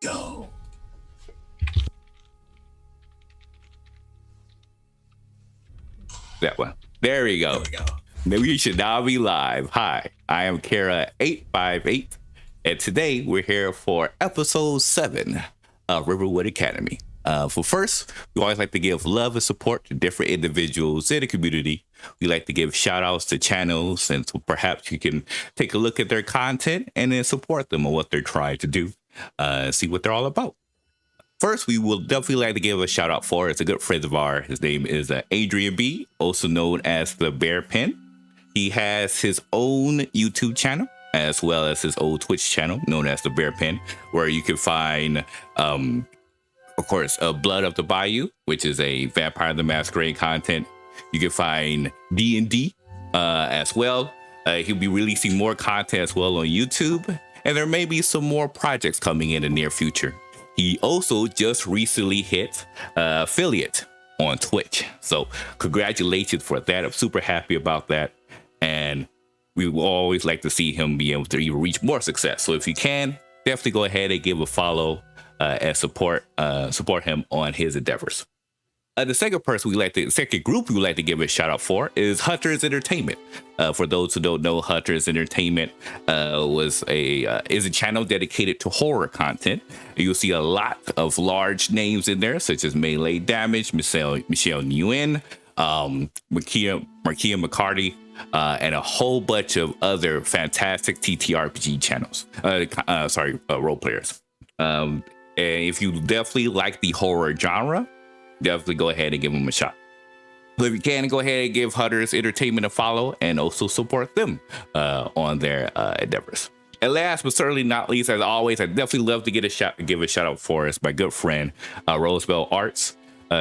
go. That one. There we go. There we go. Then we should now be live. Hi, I am Kara858, and today we're here for episode 7 of Rivenwood Academy. For first, we always like to give love and support to different individuals in the community. We like to give shout outs to channels, and so perhaps you can take a look at their content and then support them on what they're trying to do, see what they're all about. First, we will definitely like to give a shout out for, it's a good friend of ours. His name is Adrian B, also known as the Bear Pen. He has his own YouTube channel, as well as his old Twitch channel, known as the Bear Pen, where you can find, of course, Blood of the Bayou, which is a Vampire the Masquerade content. You can find D&D as well. He'll be releasing more content as well on YouTube, and there may be some more projects coming in the near future. He also just recently hit affiliate on Twitch. So congratulations for that. I'm super happy about that. And we will always like to see him be able to even reach more success. So if you can, definitely go ahead and give a follow and support him on his endeavors. The second group we would like to give a shout out for is Hunter's Entertainment. For those who don't know, Hunter's Entertainment is a channel dedicated to horror content. You'll see a lot of large names in there, such as Melee Damage, Michelle Nguyen, Markia McCarty, and a whole bunch of other fantastic TTRPG channels. Role players. And if you definitely like the horror genre, definitely go ahead and give them a shot. But if you can, go ahead and give Hunter's Entertainment a follow and also support them on their endeavors. And last but certainly not least, as always, I definitely love to give a shout out for is my good friend Rosebell Arts.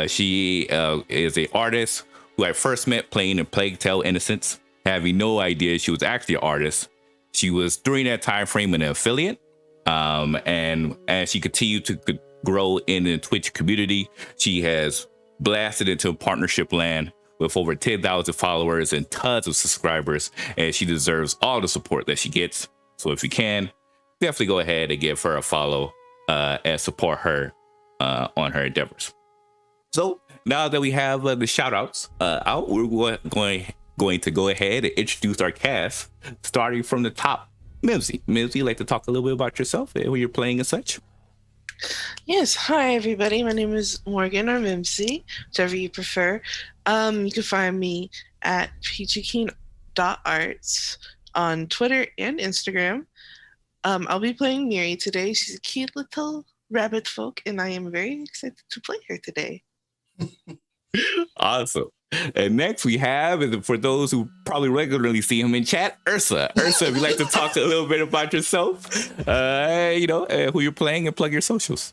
She is an artist who I first met playing in Plague Tale Innocence, having no idea she was actually an artist. She was during that time frame an affiliate, and as she continued to grow in the Twitch community, she has blasted into partnership land with over 10,000 followers and tons of subscribers, and she deserves all the support that she gets. So if you can, definitely go ahead and give her a follow and support her on her endeavors. So now that we have the shout outs out, we're going to go ahead and introduce our cast, starting from the top. Mimsy, you'd like to talk a little bit about yourself and who you're playing and such? Yes, hi everybody. My name is Morgan or Mimsy, whichever you prefer. You can find me at peachykeen.arts on Twitter and Instagram. I'll be playing Miri today. She's a cute little rabbit folk, and I am very excited to play her today. Awesome. And next we have, for those who probably regularly see him in chat, Ursa. Ursa, if you'd like to talk a little bit about yourself, who you're playing, and plug your socials.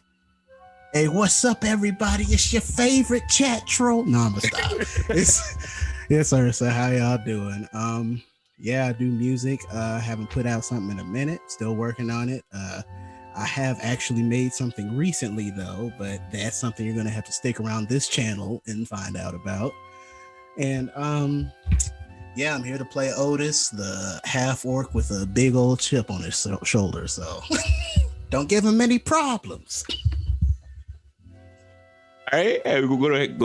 Hey, what's up, everybody? It's your favorite chat troll. No, I'm gonna stop. It's Ursa. How y'all doing? I do music. Haven't put out something in a minute. Still working on it. I have actually made something recently though, but that's something you're gonna have to stick around this channel and find out about. And I'm here to play Otis, the half orc with a big old chip on his shoulder. So don't give him any problems. All right, and we're going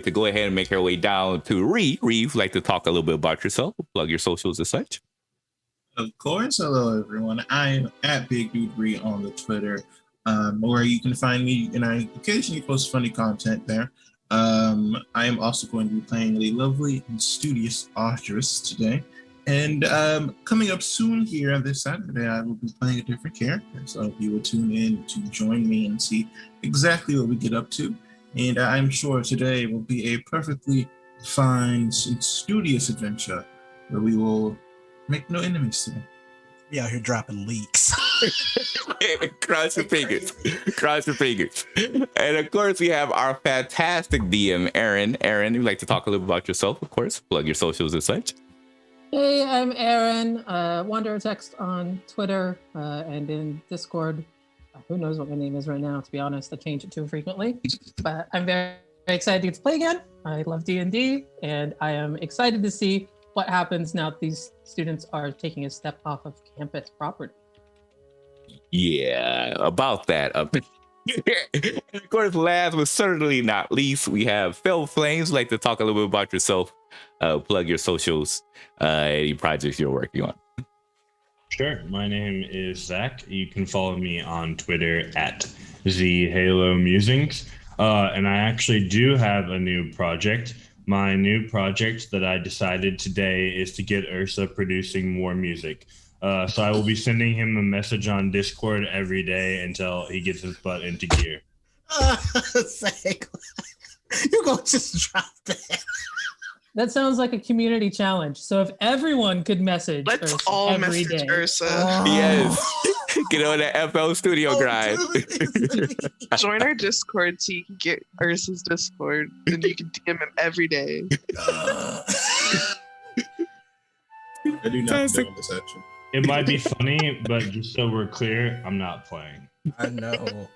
to go ahead and make our way down to Reeve. Reeve, like to talk a little bit about yourself, plug your socials and such. Of course. Hello, everyone. I'm at Big Dude Ree on the Twitter, where you can find me, and I occasionally post funny content there. I am also going to be playing a lovely and studious Archeress today. And coming up soon here this Saturday, I will be playing a different character. So if you will tune in to join me and see exactly what we get up to. And I'm sure today will be a perfectly fine and studious adventure where we will make no enemies today. We out here dropping leaks. Cross your fingers. Cross your fingers. And of course, we have our fantastic DM, Aaron. Aaron, you'd like to talk a little bit about yourself, of course. Plug your socials and such. Hey, I'm Aaron. Wanderer Text on Twitter and in Discord. Who knows what my name is right now, to be honest. I change it too frequently. But I'm very, very excited to play again. I love D&D, and I am excited to see what happens now that these students are taking a step off of campus property. Yeah, about that. And of course, last but certainly not least, we have Phil Flames. Like to talk a little bit about yourself, plug your socials, any projects you're working on. Sure. My name is Zach. You can follow me on Twitter at ZHaloMusings. And I actually do have a new project. My new project that I decided today is to get Ursa producing more music. So I will be sending him a message on Discord every day until he gets his butt into gear. Zach, you gonna just drop that? That sounds like a community challenge. So if everyone could message Let's Ursa all every message day. Ursa. Yes. Get on that FL Studio grind. Join our Discord so you can get Ursa's Discord and you can DM him every day. I do not know this action. It might be funny, but just so we're clear, I'm not playing. I know.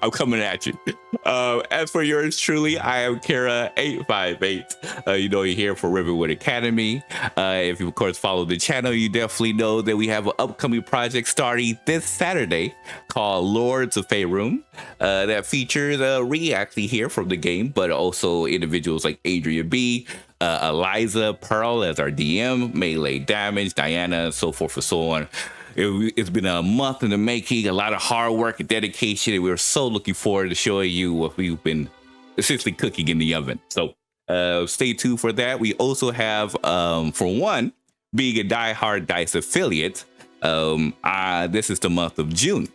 I'm coming at you. As for yours truly, I am Kara858. You know you're here for Rivenwood Academy. If you, of course, follow the channel, you definitely know that we have an upcoming project starting this Saturday called Lords of Faerun. That features Ree actually here from the game, but also individuals like Adria B, Eliza, Pearl as our DM, Melee Damage, Diana, so forth and so on. It's been a month in the making, a lot of hard work and dedication, and we're so looking forward to showing you what we've been essentially cooking in the oven. So stay tuned for that. We also have, for one, being a Die Hard Dice affiliate, this is the month of June.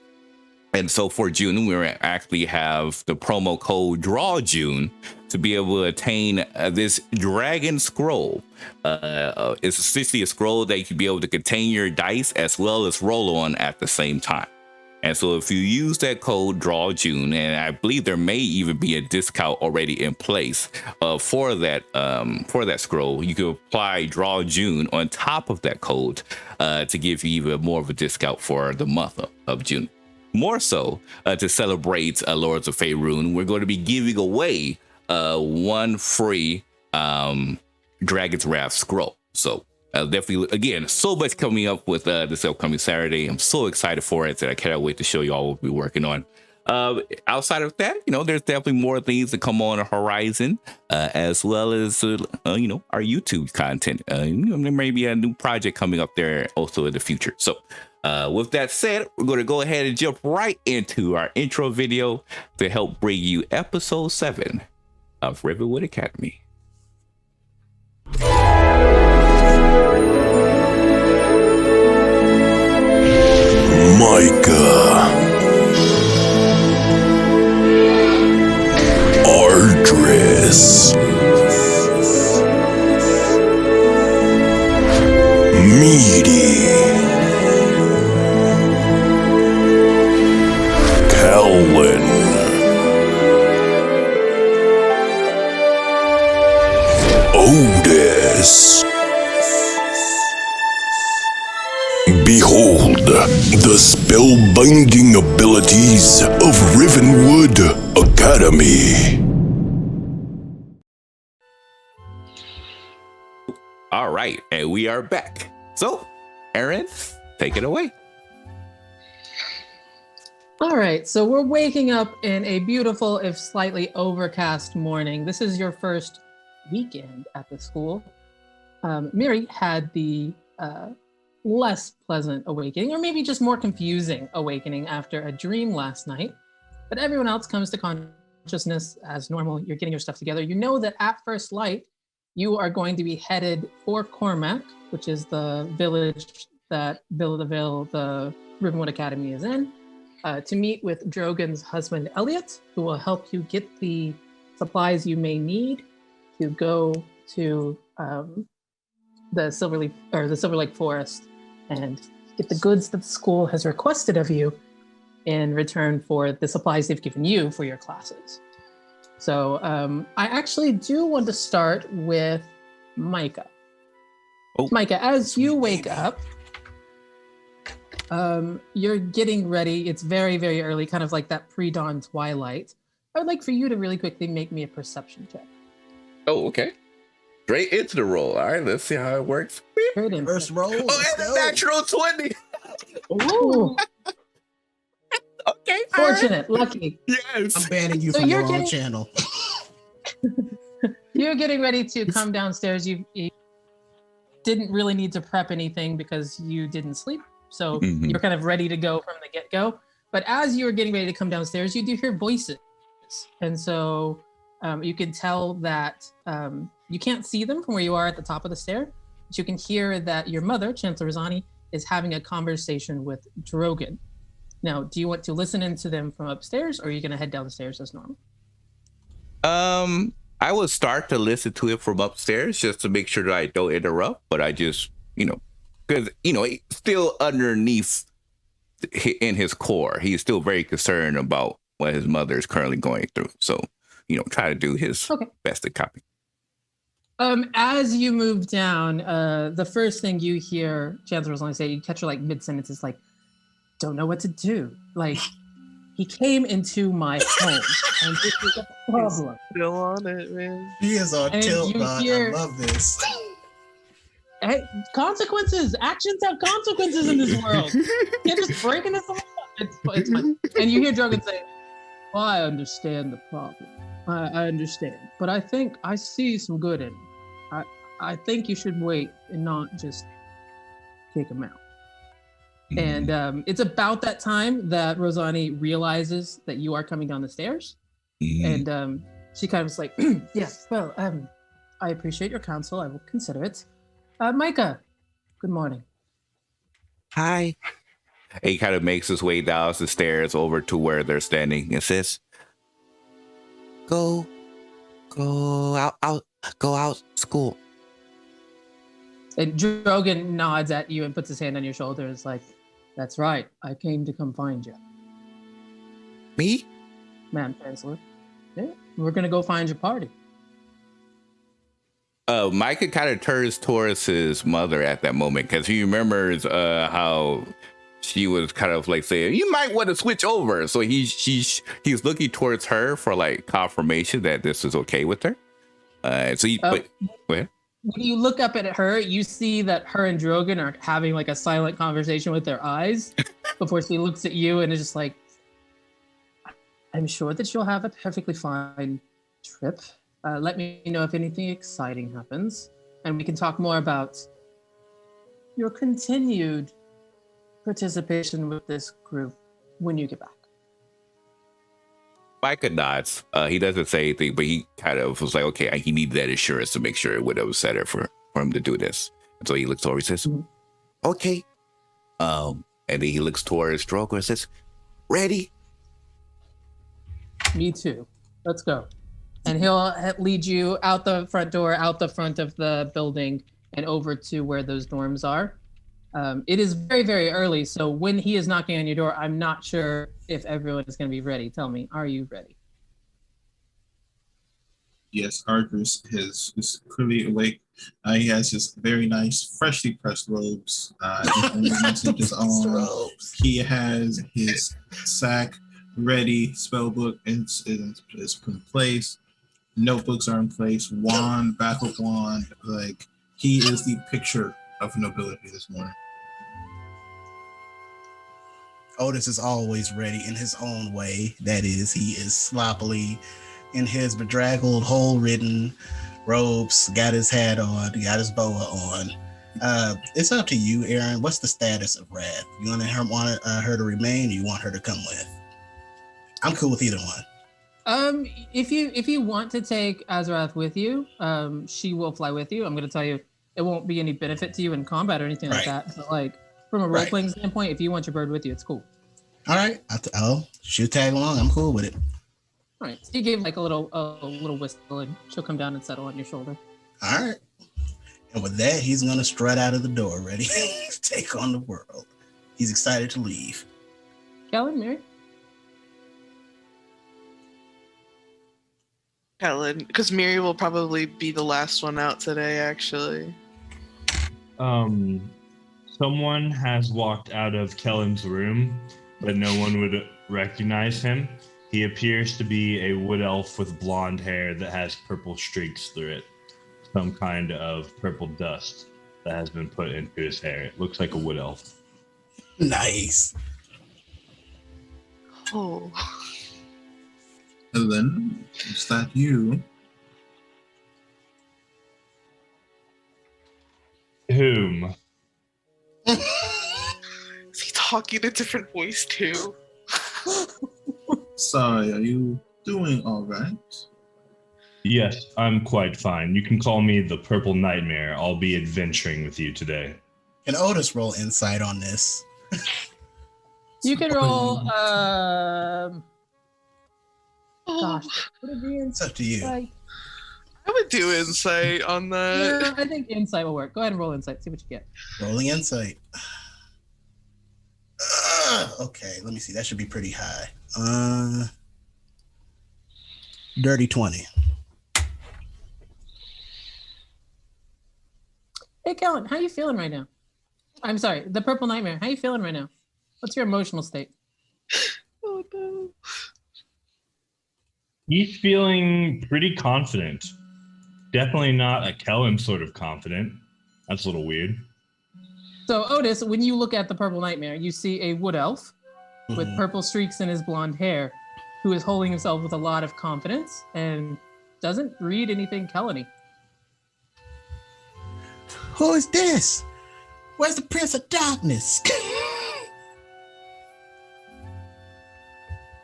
And so for June, we actually have the promo code DrawJune to be able to attain this Dragon Scroll. It's essentially a scroll that you can be able to contain your dice as well as roll on at the same time. And so if you use that code DrawJune, and I believe there may even be a discount already in place for that scroll, you can apply DrawJune on top of that code to give you even more of a discount for the month of June. More so, to celebrate Lords of Faerun, we're going to be giving away one free Dragon's Wrath scroll. So definitely, again, so much coming up with this upcoming Saturday. I'm so excited for it that I cannot wait to show you all what we're working on. Outside of that, there's definitely more things that come on the horizon, as well as, our YouTube content. There may be a new project coming up there also in the future. So with that said, we're going to go ahead and jump right into our intro video to help bring you episode 7 of Rivenwood Academy. Micah, Ardris, Meaty, Calvin, Otis. Behold the spellbinding abilities of Rivenwood Academy. All right, and we are back. So, Aaron, take it away. All right, so we're waking up in a beautiful, if slightly overcast morning. This is your first weekend at the school. Mary had the less pleasant awakening, or maybe just more confusing awakening after a dream last night. But everyone else comes to consciousness as normal. You're getting your stuff together. You know that at first light, you are going to be headed for Cormac, which is the village that the Rivenwood Academy is in, to meet with Drogon's husband, Elliot, who will help you get the supplies you may need to go to the Silver Lake Forest and get the goods that the school has requested of you in return for the supplies they've given you for your classes. So I actually do want to start with Micah. Oh. Micah, as you wake up, you're getting ready. It's very, very early, kind of like that pre-dawn twilight. I would like for you to really quickly make me a perception check. Oh, okay. Straight into the roll. All right, let's see how it works. Straight in. First roll. Oh, and a natural 20. Ooh. Fortunate, lucky. Yes. I'm banning you So from the you're wrong getting- channel. You're getting ready to come downstairs. You didn't really need to prep anything because you didn't sleep. So Mhm. you're kind of ready to go from the get-go. But as you were getting ready to come downstairs, you do hear voices. And so you can tell that you can't see them from where you are at the top of the stair, but you can hear that your mother, Chancellor Rosani, is having a conversation with Drogon. Now, do you want to listen into them from upstairs, or are you going to head down the stairs as normal? I will start to listen to it from upstairs just to make sure that I don't interrupt, but I just, because, still underneath in his core, he's still very concerned about what his mother is currently going through. So, try to do his best to copy. As you move down, the first thing you hear Chancellor Rosani say, you catch her like mid-sentence, is like, don't know what to do. Like, he came into my home, and this is a problem. Still on it, man. He is on And tilt, you dog. hear- I love this. Hey, consequences. Actions have consequences in this world. You're just breaking this all up. It's fine. And you hear Drogon say, well, I understand the problem. I understand. But I think I see some good in it. I think you should wait and not just kick him out. And it's about that time that Rosani realizes that you are coming down the stairs. And she kind of is like, yes, well, I appreciate your counsel. I will consider it. Micah, good morning. Hi. He kind of makes his way down the stairs over to where they're standing and says, Go out, school. And Drogon nods at you and puts his hand on your shoulder and is like, that's right. I came to come find you. Me? Ma'am Chancellor. Yeah, we're going to go find your party. Micah kind of turns towards his mother at that moment because he remembers how she was kind of like saying, you might want to switch over. So he's looking towards her for like confirmation that this is okay with her. Go ahead. When you look up at her, you see that her and Drogon are having like a silent conversation with their eyes before she looks at you and is just like, I'm sure that you'll have a perfectly fine trip. Let me know if anything exciting happens, and we can talk more about your continued participation with this group when you get back. Micah nods. He doesn't say anything, but he kind of was like, okay, he needed that assurance to make sure it would upset her for him to do this. And so he looks over, he says, okay. And then he looks towards Drogo and says, ready? Me too. Let's go. And he'll lead you out the front door, out the front of the building, and over to where those dorms are. It is very, very early, so when he is knocking on your door, I'm not sure if everyone is going to be ready. Tell me, are you ready? Yes, Arthur's is clearly awake. He has his very nice, freshly pressed robes. He has his sack ready, spell book is in place. Notebooks are in place, wand, backup wand. Like, he is the picture of nobility this morning. Otis is always ready in his own way. That is, he is sloppily in his bedraggled, hole-ridden robes, got his hat on, got his boa on. It's up to you, Aaron. What's the status of Wrath? You want her to remain, or you want her to come with? I'm cool with either one. If you want to take Azarath with you, she will fly with you. I'm going to tell you, it won't be any benefit to you in combat or anything like that. But like from a role playing standpoint, if you want your bird with you, it's cool. All right, she'll tag along. I'm cool with it. All right, so you gave like a little whistle, and she'll come down and settle on your shoulder. All right, and with that, he's going to strut out of the door, ready to take on the world. He's excited to leave. Kellen, Mary. Helen, because Miri will probably be the last one out today, actually. Someone has walked out of Kellen's room, but no one would recognize him. He appears to be a wood elf with blonde hair that has purple streaks through it. Some kind of purple dust that has been put into his hair. It looks like a wood elf. Nice. Oh. Ellen, is that you? Whom? Is he talking a different voice too? Sorry, are you doing all right? Yes, I'm quite fine. You can call me the Purple Nightmare. I'll be adventuring with you today. Can Otis roll insight on this? You can roll. Oh, Gosh, would it be It's up to you. insight? I would do insight on that. Yeah, I think insight will work. Go ahead and roll insight. See what you get. Rolling insight. Okay, let me see. That should be pretty high. Dirty 20. Hey, Kellen, how you feeling right now? I'm sorry, the Purple Nightmare. How you feeling right now? What's your emotional state? Oh no. He's feeling pretty confident. Definitely not a Kellen sort of confident. That's a little weird. So, Otis, when you look at the Purple Nightmare, you see a wood elf with purple streaks in his blonde hair who is holding himself with a lot of confidence and doesn't read anything Kellen-y. Who is this? Where's the Prince of Darkness?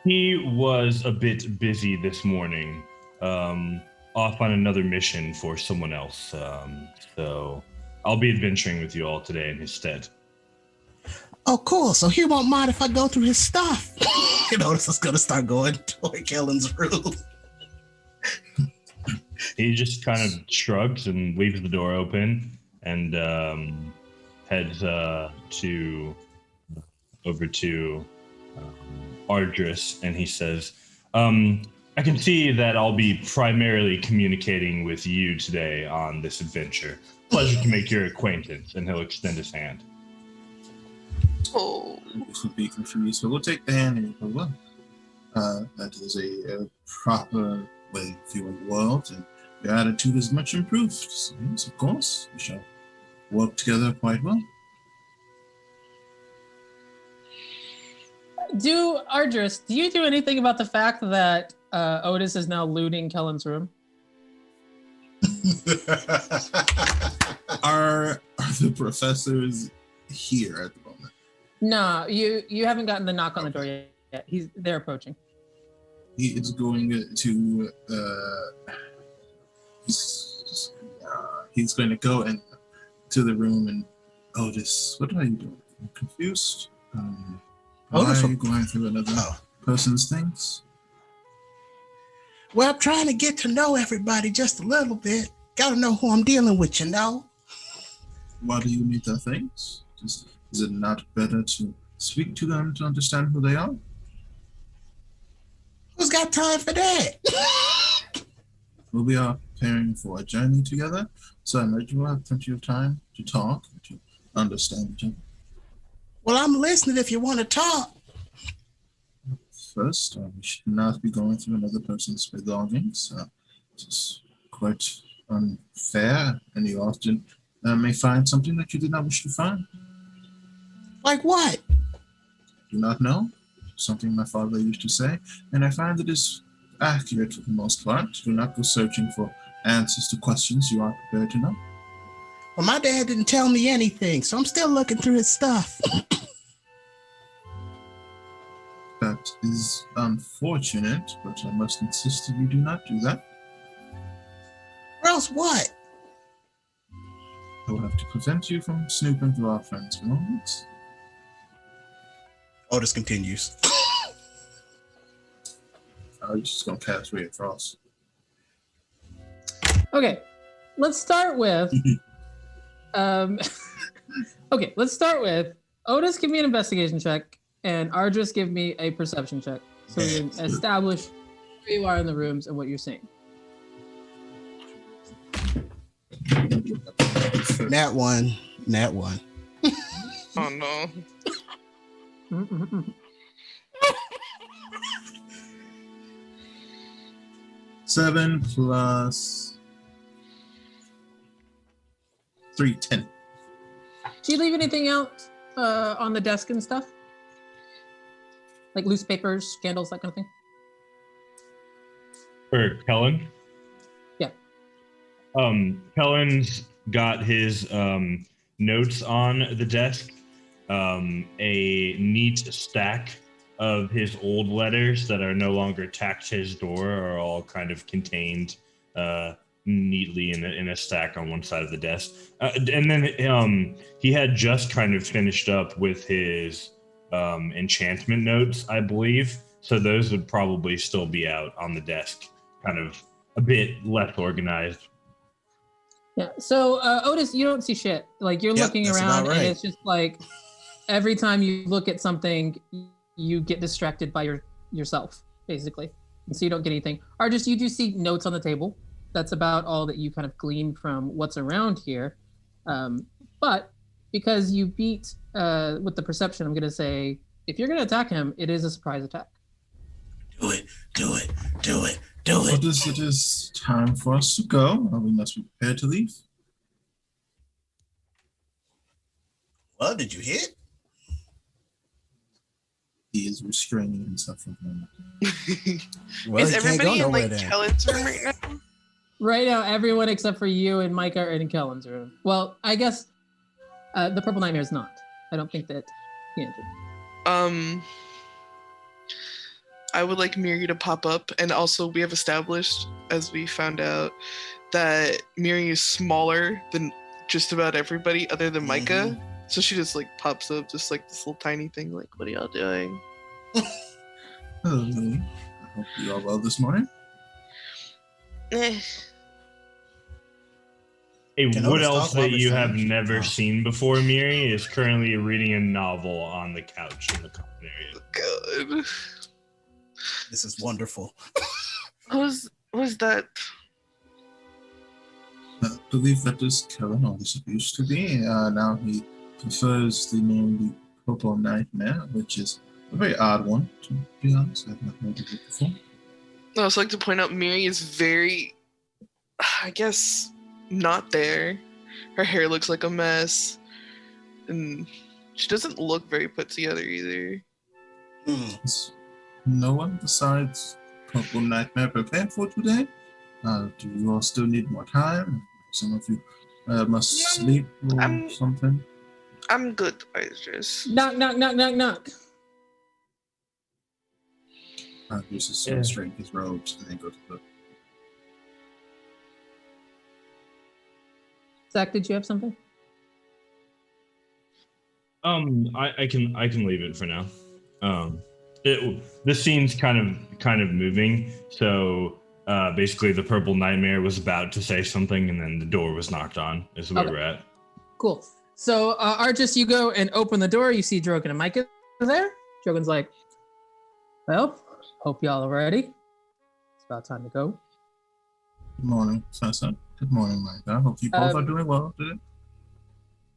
He was a bit busy this morning, off on another mission for someone else. So I'll be adventuring with you all today in his stead. Oh, cool. So he won't mind if I go through his stuff. You know, this is going to start going toward Kellen's room. He just kind of shrugs and leaves the door open and heads over to Ardris, and he says, I can see that I'll be primarily communicating with you today on this adventure. Pleasure to make your acquaintance, and he'll extend his hand. Oh. This would be confused, so we'll take the hand and go, well, that is a proper way of viewing the world, and your attitude is much improved. So, yes, of course, we shall work together quite well. Ardris, do you do anything about the fact that Otis is now looting Kellen's room? Are the professors here at the moment? No, you haven't gotten the knock on the door yet. They're approaching. He is going to he's going to go to the room and Otis, what are you doing? I'm confused. Why are you going through another person's things? Well, I'm trying to get to know everybody just a little bit. Gotta know who I'm dealing with, you know? Why do you need their things? Is it not better to speak to them to understand who they are? Who's got time for that? Well, we are preparing for a journey together, so I imagine we'll have plenty of time to talk, to understand each other. Well, I'm listening if you want to talk. First, we should not be going through another person's belongings. It's quite unfair, and you often may find something that you did not wish to find. Like what? Do not know. Something my father used to say, and I find it is accurate for the most part. Do not go searching for answers to questions you aren't prepared to know. Well, my dad didn't tell me anything, so I'm still looking through his stuff. That is unfortunate, but I must insist that you do not do that. Or else what? I will have to prevent you from snooping through our friends' belongings. Otis continues. I'm just going to cast Ray of Frost. Okay, let's start with. Okay, let's start with Otis. Give me an investigation check, and Ardris give me a perception check, so we can establish who you are in the rooms and what you're seeing. Nat one. Oh no. 7 plus 3, 10. Did you leave anything out on the desk and stuff? like loose papers, candles, that kind of thing. For Kellen? Yeah. Kellen's got his notes on the desk. A neat stack of his old letters that are no longer tacked to his door are all kind of contained neatly in a stack on one side of the desk. And then he had just kind of finished up with his enchantment notes, I believe. So those would probably still be out on the desk, kind of a bit less organized. Yeah. So Otis, you don't see shit. Like you're looking around, and it's just like every time you look at something, you get distracted by yourself, basically, and so you don't get anything. Argis, you do see notes on the table. That's about all that you kind of glean from what's around here. But because you beat with the perception, I'm going to say, if you're going to attack him, it is a surprise attack. Do it. Well, it is time for us to go. We must be prepared to leave. Well, did you hit? He is restraining himself from him. Is everybody in like Kellen's room right now? Right now, everyone except for you and Micah are in Kellen's room. Well, I guess the Purple Nightmare is not. I don't think that he entered. I would like Miri to pop up, and also we have established, as we found out, that Miri is smaller than just about everybody other than Micah. So she just like pops up, just like this little tiny thing, like, what are y'all doing? Hello, Lily. I hope you are well this morning. Eh. A wood elf that you have never seen before, Miri, is currently reading a novel on the couch in the common area. God. This is wonderful. Who's that? I believe that is Kellen, or this used to be. Now he prefers the name the Purple Nightmare, which is a very odd one, to be honest. I've not heard of it before. I also like to point out Miri is very, I guess, not there. Her hair looks like a mess, and she doesn't look very put together either. Is no one besides Purple Nightmare prepared for today? Do you all still need more time? Some of you must sleep or something? I'm good, Idris. Knock, knock, knock, knock, knock. This is so straighten his robes and then go to bed. Zach, did you have something? I can leave it for now. This scene's kind of moving, so basically the Purple Nightmare was about to say something, and then the door was knocked on. Is where we're at. Cool. So Argis, you go and open the door. You see Drogon and Micah there. Drogon's like, well, hope y'all are ready. It's about time to go. Good morning, Sansa. Good morning, Micah. I hope you both are doing well today.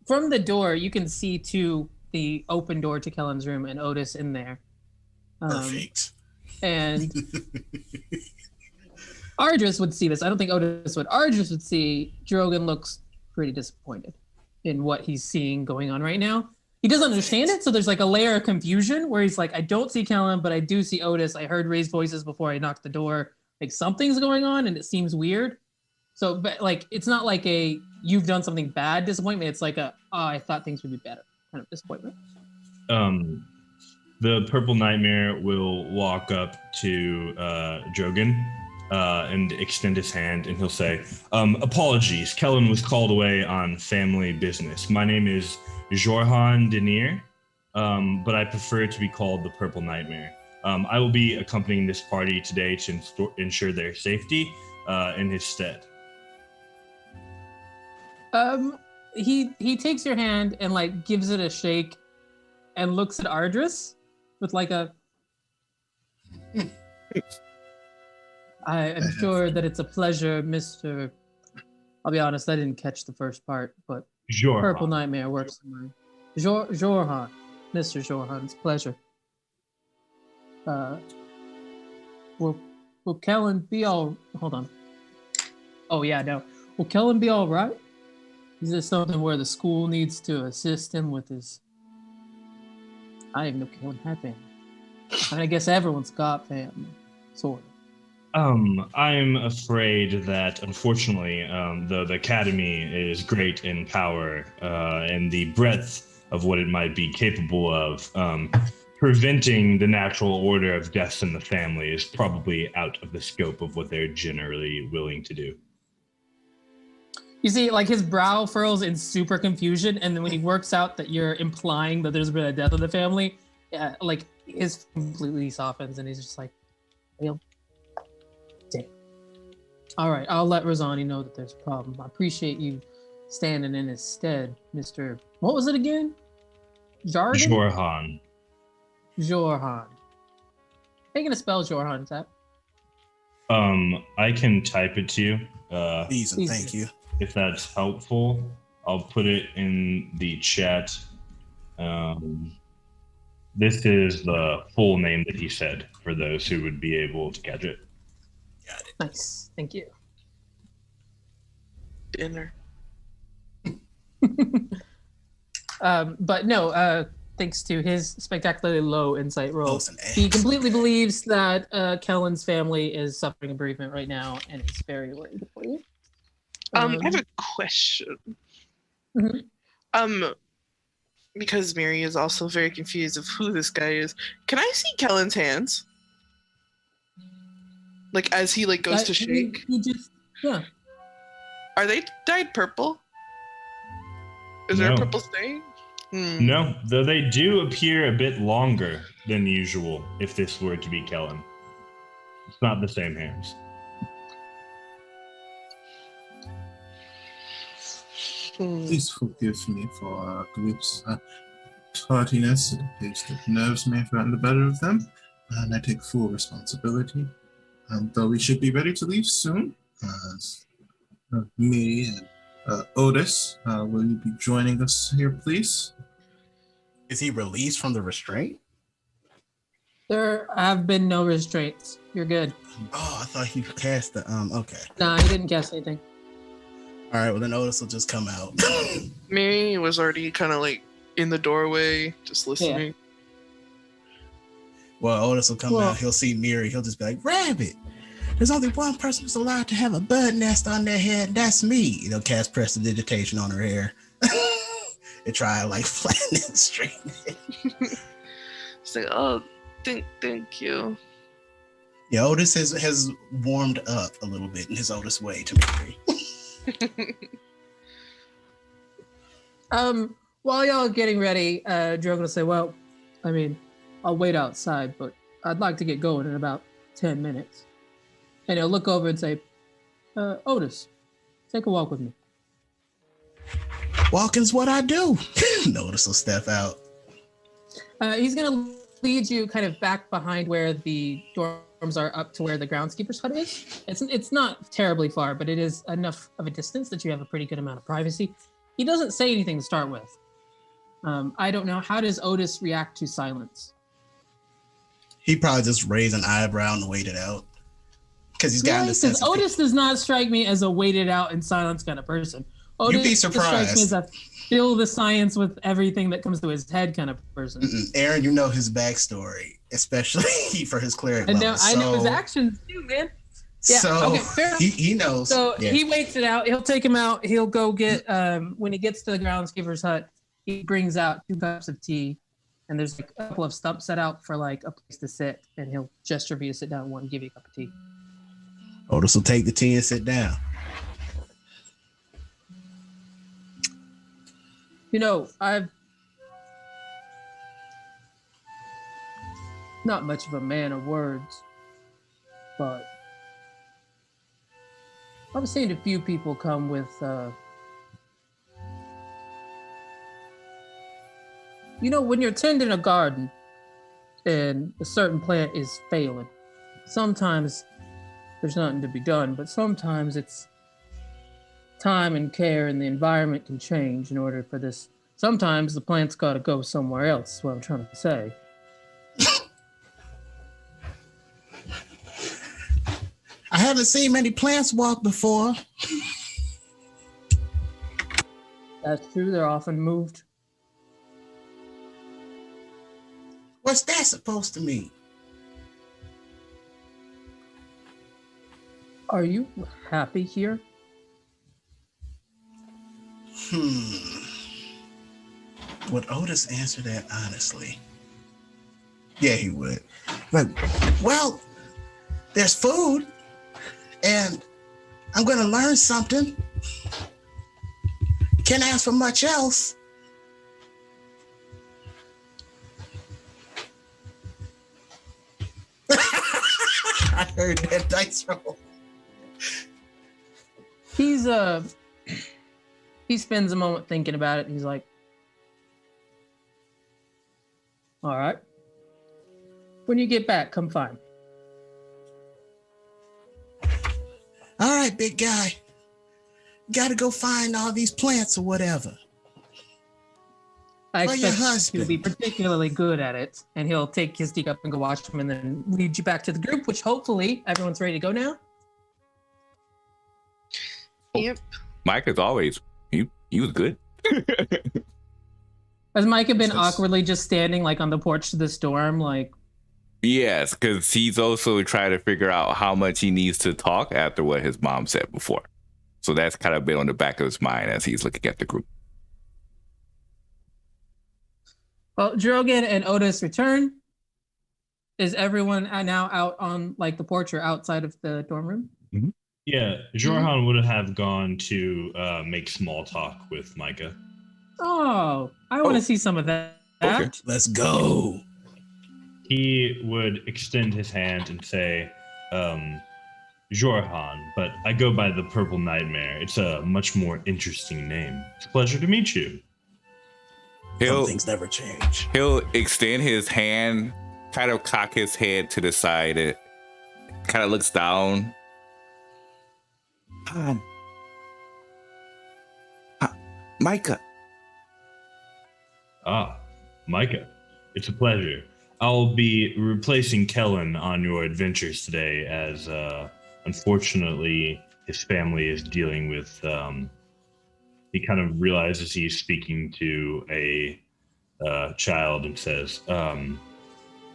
From the door, you can see to the open door to Kellen's room and Otis in there. Perfect. And Ardris would see this. I don't think Otis would. Ardris would see Drogon looks pretty disappointed in what he's seeing going on right now. He doesn't understand it, so there's like a layer of confusion where he's like, I don't see Kellen, but I do see Otis. I heard raised voices before I knocked the door. Like something's going on and it seems weird. So, but like, it's not like a you've done something bad disappointment. It's like a, oh, I thought things would be better kind of disappointment. The Purple Nightmare will walk up to Drogon and extend his hand, and he'll say, apologies, Kellen was called away on family business. My name is Jorhan Denier, but I prefer to be called the Purple Nightmare. I will be accompanying this party today to ensure their safety in his stead. He takes your hand and like gives it a shake and looks at Ardris with like a I am sure that it's a pleasure, Mr. I'll be honest, I didn't catch the first part, but Jorhan. Purple Nightmare works for me. Jorhan. Mr. Jorhan, it's a pleasure. Will Kellen be all hold on. Oh yeah, no. Will Kellen be all right? Is this something where the school needs to assist him with his I didn't know Kellen had family. And I guess everyone's got family, sort of. I'm afraid that unfortunately, though the Academy is great in power and the breadth of what it might be capable of, preventing the natural order of deaths in the family is probably out of the scope of what they're generally willing to do. You see, like his brow furls in super confusion, and then when he works out that you're implying that there's been a death of the family, like his completely softens, and he's just like, "Well, damn. All right, I'll let Rosani know that there's a problem. I appreciate you standing in his stead, Mister. What was it again? Jargon? Jorhan. Jorhan. How you gonna spell Jorhan, is that? I can type it to you. Please and thank you. If that's helpful, I'll put it in the chat. This is the full name that he said for those who would be able to catch it. Got it. Nice, thank you. Dinner. But no, thanks to his spectacularly low insight roll, Close and he ass. completely believes that Kellen's family is suffering bereavement right now, and he's very worried for you. I have a question. Mhm. Because Mary is also very confused of who this guy is. Can I see Kellen's hands? Like as he like goes to shake. He just, yeah. Are they dyed purple? Is there a No. purple stain? No, though they do appear a bit longer than usual if this were to be Kellen. It's not the same hands. Please forgive me for Gloop's tardiness. It appears that nerves may have gotten the better of them, and I take full responsibility. Though we should be ready to leave soon. Me and Otis, will you be joining us here, please? Is he released from the restraint? There have been no restraints. You're good. Oh, I thought he cast the okay. Nah, he didn't guess anything. All right, well then Otis will just come out. Mary was already kind of like in the doorway, just listening. Well, Otis will come out. He'll see Miri. He'll just be like, "Rabbit, there's only one person who's allowed to have a bird nest on their head. That's me." He'll cast prestidigitation on her hair and try to like flatten it and straighten it. It's like, oh, thank you. Yeah, Otis has warmed up a little bit in his Otis way to Miri. While y'all are getting ready, Drogon will say, "Well, I mean, I'll wait outside, but I'd like to get going in about 10 minutes." And he'll look over and say, "Otis, take a walk with me." Walking's what I do. Otis will step out. He's gonna lead you kind of back behind where the dorms are up to where the groundskeeper's hut is. It's not terribly far, but it is enough of a distance that you have a pretty good amount of privacy. He doesn't say anything to start with. I don't know. How does Otis react to silence? He probably just raise an eyebrow and wait it out. Because he's gotten the sense. Otis does not strike me as a waited out in silence kind of person. Otis You'd be surprised. Strikes me as a fill the science with everything that comes to his head kind of person. Aaron, you know his backstory, especially for his cleric level. I know his actions too, man. Yeah, so okay, fair enough. He knows. So he waits it out. He'll take him out. He'll go get, when he gets to the groundskeeper's hut, he brings out 2 cups of tea, and there's like a couple of stumps set out for like a place to sit, and he'll gesture for you to sit down and give you a cup of tea. Otis will take the tea and sit down. You know, I've not much of a man of words, but I've seen a few people come with, you know, when you're tending a garden and a certain plant is failing, sometimes there's nothing to be done, but sometimes it's time and care and the environment can change in order for this. Sometimes the plant's got to go somewhere else, is what I'm trying to say. I haven't seen many plants walk before. That's true. They're often moved. What's that supposed to mean? Are you happy here? Would Otis answer that honestly? Yeah, he would. Like, well, there's food, and I'm gonna learn something. Can't ask for much else. I heard that dice roll. He spends a moment thinking about it, and he's like, all right. When you get back, come find me. All right, big guy. Gotta go find all these plants or whatever. I For your expect husband. he'll be particularly good at it, and he'll take his stick up and go watch him, and then lead you back to the group, which hopefully everyone's ready to go now. Yep. Mike, as always, he was good. Has Micah been awkwardly just standing like on the porch to the storm, like? Yes, because he's also trying to figure out how much he needs to talk after what his mom said before. So that's kind of been on the back of his mind as he's looking at the group. Well, Drogan and Otis return. Is everyone now out on like the porch or outside of the dorm room? Yeah, Jorhan would have gone to make small talk with Micah. Oh, I want to see some of that. Okay. Let's go. He would extend his hand and say, Jorhan, but I go by the Purple Nightmare. It's a much more interesting name. It's a pleasure to meet you. Some things never change. He'll extend his hand, kind of cock his head to the side. It kind of looks down. Micah. Ah, Micah, it's a pleasure. I'll be replacing Kellen on your adventures today as, unfortunately, his family is dealing with, he kind of realizes he's speaking to a child and says,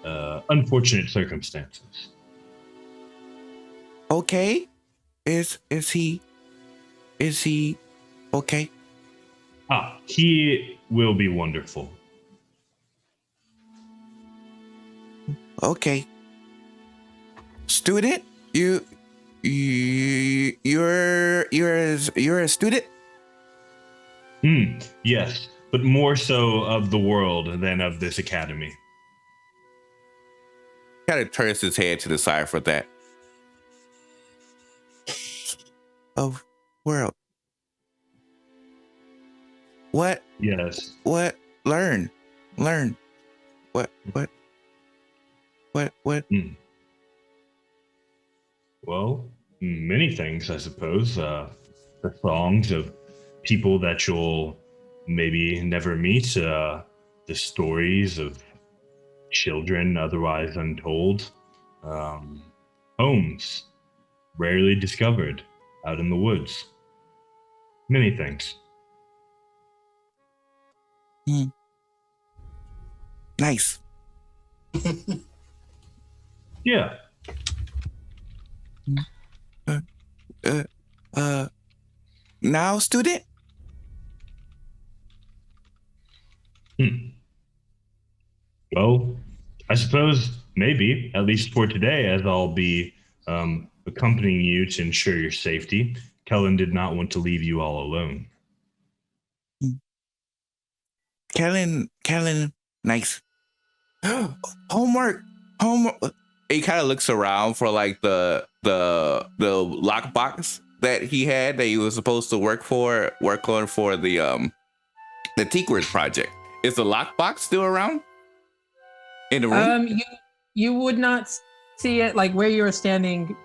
unfortunate circumstances. Okay. Is he okay? Ah, he will be wonderful. Okay. Student, you're a student? Yes, but more so of the world than of this academy. Kind of turns his head to the side for that. Of world. What? Yes. What? Learn. What? Well, many things, I suppose. The songs of people that you'll maybe never meet. The stories of children otherwise untold. Homes rarely discovered out in the woods. Many things. Nice. Yeah. Now, student? Well, I suppose maybe, at least for today, as I'll be accompanying you to ensure your safety. Kellen did not want to leave you all alone. Kellen, nice. Homework. He kind of looks around for like the lockbox that he had that he was supposed to work on for the Teakworth project. Is the lockbox still around in the room? You would not see it like where you were standing.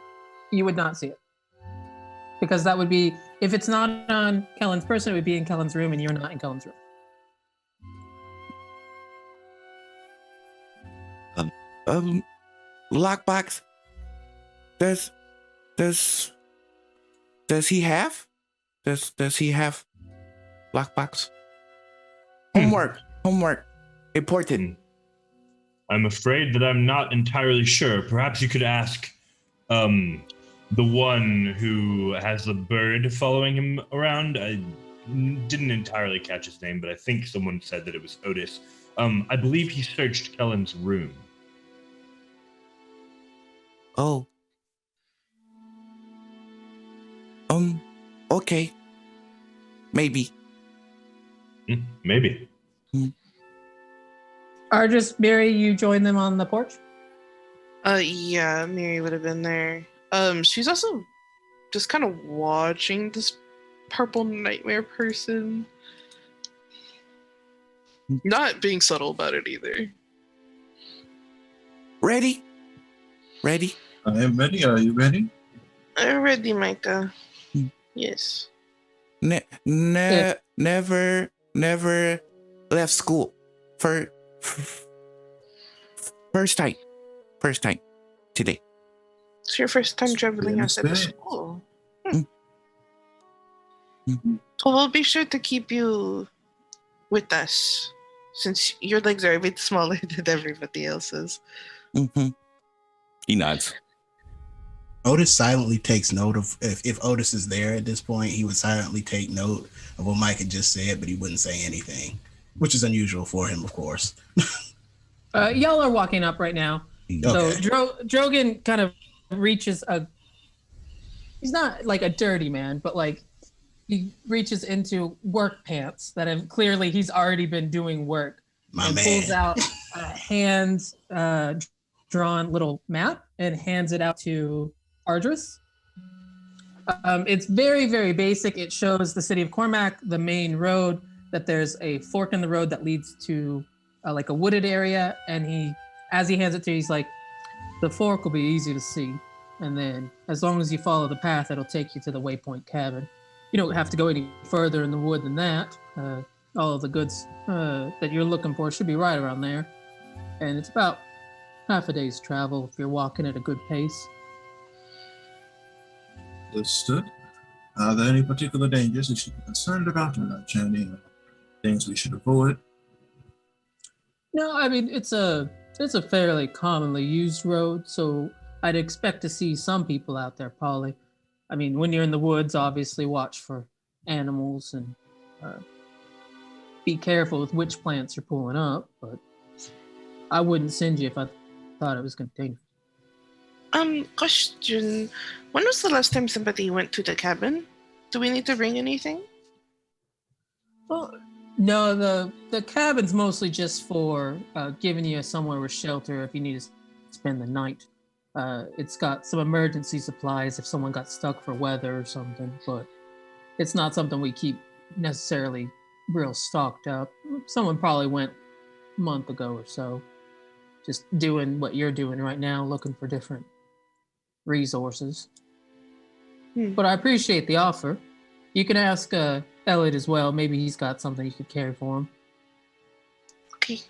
You would not see it because that would be if it's not on Kellen's person, it would be in Kellen's room, and you're not in Kellen's room. Lockbox. Does he have? Does he have lockbox? Homework. Important. I'm afraid that I'm not entirely sure. Perhaps you could ask the one who has the bird following him around. I didn't entirely catch his name, but I think someone said that it was Otis. I believe he searched Kellen's room. Oh. Okay. Maybe. Maybe. Argis, Mary, you join them on the porch? Yeah, Mary would have been there. She's also just kind of watching this purple nightmare person. Not being subtle about it either. Ready? Ready? I am ready. Are you ready? I'm ready, Micah. Yes. Never left school. First time today. It's your first time traveling outside of Understand. school. Mm. Well, we'll be sure to keep you with us, since your legs are a bit smaller than everybody else's. Mm-hmm. He nods. Otis silently takes note of if Otis is there at this point, he would silently take note of what Mike had just said, but he wouldn't say anything, which is unusual for him, of course. Y'all are walking up right now. Okay. So Drogon kind of reaches he's not like a dirty man, but like he reaches into work pants that have clearly he's already been doing work. My and man. pulls out a hand drawn little map and hands it out to Ardris. It's very, very basic. It shows the city of Cormac, the main road, that there's a fork in the road that leads to like a wooded area. And as he hands it to you, he's like, the fork will be easy to see. And then as long as you follow the path, it'll take you to the Waypoint cabin. You don't have to go any further in the wood than that. All of the goods that you're looking for should be right around there. And it's about half a day's travel if you're walking at a good pace. Understood. Are there any particular dangers we should be concerned about on our journey, or things we should avoid? No, I mean it's a fairly commonly used road, so I'd expect to see some people out there, Polly. I mean, when you're in the woods, obviously watch for animals and be careful with which plants you're pulling up, but I wouldn't send you if I thought it was going to take. Question. When was the last time somebody went to the cabin? Do we need to bring anything? Well, no, the cabin's mostly just for giving you somewhere with shelter if you need to spend the night. It's got some emergency supplies if someone got stuck for weather or something, but it's not something we keep necessarily real stocked up. Someone probably went a month ago or so, just doing what you're doing right now, looking for different resources. But I appreciate the offer. You can ask Elliot as well. Maybe he's got something you could carry for him. Okay.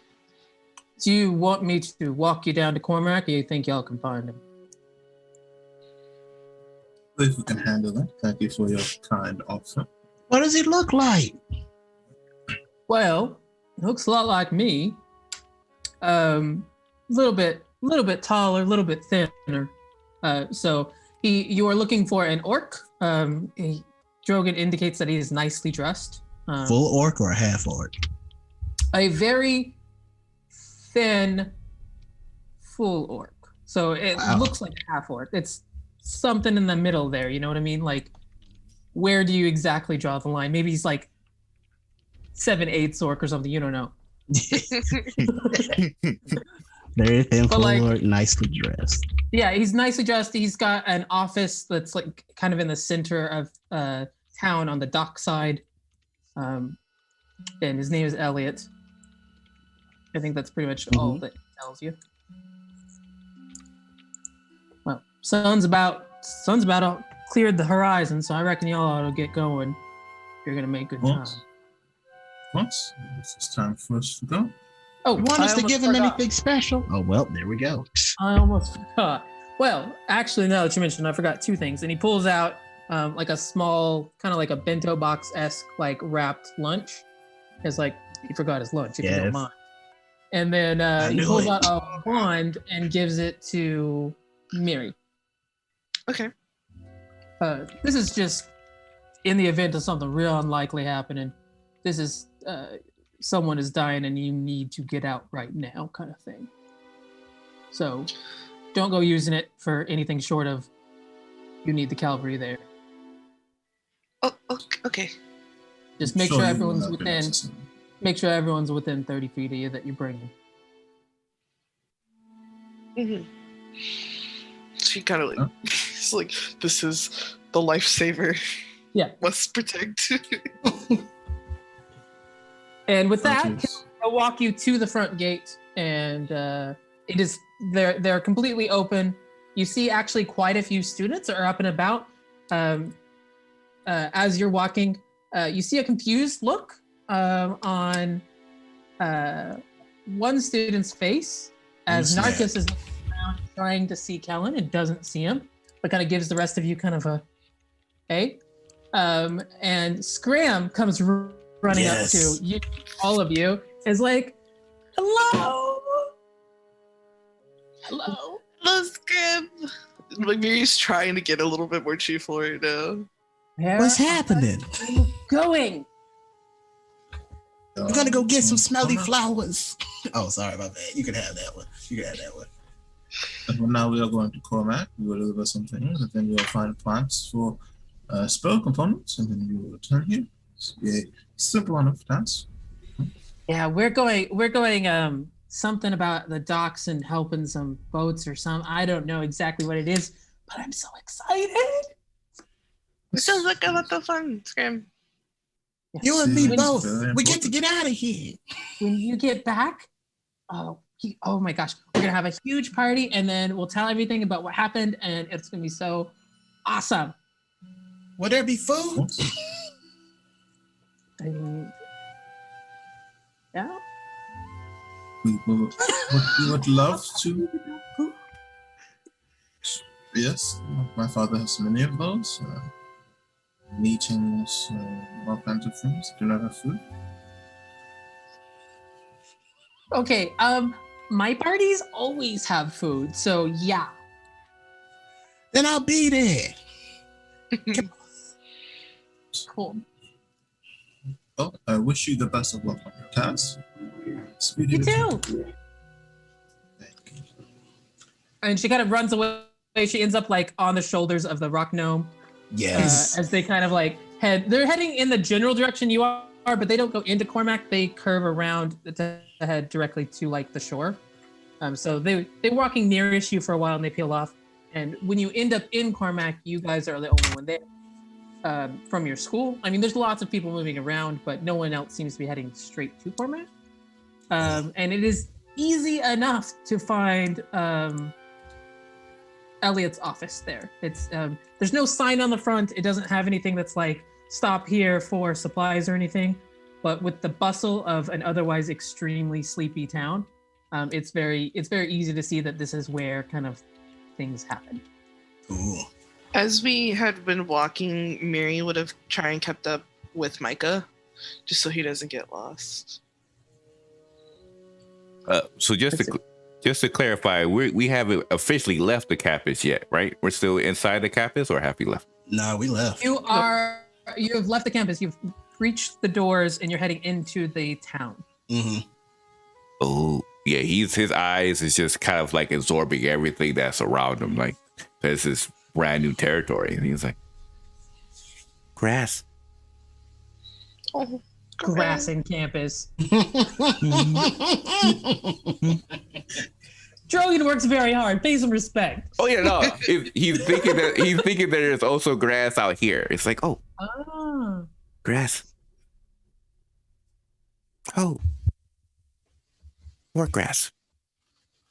Do you want me to walk you down to Cormac, or you think y'all can find him? If we can handle that, thank you for your kind offer. What does he look like? Well, looks a lot like me. Little bit taller, a little bit thinner. So you are looking for an orc. Drogon indicates that he is nicely dressed. Full orc or a half orc? A very thin, full orc. So it looks like a half orc. It's something in the middle there. You know what I mean? Like, where do you exactly draw the line? Maybe he's like 7/8 orc or something. You don't know. Very thin, full like, orc, nicely dressed. Yeah, he's nicely dressed. He's got an office that's like kind of in the center of town on the dock side. And his name is Elliot. I think that's pretty much all that it tells you. Well, sun's about all cleared the horizon, so I reckon y'all ought to get going. You're gonna make good time. Once it's time for us to go. Oh, Want us to give him forgot. anything special? Oh, well, there we go. I almost forgot. Well, actually, now that you mentioned, I forgot two things. And he pulls out like a small, kind of like a bento box-esque, like wrapped lunch. It's like he forgot his lunch, if you don't mind. And then he pulls out a wand and gives it to Miri. Okay. This is just in the event of something real unlikely happening. This is someone is dying and you need to get out right now, kind of thing. So don't go using it for anything short of you need the cavalry there. Oh, okay. Just make sure you will everyone's not be within. necessary. Make sure everyone's within 30 feet of you that you bring in. Mm-hmm. She kind of like, it's like, this is the lifesaver. Yeah. Must protect. And with that, Yes. I'll walk you to the front gate, and it is they're completely open. You see, actually, quite a few students are up and about. As you're walking, you see a confused look on one student's face as Who's that? Narcus is looking around trying to see Kellen and doesn't see him, but kind of gives the rest of you kind of a hey. And Scram comes running Yes. up to you, all of you, is like, hello. Hello. Hello, Scrim. Like, Mary's trying to get a little bit more cheerful right now. What's happening? Going. I'm gonna go get some smelly flowers. Oh, sorry about that. You can have that one. Well, now we are going to Cormac. We will deliver some things, and then we will find plants for spell components, and then we will return here. It's a simple enough task. Yeah, we're going something about the docks and helping some boats or some. I don't know exactly what it is, but I'm so excited. It sounds like a lot of fun, Scrim. You and me It's both. very We get to important. get out of here. When you get back, oh my gosh, we're gonna have a huge party, and then we'll tell everything about what happened, and it's gonna be so awesome. Will there be food? I mean, yeah. We would love to. Yes, my father has many of those. Meetings, all kinds of things. Do not have food. Okay, my parties always have food, so yeah. Then I'll be there. Cool. Well, I wish you the best of luck on your task. Speedy You return. too. Thank you. And she kind of runs away. She ends up like on the shoulders of the rock gnome. Yes. As they kind of like they're heading in the general direction you are, but they don't go into Cormac. They curve around to head directly to like the shore. So they're walking nearish you for a while and they peel off. And when you end up in Cormac, you guys are the only one there from your school. I mean, there's lots of people moving around, but no one else seems to be heading straight to Cormac. And it is easy enough to find Elliot's office there. It's there's no sign on the front. It doesn't have anything that's like stop here for supplies or anything. But with the bustle of an otherwise extremely sleepy town, it's very easy to see that this is where kind of things happen. Cool. As we had been walking, Mary would have tried and kept up with Micah, just so he doesn't get lost. So just to clarify, we haven't officially left the campus yet, right? We're still inside the campus, or have we left? No, we left. You have left the campus. You've reached the doors and you're heading into the town. Mm-hmm. Oh, yeah. His eyes is just kind of like absorbing everything that's around him, like this is brand new territory, and he's like, grass. Oh, Grass in campus. Drogon works very hard. Pay some respect. Oh yeah, no. He's thinking that there's also grass out here. It's like, oh, Ah. grass. Oh, more grass.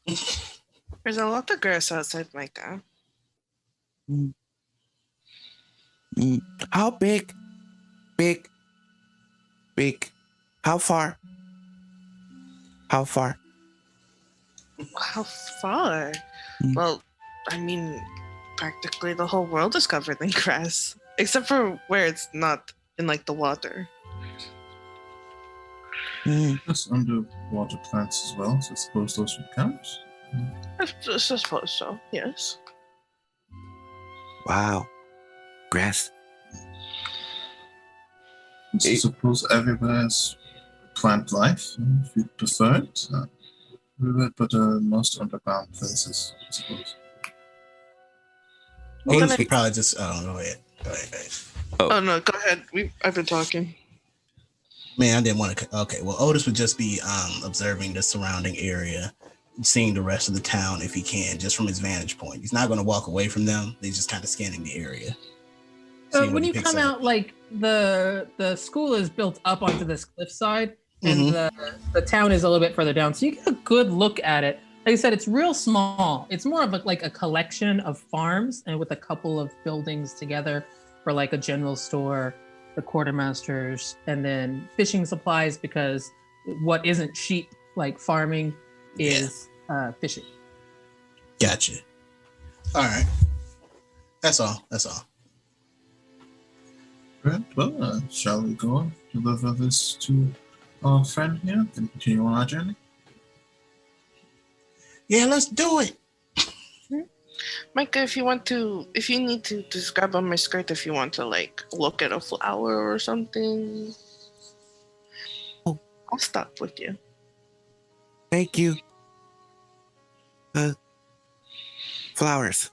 There's a lot of grass outside Micah. How big? Big. How far? How far? Well, I mean, practically the whole world is covered in grass, except for where it's not in like the water. Just underwater plants as well, so I suppose those would count. I suppose so, yes. Wow. grass. I suppose everybody has plant life, if you prefer it. But most underground places, I suppose. Otis could probably just. Oh, go ahead. Go ahead. Oh no, go ahead. I've been talking. Man, I didn't want to. Okay, well, Otis would just be observing the surrounding area, seeing the rest of the town if he can, just from his vantage point. He's not going to walk away from them. He's just kind of scanning the area. When you come out, like the school is built up onto this cliffside, and the town is a little bit further down, so you get a good look at it. Like I said, it's real small. It's more of like a collection of farms, and with a couple of buildings together for like a general store, the quartermasters, and then fishing supplies, because what isn't sheep like farming is fishing. Gotcha. All right. That's all. Right. Well, shall we go on to deliver this to our friend here and continue on our journey? Yeah, let's do it. Micah, if you need to just grab on my skirt if you want to like look at a flower or something. Oh, I'll stop with you. Thank you. Flowers.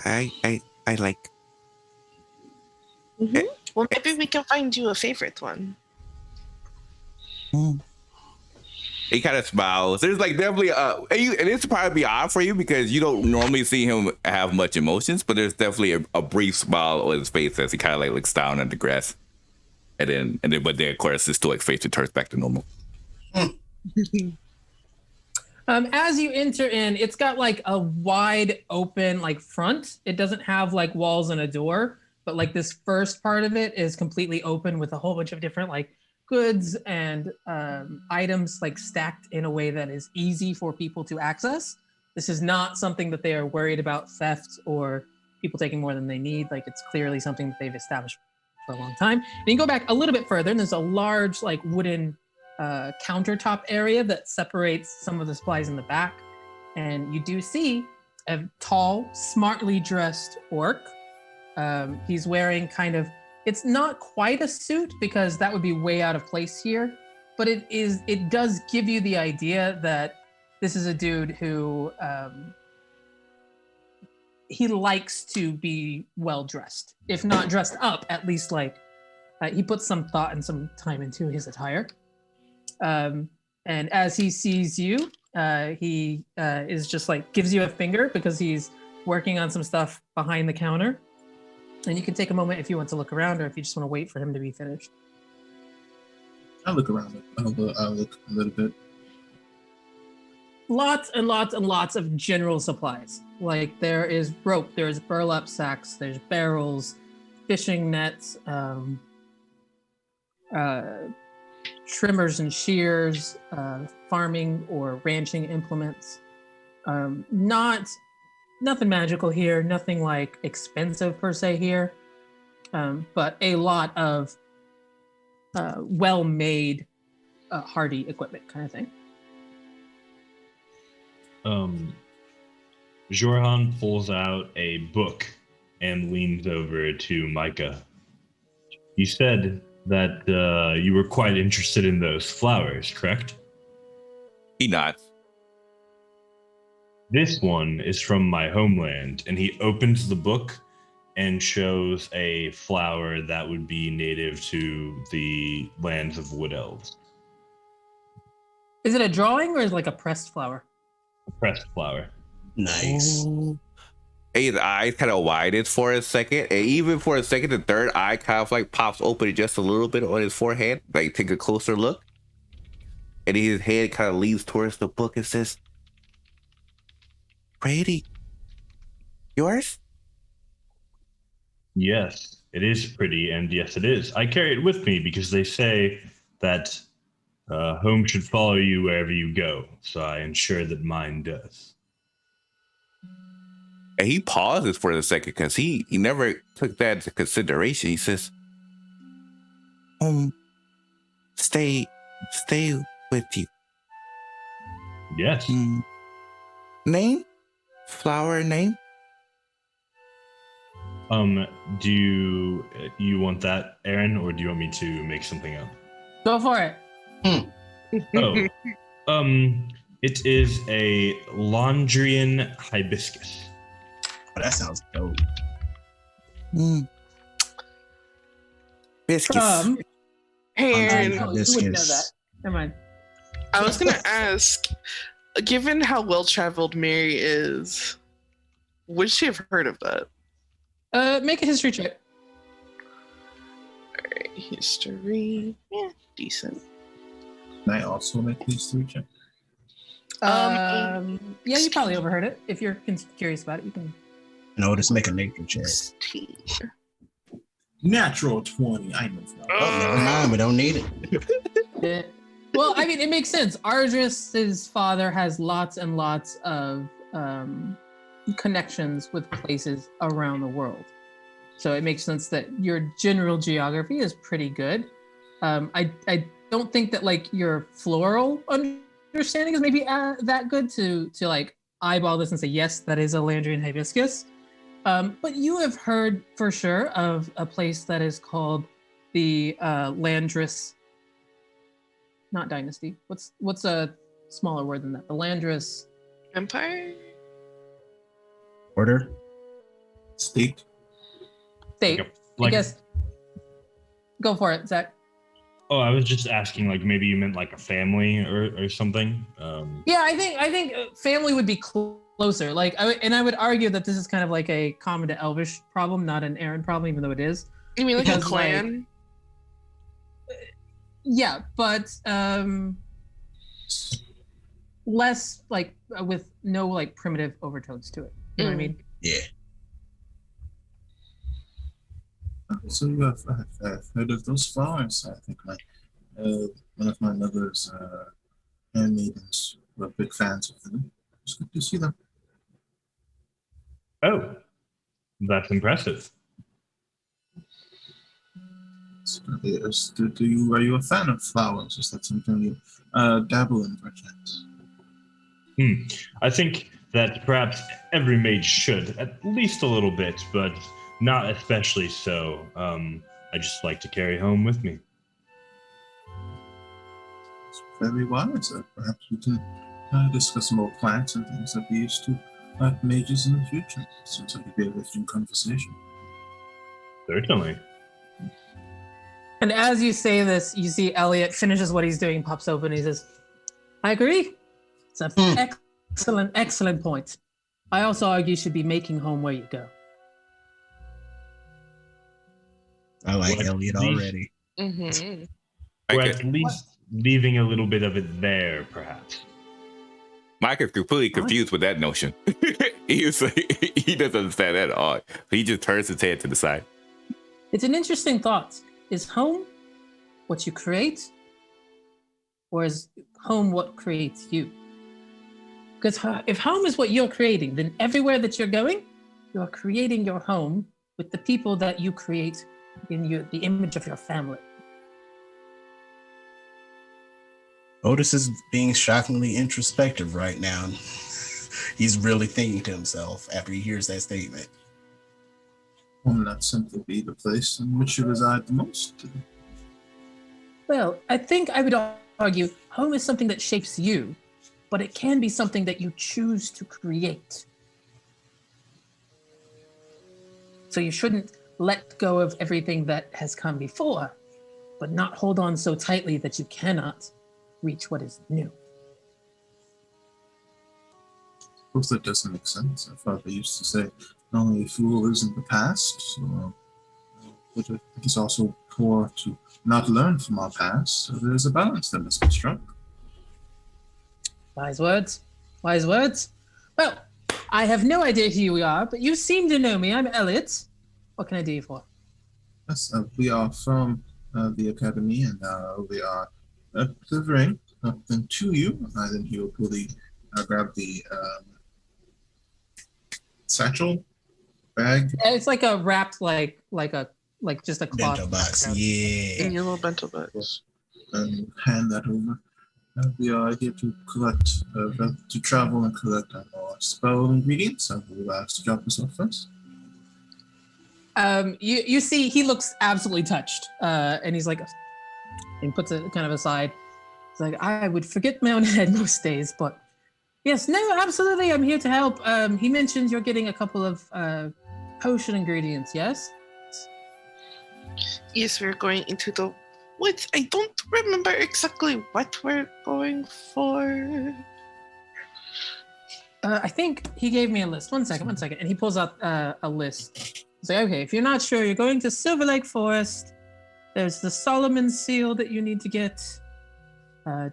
I like. Mm-hmm. Well, maybe we can find you a favorite one. He kind of smiles. There's like definitely and it's probably be odd for you because you don't normally see him have much emotions, but there's definitely a brief smile on his face as he kind of like looks down at the grass, and then but then of course his stoic face returns back to normal. As you enter in, it's got like a wide open like front. It doesn't have like walls and a door, but like this first part of it is completely open with a whole bunch of different like goods and items like stacked in a way that is easy for people to access. This is not something that they are worried about theft or people taking more than they need. Like it's clearly something that they've established for a long time. And you go back a little bit further and there's a large like wooden countertop area that separates some of the supplies in the back. And you do see a tall, smartly dressed orc. He's wearing kind of, it's not quite a suit because that would be way out of place here, but it does give you the idea that this is a dude who he likes to be well dressed, if not dressed up, at least like he puts some thought and some time into his attire. And as he sees you, he is just like gives you a finger because he's working on some stuff behind the counter. And you can take a moment if you want to look around or if you just want to wait for him to be finished. I'll look around. I'll look a little bit. Lots and lots and lots of general supplies. Like there is rope, there's burlap sacks, there's barrels, fishing nets, trimmers and shears, farming or ranching implements. Nothing magical here, nothing like expensive per se here, but a lot of well-made, hardy equipment kind of thing. Jorhan pulls out a book and leans over to Micah. You said that you were quite interested in those flowers, correct? He nods. This one is from my homeland, and he opens the book and shows a flower that would be native to the lands of wood elves. Is it a drawing or is it like a pressed flower? A pressed flower. Nice. His eyes kind of widened for a second, and even for a second, the third eye kind of like pops open just a little bit on his forehead, like take a closer look. And his head kind of leans towards the book and says, "Pretty. Yours?" Yes, it is pretty, and yes, it is. I carry it with me because they say that home should follow you wherever you go, so I ensure that mine does. And he pauses for a second because he never took that into consideration. He says, stay with you." Yes. Name? Flower name? Do you want that, Aaron, or do you want me to make something up? Go for it. Oh, it is a Londrian hibiscus. Oh, that sounds dope. Biscuits. Hey, Aaron, You wouldn't know that. Never mind. I was gonna ask, given how well traveled Mary is, would she have heard of that? Make a history check. Alright, history. Yeah, decent. Can I also make these three check? Yeah, you probably overheard it. If you're curious about it, you can. No, just make a nature check. 16. Natural 20. I know. Oh, never mind. We don't need it. Yeah. Well, I mean, it makes sense. Ardris's father has lots and lots of connections with places around the world. So it makes sense that your general geography is pretty good. I don't think that like your floral understanding is maybe that good to like eyeball this and say, yes, that is a Landrian hibiscus. But you have heard for sure of a place that is called the Landris, not dynasty. What's a smaller word than that? The Landris Empire? Order. State. state. I guess. Go for it, Zach. Oh, I was just asking, like maybe you meant like a family or something. Yeah, I think family would be closer. Like, I would argue that this is kind of like a common to Elvish problem, not an Aaron problem, even though it is. You mean like Because, a clan? Yeah, but less like with no like primitive overtones to it. You know what I mean? Yeah. So you have heard of those flowers? I think one of my mother's handmaidens were big fans of them. It's good to see them. Oh, that's impressive. So, are you a fan of flowers? Is that something you dabble in, perchance? I think that perhaps every mage should, at least a little bit, but not especially so. I just like to carry home with me. It's very wise. Perhaps we can discuss more plants and things that we used to mages in the future. Seems like a very interesting conversation. Certainly. And as you say this, you see Elliot finishes what he's doing, pops open, and he says, I agree. It's an excellent point. I also argue you should be making home where you go. I like Elliot already. Mm-hmm. Or at least leaving a little bit of it there, perhaps. Mike is completely confused with that notion. He doesn't understand that at all. He just turns his head to the side. It's an interesting thought. Is home what you create? Or is home what creates you? Because if home is what you're creating, then everywhere that you're going, you're creating your home with the people that you create in the image of your family. Otis is being shockingly introspective right now. He's really thinking to himself after he hears that statement. Home not simply be the place in which you reside the most. Well, I think I would argue home is something that shapes you, but it can be something that you choose to create. So you shouldn't let go of everything that has come before, but not hold on so tightly that you cannot reach what is new. Of course, that doesn't make sense. I thought they used to say, not only a fool is in the past, so, but I think it's also poor to not learn from our past. So there's a balance that must be struck. Wise words. Wise words. Well, I have no idea who you are, but you seem to know me. I'm Elliot. What can I do you for? Yes, we are from the academy, and we are delivering something to you. Then he will quickly grab the satchel bag. It's like a wrapped, like just a cloth Bento box. background. Yeah. In your little bento box. And hand that over. We are here to collect, to travel and collect our spell ingredients. I will ask to drop this off first. You see, he looks absolutely touched, and he's like, and puts it kind of aside. It's like, I would forget my own head most days, but yes, no, absolutely, I'm here to help. He mentioned you're getting a couple of potion ingredients, yes? Yes, we're going into the woods. I don't remember exactly what we're going for. I think he gave me a list. One second. And he pulls out a list. He's like, okay, if you're not sure, you're going to Silver Lake Forest. There's the Solomon seal that you need to get.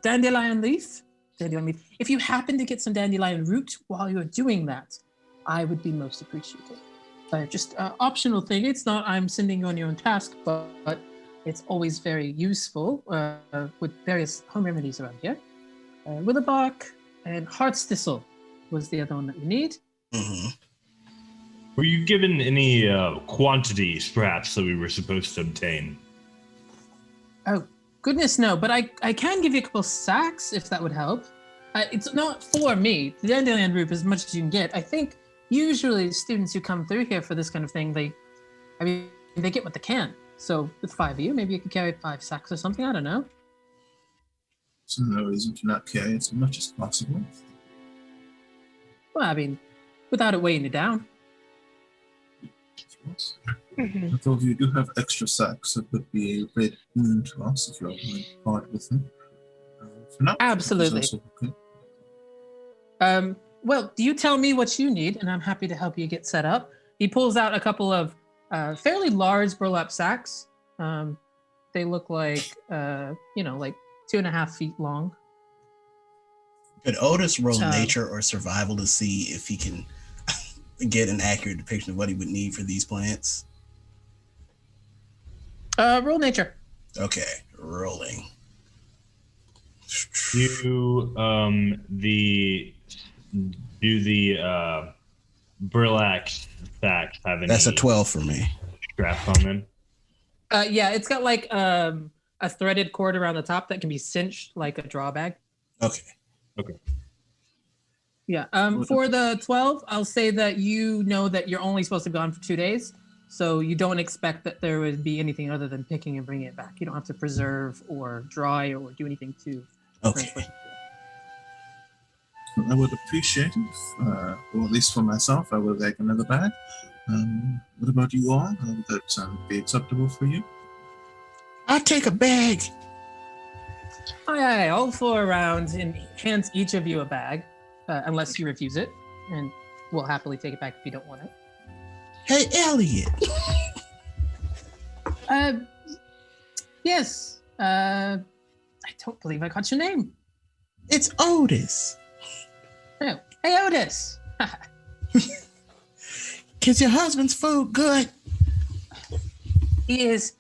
Dandelion leaf. If you happen to get some dandelion root while you're doing that, I would be most appreciative. Just optional thing. It's not I'm sending you on your own task, but it's always very useful with various home remedies around here. Willow bark and heart's thistle was the other one that you need. Mm-hmm. Were you given any quantities, perhaps, that we were supposed to obtain? Oh, goodness, no. But I can give you a couple sacks if that would help. It's not for me. The dandelion root is as much as you can get. I think usually students who come through here for this kind of thing, they get what they can. So with 5 of you, maybe you could carry 5 sacks or something. I don't know. So no reason to not carry as much as possible. Well, I mean, without it weighing you down. Mm-hmm. Although if you do have extra sacks, it would be a great boon to us if you're willing to part with them. For now, Absolutely. it's also okay. Well, do you tell me what you need, and I'm happy to help you get set up. He pulls out a couple of fairly large burlap sacks. They look like, like 2.5 feet long. Could Otis roll nature or survival to see if he can get an accurate depiction of what he would need for these plants? Roll nature. Okay, rolling. Do the burlap sacks have any? That's a 12 for me. Straps on them. Yeah, it's got like a threaded cord around the top that can be cinched like a draw bag. Okay. Yeah. For the 12, I'll say that you know that you're only supposed to be gone for 2 days, so you don't expect that there would be anything other than picking and bringing it back. You don't have to preserve or dry or do anything to. Okay. I would appreciate it, or at least for myself, I would like another bag. What about you all? Would that be acceptable for you? I'll take a bag. Aye, all 4 around and hands each of you a bag, unless you refuse it, and we'll happily take it back if you don't want it. Hey, Elliot. Yes. I don't believe I caught your name. It's Otis. Oh, hey, Otis. Is your husband's food good? He is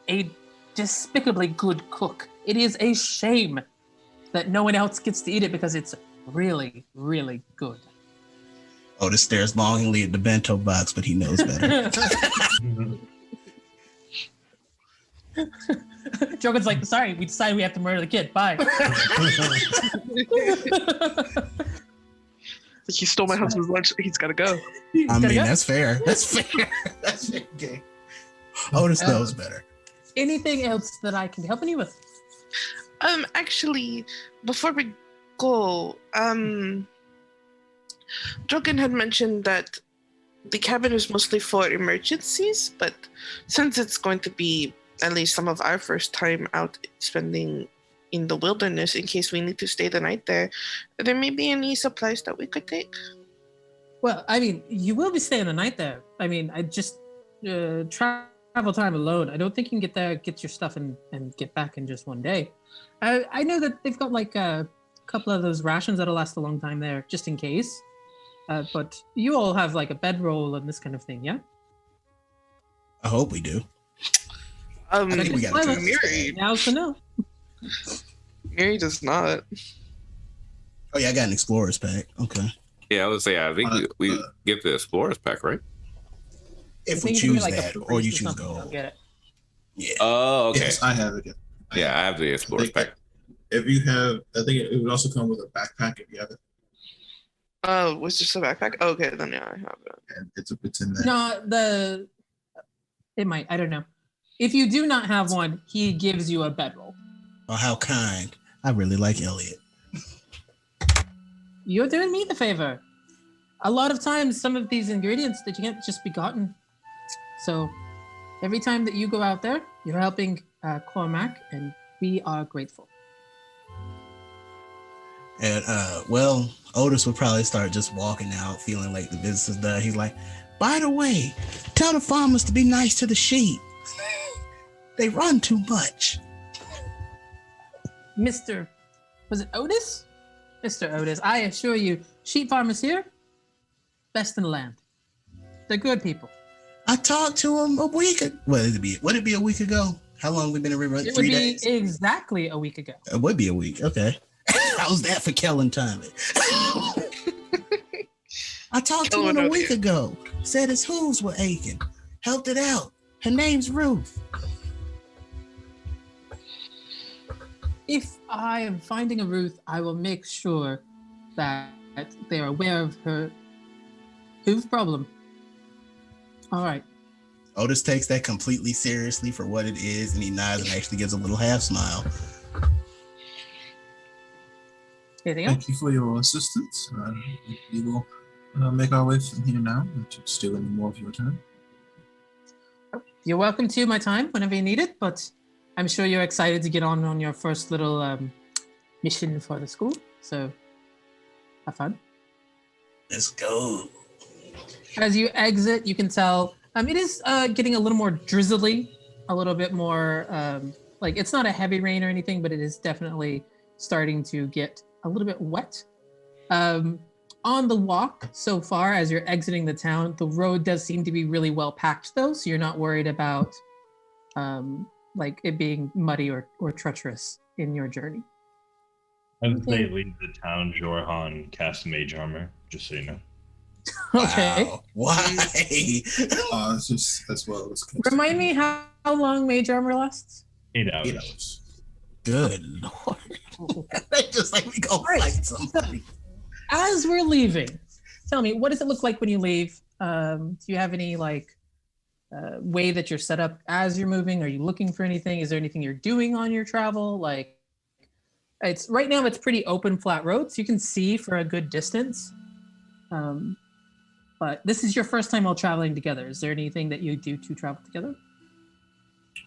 a despicably good cook. It is a shame that no one else gets to eat it because it's really, really good. Otis stares longingly at the bento box, but he knows better. Joker's like, sorry, we decided we have to murder the kid. Bye. He stole my husband's lunch. He's got to go. I mean, that's fair. That's fair. That's fair. Okay. Otis knows better. Anything else that I can be helping you with? Actually, before we go, Drogon had mentioned that the cabin is mostly for emergencies, but since it's going to be at least some of our first time out spending in the wilderness, in case we need to stay the night there may be any supplies that we could take. Well, I mean, you will be staying the night there. I mean, I just travel time alone. I don't think you can get there, get your stuff, and get back in just one day. I know that they've got like a couple of those rations that'll last a long time there, just in case. But you all have like a bedroll and this kind of thing, yeah? I hope we do. I think we gotta take this Miri. Now's the no. Miri does not. Oh yeah, I got an explorer's pack. Okay. Yeah, I would say I think we get the explorers pack, right? If I we think you can choose get, like, that, a or you priest choose something, I'll gold. get it. Yeah. Oh, okay. Yes, I have it. Yeah, I have the explorers pack. If you have, I think it would also come with a backpack if you have it. Oh, was just a backpack? Okay, then yeah, I have it. And it's in there. No, It might. I don't know. If you do not have one, he gives you a bedroll. Oh, how kind. I really like Elliot. You're doing me the favor. A lot of times, some of these ingredients that you can't just be gotten. So every time that you go out there, you're helping Cormac, and we are grateful. And well, Otis would probably start just walking out, feeling like the business is done. He's like, by the way, tell the farmers to be nice to the sheep. They run too much. Was it Otis? Mr. Otis, I assure you, sheep farmers here, best in the land. They're good people. I talked to him a week ago. Would it be a week ago? How long have we been in Rivenwood? It 3 would be days? exactly a week ago. It would be a week. Okay. How's that for Kellen timing? I talked to him a week ago. Said his hooves were aching. Helped it out. Her name's Ruth. If I am finding a Ruth, I will make sure that they are aware of her hoof problem. All right. Otis takes that completely seriously for what it is, and he nods and actually gives a little half smile. Anything else? Thank you for your assistance. We will make our way from here now. Not to steal any more of your time. You're welcome to my time whenever you need it, but I'm sure you're excited to get on your first little mission for the school. So have fun. Let's go. As you exit, you can tell it is getting a little more drizzly, a little bit more like it's not a heavy rain or anything, but it is definitely starting to get a little bit wet. On the walk so far, as you're exiting the town, the road does seem to be really well packed though, so you're not worried about like it being muddy or treacherous in your journey. As they leave the town, Jorhan casts mage armor, just so you know. Okay. Wow. Why? It's just as well as Remind me how long mage armor lasts? 8 hours. 8 hours. Good Lord. They just like we go fight somebody. As we're leaving, tell me, what does it look like when you leave? Do you have any like way that you're set up as you're moving? Are you looking for anything? Is there anything you're doing on your travel? Like, it's right now it's pretty open, flat roads. You can see for a good distance. But this is your first time all traveling together. Is there anything that you do to travel together?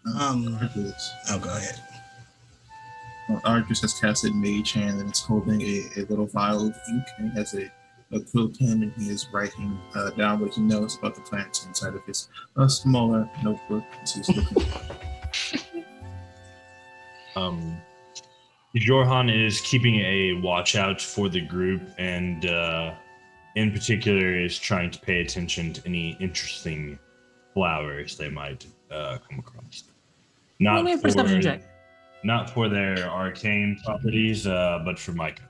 Oh, go ahead. Argus has casted Mage Hand and is holding a little vial of ink, and he has a quill pen, and he is writing down what he knows about the plants inside of his smaller notebook. Jorhan is keeping a watch out for the group, and in particular is trying to pay attention to any interesting flowers they might come across. Roll me a perception check. Not for their arcane properties, but for Micah.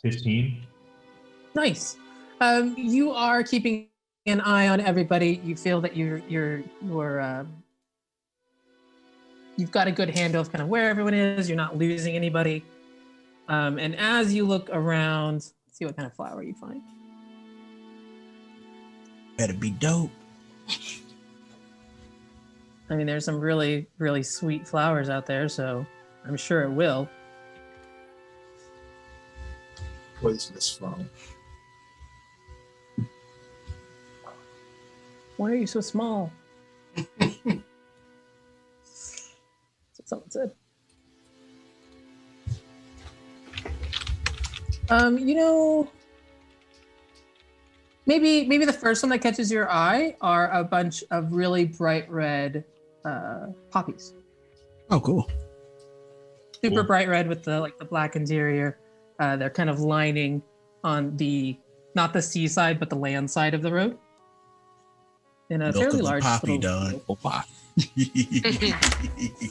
15. Nice. You are keeping an eye on everybody. You feel that you've got a good handle of kind of where everyone is. You're not losing anybody. And as you look around, let's see what kind of flower you find. Better be dope. I mean, there's some really, really sweet flowers out there, so I'm sure it will. Poisonous flower. Why are you so small? That's what someone said. Maybe the first one that catches your eye are a bunch of really bright red poppies. Oh, cool. Super bright red with the black interior. They're kind of lining on not the seaside, but the land side of the road. In a fairly large poppy little...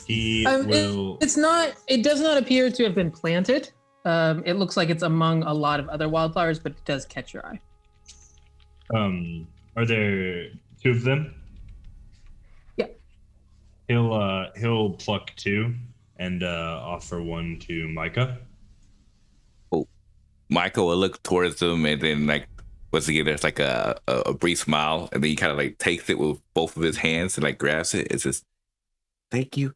He will. It does not appear to have been planted. It looks like it's among a lot of other wildflowers, but it does catch your eye. Are there 2 of them? Yeah. He'll pluck 2 and offer 1 to Micah. Oh, Micah will look towards them and then once again, there's like a brief smile, and then he kind of like takes it with both of his hands and like grabs it. It says, "Thank you,"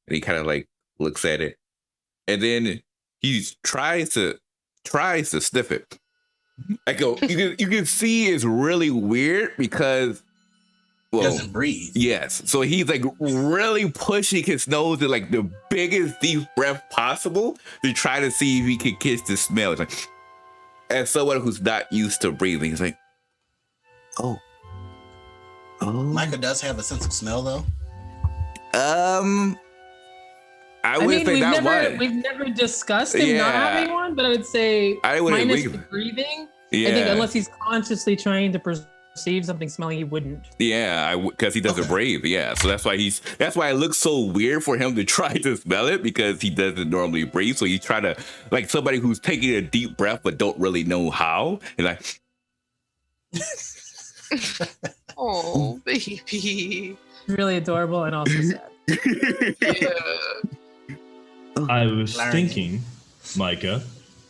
and he kind of like looks at it, and then he tries to sniff it. Like you can see it's really weird because He doesn't breathe. Yes, so he's like really pushing his nose in like the biggest deep breath possible to try to see if he can catch the smell. It's like, as someone who's not used to breathing, he's like, oh. Micah does have a sense of smell, though. I would say that one. We've never discussed him not having one, but I would say minus the breathing. Yeah. I think unless he's consciously trying to perceive something smelling, he wouldn't. Yeah, because he doesn't breathe. Yeah, so that's why it looks so weird for him to try to smell it because he doesn't normally breathe. So he's trying to, like somebody who's taking a deep breath but don't really know how, and like, oh baby, really adorable and also sad. Yeah. I was thinking, Micah,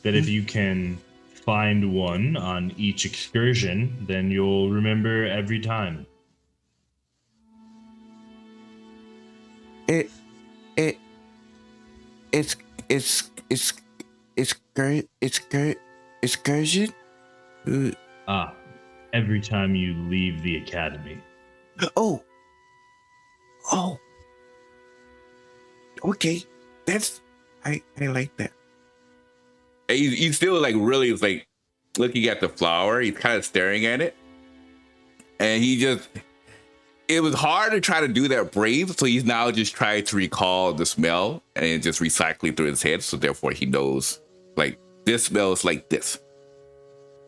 that if you can find one on each excursion, then you'll remember every time. Excursion? Every time you leave the academy. Oh. Okay. I like that. He's still like really like looking at the flower. He's kind of staring at it. And it was hard to try to do that brave. So he's now just trying to recall the smell and just recycling through his head. So therefore he knows like this smells like this.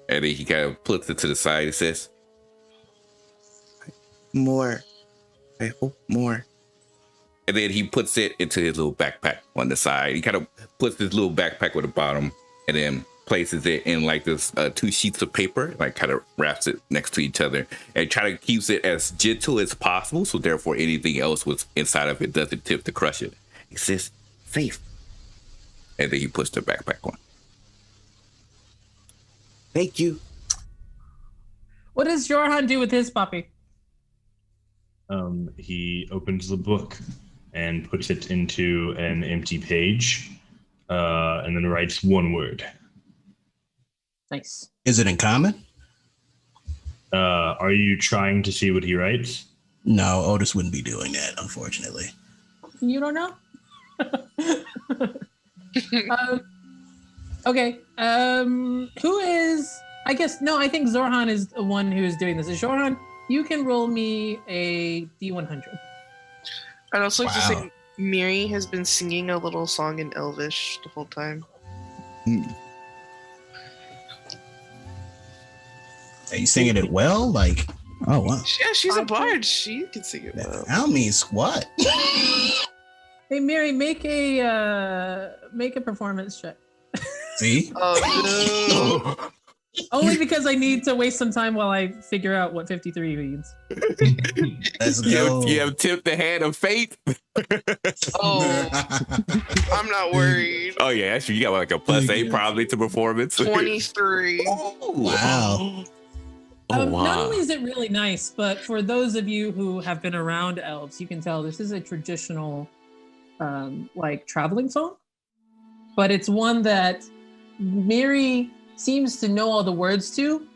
And then he kind of puts it to the side and says, more. I hope more. And then he puts it into his little backpack on the side. He kind of puts his little backpack with the bottom and then places it in like this 2 sheets of paper, like kind of wraps it next to each other and try to keeps it as gentle as possible. So therefore anything else was inside of it doesn't tip to crush it. He says, safe. And then he puts the backpack on. Thank you. What does Jorhan do with his puppy? He opens the book and puts it into an empty page, and then writes one word. Nice. Is it in common? Are you trying to see what he writes? No, Otis wouldn't be doing that, unfortunately. You don't know? Okay. Who is... I think Zorhan is the one who is doing this. Zorhan, you can roll me a D100. I'd also like to say Miri has been singing a little song in Elvish the whole time. Are you singing it well? Like, oh wow. Yeah, she's a bard. She can sing it well. I don't mean squat. Hey Miri, make a performance check. See? Oh no. Only because I need to waste some time while I figure out what 53 means. Let's go. You have tipped the hand of fate. Oh, I'm not worried. Oh yeah, actually you got like a +8 probably to performance. 23. Oh, wow. Wow. Not only is it really nice, but for those of you who have been around elves, you can tell this is a traditional like traveling song, but it's one that Miri seems to know all the words to,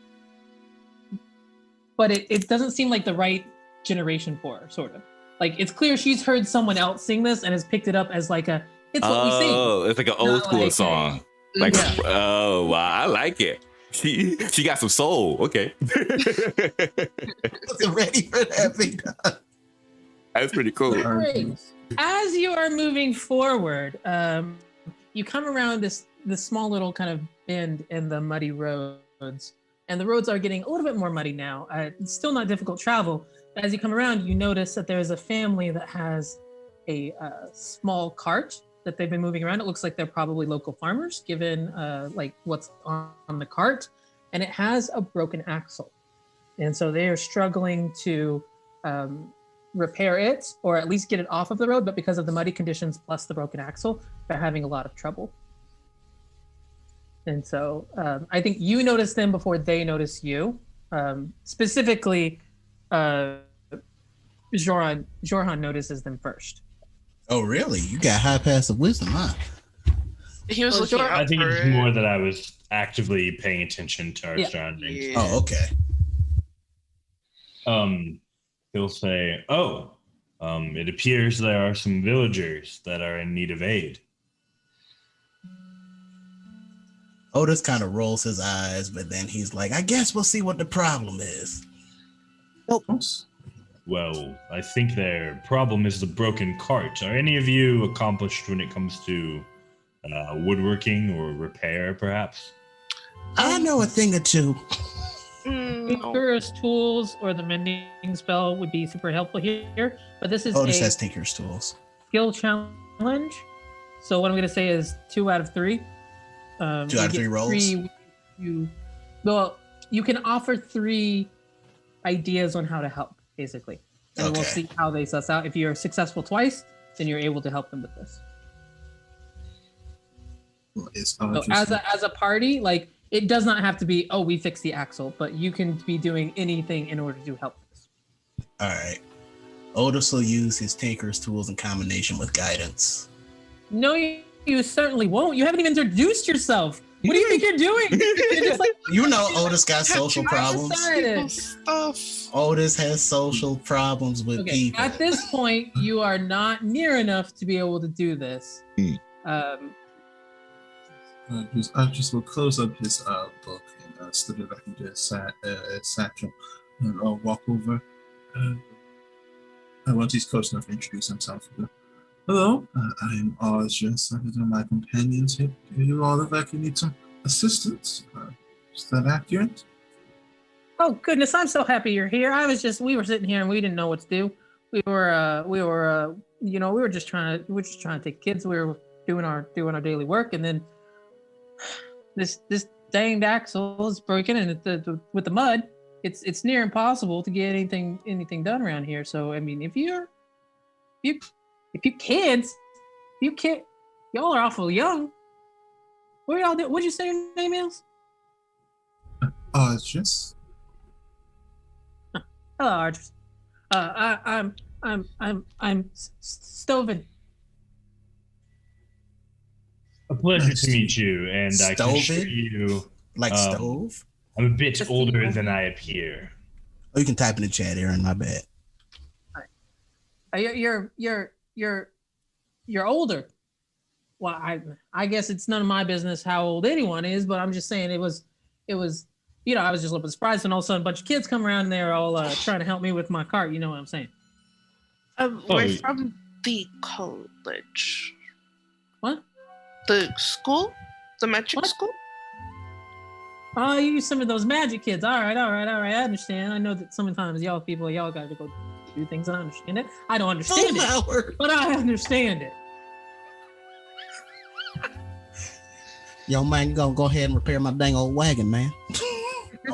but it doesn't seem like the right generation for her, sort of. Like, it's clear she's heard someone else sing this and has picked it up as like it's what we sing. Oh, it's like an old school song. Like, yeah. Oh, wow, I like it. She got some soul. Okay. Wasn't ready for that big done. That's pretty cool. Great. As you are moving forward, you come around this small little kind of bend in the muddy roads, and the roads are getting a little bit more muddy now. It's still not difficult travel. But as you come around, you notice that there's a family that has a small cart that they've been moving around. It looks like they're probably local farmers, given like what's on the cart, and it has a broken axle, and so they are struggling to repair it or at least get it off of the road. But because of the muddy conditions plus the broken axle, they're having a lot of trouble. And so I think you notice them before they notice you. Specifically, Jorhan notices them first. Oh, really? You got high passive wisdom, huh? He was Well, looking sure. out I think for it's it. more that I was actively paying attention to our Yeah. surroundings. Yeah. Oh, okay. He'll say, "Oh, it appears there are some villagers that are in need of aid." Otis kind of rolls his eyes, but then he's like, I guess we'll see what the problem is. Well, I think their problem is the broken cart. Are any of you accomplished when it comes to woodworking or repair, perhaps? I know a thing or two. No. Tinker's tools or the mending spell would be super helpful here, but this is Otis a has Tinker's tools. skill challenge. So what I'm going to say is 2 out of 3. 2 out you of get 3 rolls? You can offer 3 ideas on how to help, basically, and we'll Okay. see how they suss out. If you're successful twice, then you're able to help them with this. It's So as a party, like, it does not have to be, oh, we fixed the axle, but you can be doing anything in order to help this. All right. Otis will use his Tinker's tools in combination with guidance. No, you certainly won't. You haven't even introduced yourself. What do you think you're doing? You're just like, You know Otis got social I problems. decided. Stuff. Otis has social problems with Okay, people. at this point, you are not near enough to be able to do this. I just will close up his book and slip it back into his satchel, and I'll walk over. Once he's close enough to introduce himself. Hello, I'm Arjus. My companions here. Do you all look like you need some assistance? Is that accurate? Oh goodness, I'm so happy you're here. We were sitting here and we didn't know what to do. We were just trying to take kids. We were doing our daily work, and then this danged axle is broken, and with the mud, it's near impossible to get anything done around here. So I mean, if you kids, y'all are awful young. What are y'all do? What'd you say your name is? Arjus. Hello, Arjus. I'm Stovin. A pleasure Nice to meet you, and I can assure Stovin? you Like stove? I'm a bit Just older the- than I appear. Oh, you can type in the chat, Aaron. My bad. You're older. Well, I guess it's none of my business how old anyone is, but I'm just saying it was, I was just a little bit surprised when all of a sudden a bunch of kids come around and they're all trying to help me with my cart. You know what I'm saying? We're Oh. from the college. What? The school? The magic What? school? Oh, you some of those magic kids. All right. I understand. I know that sometimes y'all got to go do things. I understand it. I don't understand it, Howard. but I understand it. Yo, man, you gonna go ahead and repair my dang old wagon, man.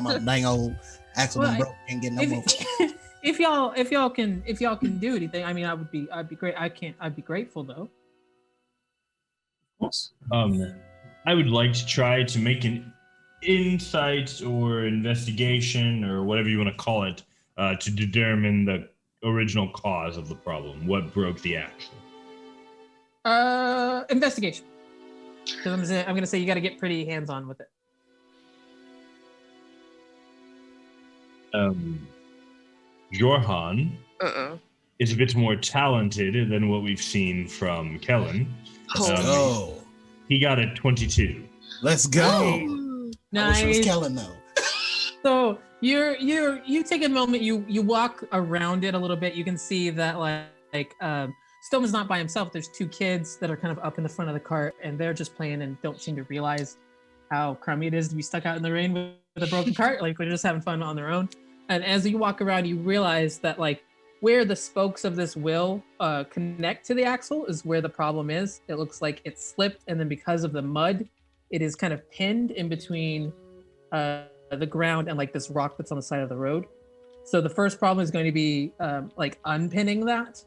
My dang old axle Well, broke. Can't get no more. If y'all can do anything, I mean, I'd be great. I'd be grateful though. Of course. I would like to try to make an insight or investigation or whatever you want to call it to determine the original cause of the problem. What broke the axle? Investigation. Because I'm gonna say you got to get pretty hands-on with it. Jorhan is a bit more talented than what we've seen from Kellen. Let's Oh. go. He got a 22. Let's go. Oh. I wish it was Nice. Kellen though. So you take a moment, you walk around it a little bit. You can see that like Stoneman's not by himself. There's 2 kids that are kind of up in the front of the cart, and they're just playing and don't seem to realize how crummy it is to be stuck out in the rain with a broken cart. Like they're just having fun on their own. And as you walk around, you realize that like where the spokes of this wheel connect to the axle is where the problem is. It looks like it slipped, and then because of the mud, it is kind of pinned in between the ground and like this rock that's on the side of the road. So the first problem is going to be like unpinning that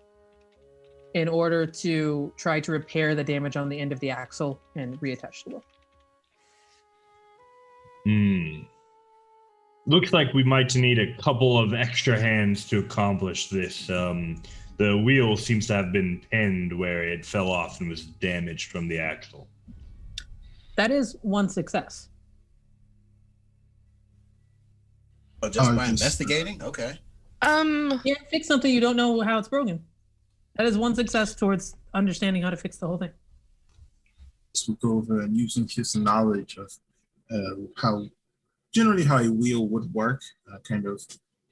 in order to try to repair the damage on the end of the axle and reattach the wheel. Hmm. Looks like we might need a couple of extra hands to accomplish this. The wheel seems to have been pinned where it fell off and was damaged from the axle. That is one success. Oh, just by just- investigating? Okay. You can't fix something you don't know how it's broken. That is one success towards understanding how to fix the whole thing. Let's go over and using his knowledge of how generally how a wheel would work, kind of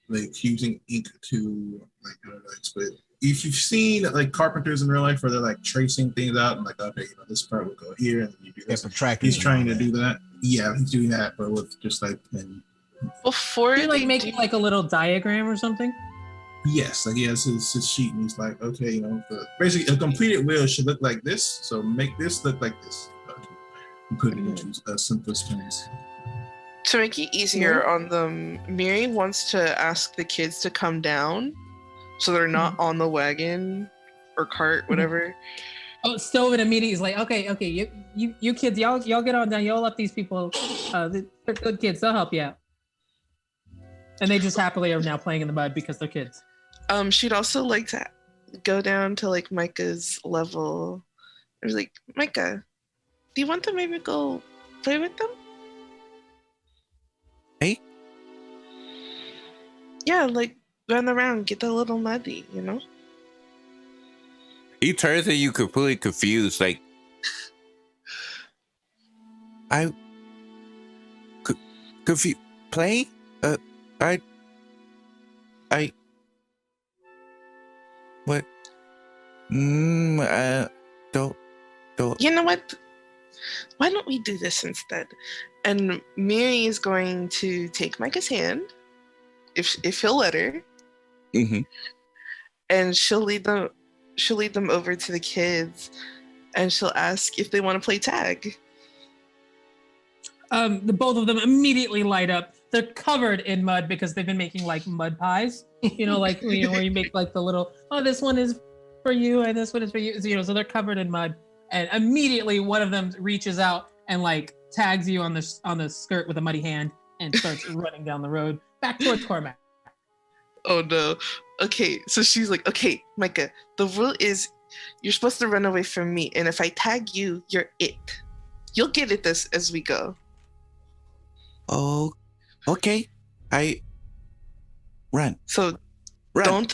like using ink to like I don't know, explain. If you've seen like carpenters in real life where they're like tracing things out and like, okay, this part will go here and you do this. He's trying to do that. Yeah, he's doing that, but with just like pen. Before You're like they making do- like a little diagram or something. Yes, like he has his sheet and he's like, okay, basically a completed wheel should look like this. So make this look like this. And put it into simplest terms. To make it easier on them, Miri wants to ask the kids to come down so they're not on the wagon or cart, whatever. Oh, Stovin immediately is like, okay, you kids, y'all get on down. Y'all let these people, they're good kids. They'll help you out. And they just happily are now playing in the mud because they're kids. She'd also like to go down to like Micah's level. I was like, Micah, do you want to maybe go play with them? Hey? Yeah, like run around, get a little muddy, you know? He turns at you completely confused, like, I confused. Play? What? Don't. You know what? Why don't we do this instead? And Miri is going to take Micah's hand, if he'll let her, Mm-hmm. and she'll lead them over to the kids, and she'll ask if they want to play tag. The both of them immediately light up. They're covered in mud because they've been making like mud pies. Like where you make like the little, oh, this one is for you and this one is for you. So they're covered in mud. And immediately one of them reaches out and like tags you on the skirt with a muddy hand and starts running down the road back towards Cormac. Oh no. Okay, so she's like, okay, Micah, the rule is you're supposed to run away from me, and if I tag you, you're it. You'll get it as we go. Oh, okay. I run. So Run.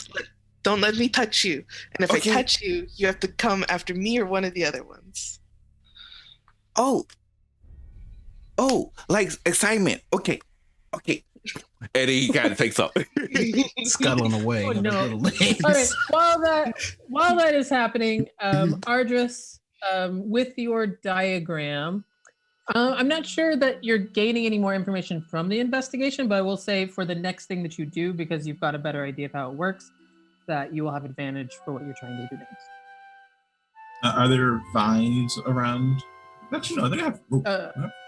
don't let me touch you. And if Okay. I touch you, you have to come after me or one of the other ones. Oh, like excitement. Okay. And then he kind of takes off. Scuttling away. Oh, on his no. little legs. All right. While that is happening, Ardris, with your diagram, I'm not sure that you're gaining any more information from the investigation, but I will say for the next thing that you do, because you've got a better idea of how it works, that you will have advantage for what you're trying to do next. Are there vines around? Actually, no, they have rope.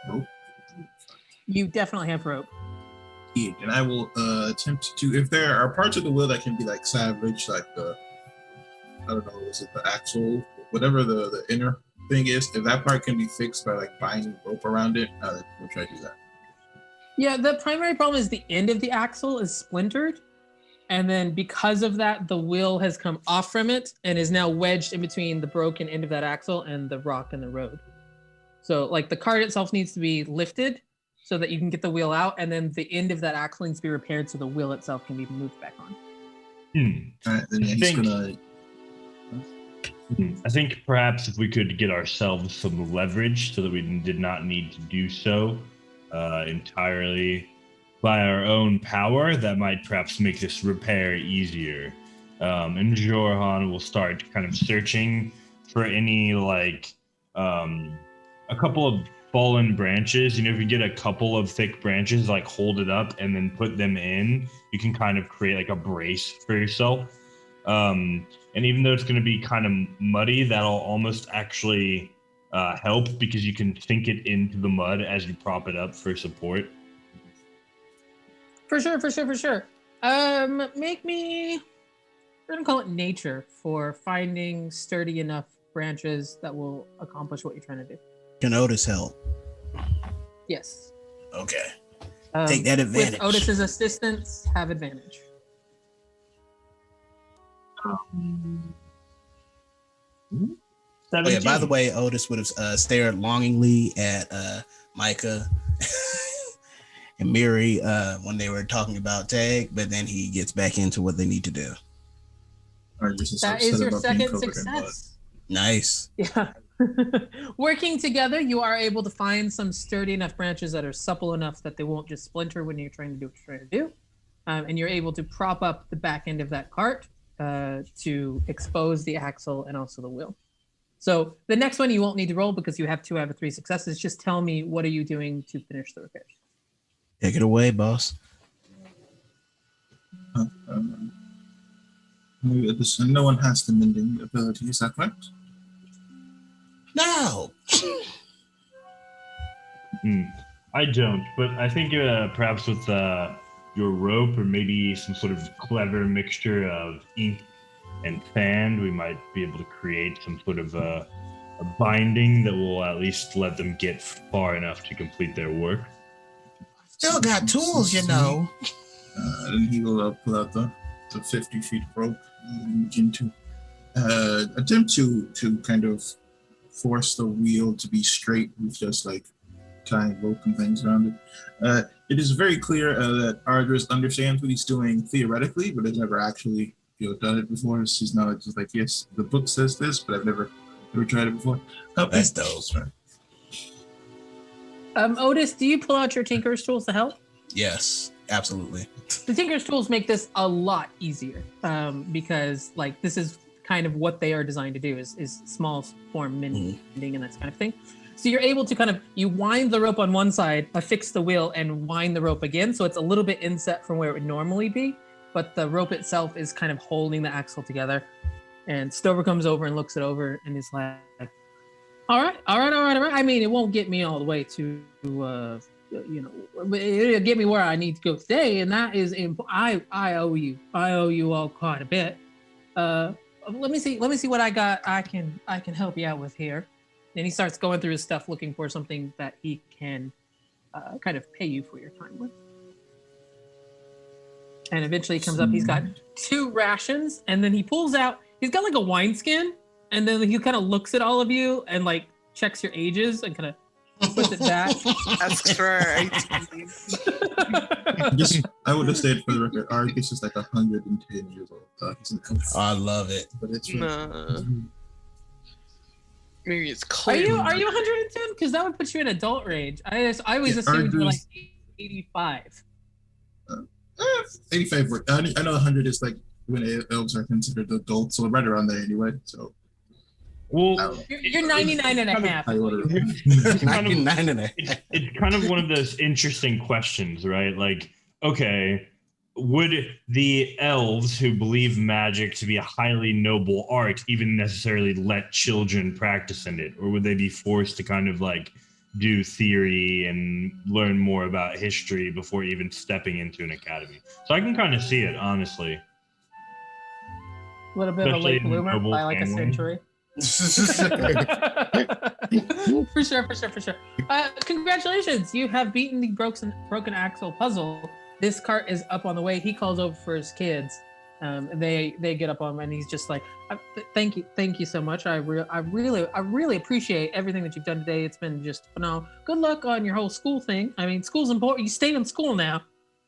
Rope. You definitely have rope. Yeah, and I will attempt to. If there are parts of the wheel that can be like salvaged, like the, I don't know, is it the axle, whatever the inner thing is, if that part can be fixed by like binding rope around it, we'll try to do that. Yeah, the primary problem is the end of the axle is splintered. And then because of that, the wheel has come off from it and is now wedged in between the broken end of that axle and the rock in the road. So like the cart itself needs to be lifted so that you can get the wheel out, and then the end of that axle needs to be repaired so the wheel itself can be moved back on. All right, then he's gonna. I think perhaps if we could get ourselves some leverage so that we did not need to do so entirely by our own power, that might perhaps make this repair easier. And Jorhan will start kind of searching for any like a couple of fallen branches. If you get a couple of thick branches, like hold it up and then put them in, you can kind of create like a brace for yourself. And even though it's going to be kind of muddy, that'll almost actually help because you can sink it into the mud as you prop it up for support. For sure. Make me, we're gonna call it nature for finding sturdy enough branches that will accomplish what you're trying to do. Can Otis help? Yes. Okay. Take that advantage. With Otis's assistance, have advantage. Oh, yeah, by the way, Otis would have stared longingly at Micah and Miri when they were talking about tag, but then he gets back into what they need to do. That is your second success. Nice. Yeah. Working together, you are able to find some sturdy enough branches that are supple enough that they won't just splinter when you're trying to do what you're trying to do. And you're able to prop up the back end of that cart to expose the axle and also the wheel. So the next one you won't need to roll because you have 2 out of 3 successes. Just tell me, what are you doing to finish the repairs? Take it away, boss. No one has the mending ability, is that correct? No. I don't, but I think perhaps with your rope or maybe some sort of clever mixture of ink and sand, we might be able to create some sort of a binding that will at least let them get far enough to complete their work. Still got tools, you know. And he will pull out the 50 feet of rope and begin to attempt to kind of force the wheel to be straight with just like tying rope and things around it. It is very clear that Ardris understands what he's doing theoretically, but has never actually done it before. She's not just like, yes, the book says this, but I've never tried it before. That's dope. Otis, do you pull out your Tinker's tools to help? Yes, absolutely. The Tinker's tools make this a lot easier because like this is kind of what they are designed to do is small form mending and that kind of thing. So you're able to you wind the rope on one side, affix the wheel, and wind the rope again. So it's a little bit inset from where it would normally be, but the rope itself is kind of holding the axle together. And Stover comes over and looks it over and is like, all right. I mean, it won't get me all the way to, it'll get me where I need to go today. And that is, I owe you all quite a bit. Let me see what I got. I can help you out with here. And he starts going through his stuff, looking for something that he can kind of pay you for your time with. And eventually he comes up, he's got 2 rations, and then he pulls out, he's got like a wineskin, and then he kind of looks at all of you and like checks your ages and kind of puts it back. Asks for our ID. I would have said for the record, Argus is like 110 years old. I love it. But it's Maybe it's clear. Are you 110? Because that would put you in adult range. I always assumed you were like 85. 85. I know 100 is like when elves are considered adults, so right around there anyway. So, well, you're 99 and a half. 99 and a half. It's kind of one of those interesting questions, right? Like, okay, would the elves who believe magic to be a highly noble art even necessarily let children practice in it? Or would they be forced to kind of like do theory and learn more about history before even stepping into an academy? So I can kind of see it, honestly. A little bit Especially of a late bloomer by like family. a century. For sure. Congratulations, you have beaten the broken axle puzzle. This cart is up on the way. He calls over for his kids. They get up on him, and he's just like, "Thank you so much. I really appreciate everything that you've done today. It's been just phenomenal. Good luck on your whole school thing. I mean, school's important. You stay in school now.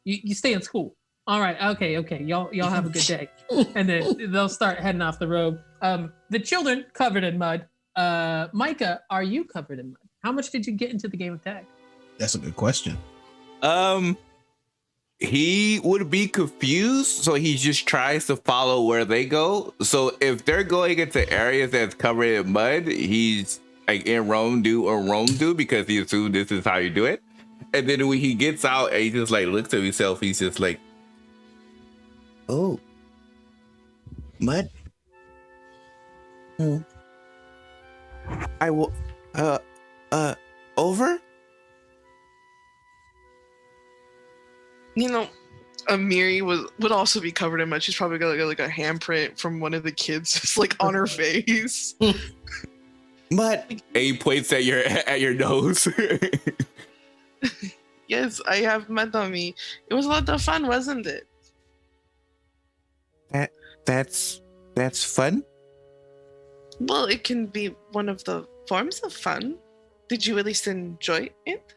You stay in school. All right. Okay. Y'all have a good day." And then they'll start heading off the road. The children covered in mud. Micah, are you covered in mud? How much did you get into the game of tag? That's a good question. He would be confused, so he just tries to follow where they go. So if they're going into areas that's covered in mud, he's like in Rome do because he assumed this is how you do it. And then when he gets out and he just like looks at himself, he's just like, "Oh, mud. I will, over." Miri would also be covered in mud. She's probably got like a handprint from one of the kids just like on her face. Mud. And he points at your nose. Yes, I have mud on me. It was a lot of fun, wasn't it? That's fun. Well, it can be one of the forms of fun. Did you at least enjoy it?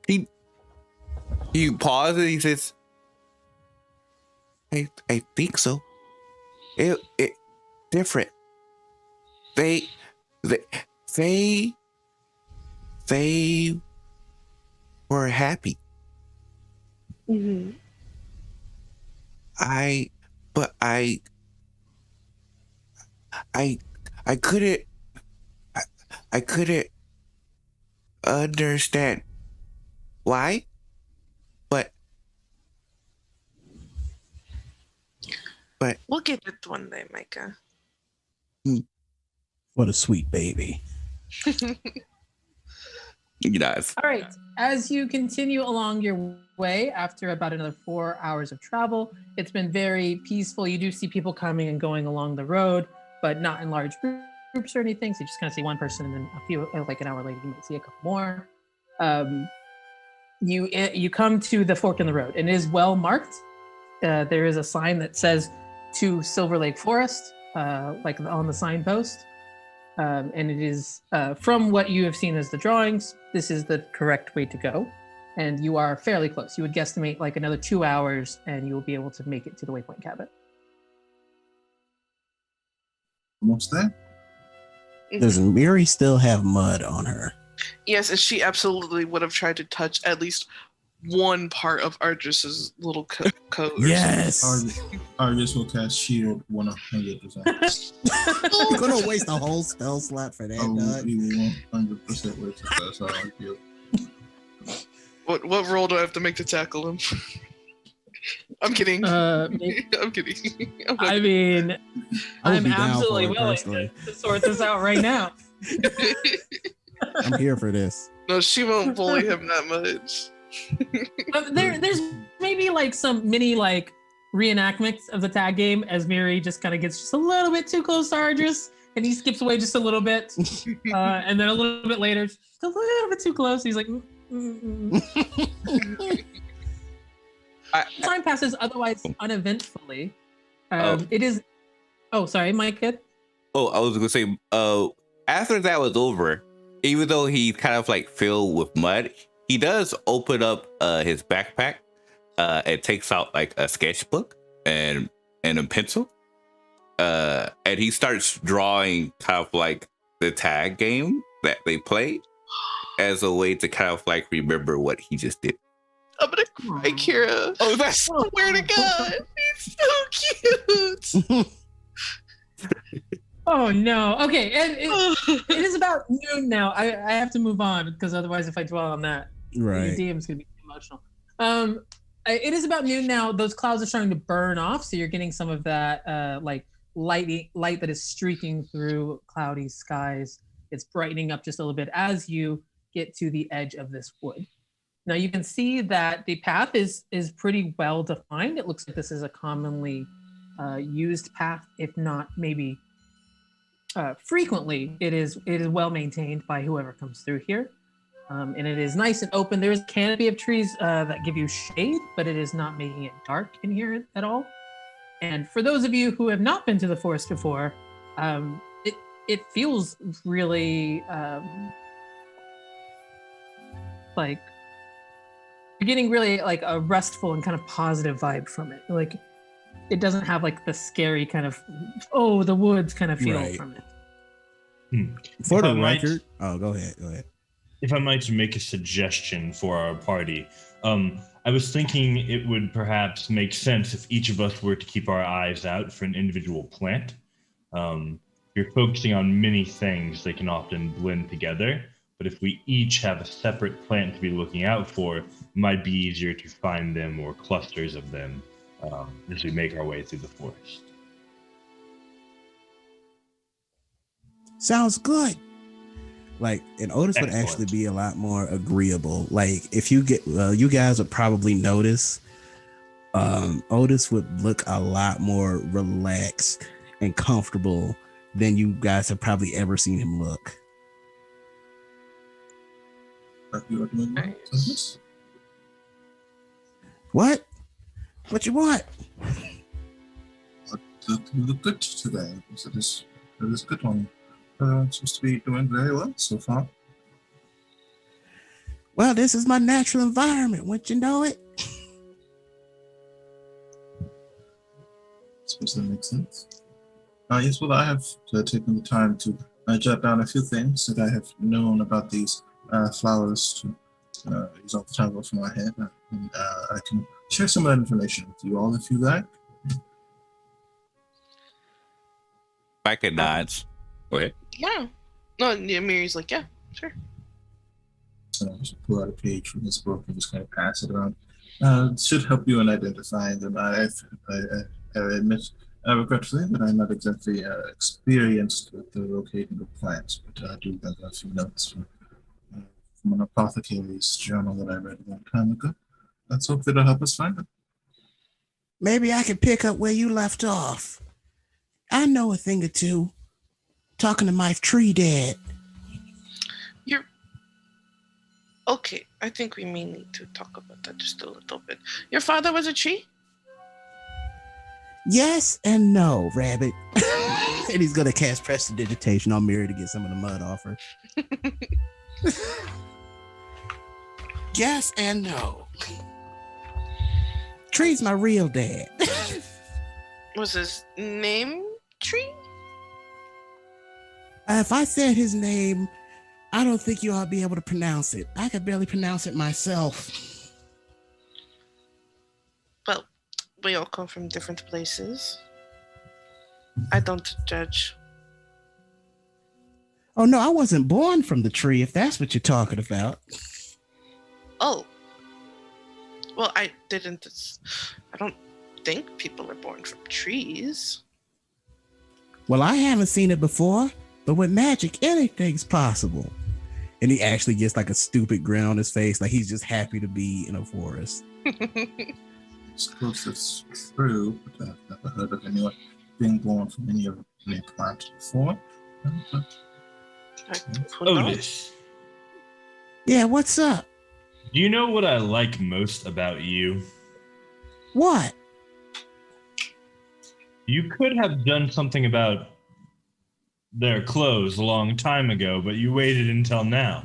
He pauses and he says, I think so. It different. They were happy. Mm-hmm. I couldn't understand why, but We'll get it one day, Micah. What a sweet baby. yes. All right. As you continue along your way after about another 4 hours of travel, it's been very peaceful. You do see people coming and going along the road, but not in large groups or anything. So you just kind of see one person, and then a few, like an hour later, you might see a couple more. You come to the fork in the road, and it is well marked. There is a sign that says to Silver Lake Forest, like on the signpost. And it is, from what you have seen as the drawings, this is the correct way to go. And you are fairly close. You would guesstimate like another 2 hours, and you will be able to make it to the waypoint cabin. Almost there. Does Miri still have mud on her? Yes, and she absolutely would have tried to touch at least one part of Argis's little coat. Or Yes. Argus will cast shield 100%. You're gonna waste a whole spell slot for that, dog. He will 100% waste a spell slot. I feel. What roll do I have to make to tackle him? I'm kidding. I'm kidding. I mean, I would I'm be down absolutely for it, willing personally. to sort this out right now. I'm here for this. No, she won't bully him that much. There's maybe like some mini like reenactments of the tag game as Miri just kind of gets just a little bit too close to Argis, and he skips away just a little bit, and then a little bit later, just a little bit too close. He's like, Time passes otherwise uneventfully. It is. Oh, sorry, Mike. Oh, I was gonna say. After that was over, even though he's kind of like filled with mud, he does open up his backpack and takes out like a sketchbook and a pencil. And he starts drawing kind of like the tag game that they play as a way to kind of like remember what he just did. I'm gonna cry, Kira. Oh, that's Swear to God, he's so cute. Oh no. Okay, and it is about noon now. I have to move on because otherwise, if I dwell on that, Right. the DM's gonna be emotional. It is about noon now. Those clouds are starting to burn off, so you're getting some of that like light that is streaking through cloudy skies. It's brightening up just a little bit as you get to the edge of this wood. Now you can see that the path is pretty well defined. It looks like this is a commonly used path, if not maybe frequently. It is well maintained by whoever comes through here, and it is nice and open. There is a canopy of trees that give you shade, but it is not making it dark in here at all. And for those of you who have not been to the forest before, it feels really like you're getting really like a restful and kind of positive vibe from it. Like it doesn't have like the scary kind of the woods kind of feel Right. from it. For the If I might- record, go ahead. If I might make a suggestion for our party, I was thinking it would perhaps make sense if each of us were to keep our eyes out for an individual plant. You're focusing on many things, they can often blend together. But if we each have a separate plant to be looking out for, it might be easier to find them or clusters of them as we make our way through the forest. Sounds good. Like, and Otis would Excellent. actually be a lot more agreeable. Like, if you get, you guys would probably notice, Otis would look a lot more relaxed and comfortable than you guys have probably ever seen him look. Like you are doing well. Nice. What? What you want? You look good today. So this good one. Seems to be doing very well so far. Well, this is my natural environment. Wouldn't you know it? I suppose that makes sense. Yes, well, I have taken the time to jot down a few things that I have known about these flowers to use off the top of my head. And I can share some of that information with you all if you like. Back at nods. Go ahead. Yeah. No, yeah, Mary's like, yeah, sure. So I'll just pull out a page from this book and just kind of pass it around. It should help you in identifying them. I admit regretfully that I'm not exactly experienced with the locating of plants, but I do have a few notes from an apothecary's journal that I read a long time ago. Let's hope that it'll help us find them. Maybe I can pick up where you left off. I know a thing or two. Talking to my tree dad. Okay, I think we may need to talk about that just a little bit. Your father was a tree? Yes and no, Rabbit. And he's gonna cast prestidigitation on Mary to get some of the mud off her. Yes and no. Tree's my real dad. Was his name Tree? If I said his name, I don't think you ought to be able to pronounce it. I could barely pronounce it myself. Well, we all come from different places. I don't judge. Oh no, I wasn't born from the tree, if that's what you're talking about. Oh. Well, I don't think people are born from trees. Well, I haven't seen it before, but with magic, anything's possible. And he actually gets like a stupid grin on his face, like he's just happy to be in a forest. I suppose that's true, but I've never heard of anyone being born from any plant before. Otis, Yeah, what's up? do you know what I like most about you? What? You could have done something about their clothes a long time ago, but you waited until now.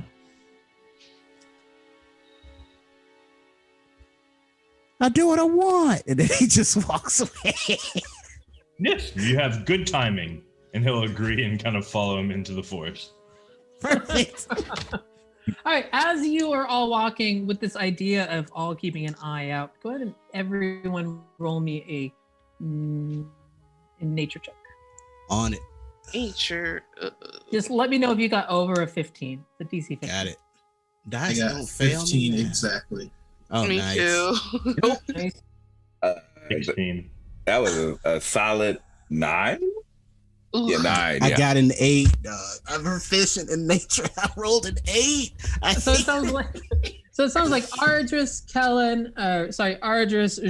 I do what I want. And then he just walks away. Yes, you have good timing. And he'll agree and kind of follow him into the forest. Perfect. All right, as you are all walking with this idea of all keeping an eye out, go ahead and everyone roll me a nature check. On it. Nature. Just let me know if you got over a 15. The DC 15. Got it. I Dice got don't fail 15 me. exactly. Oh, Me nice. too. Nice. 16. That was a solid 9. Ooh. Yeah, 9. I Yeah. got an 8, dog. I'm proficient in nature. I rolled an 8. So it sounds like Ardris,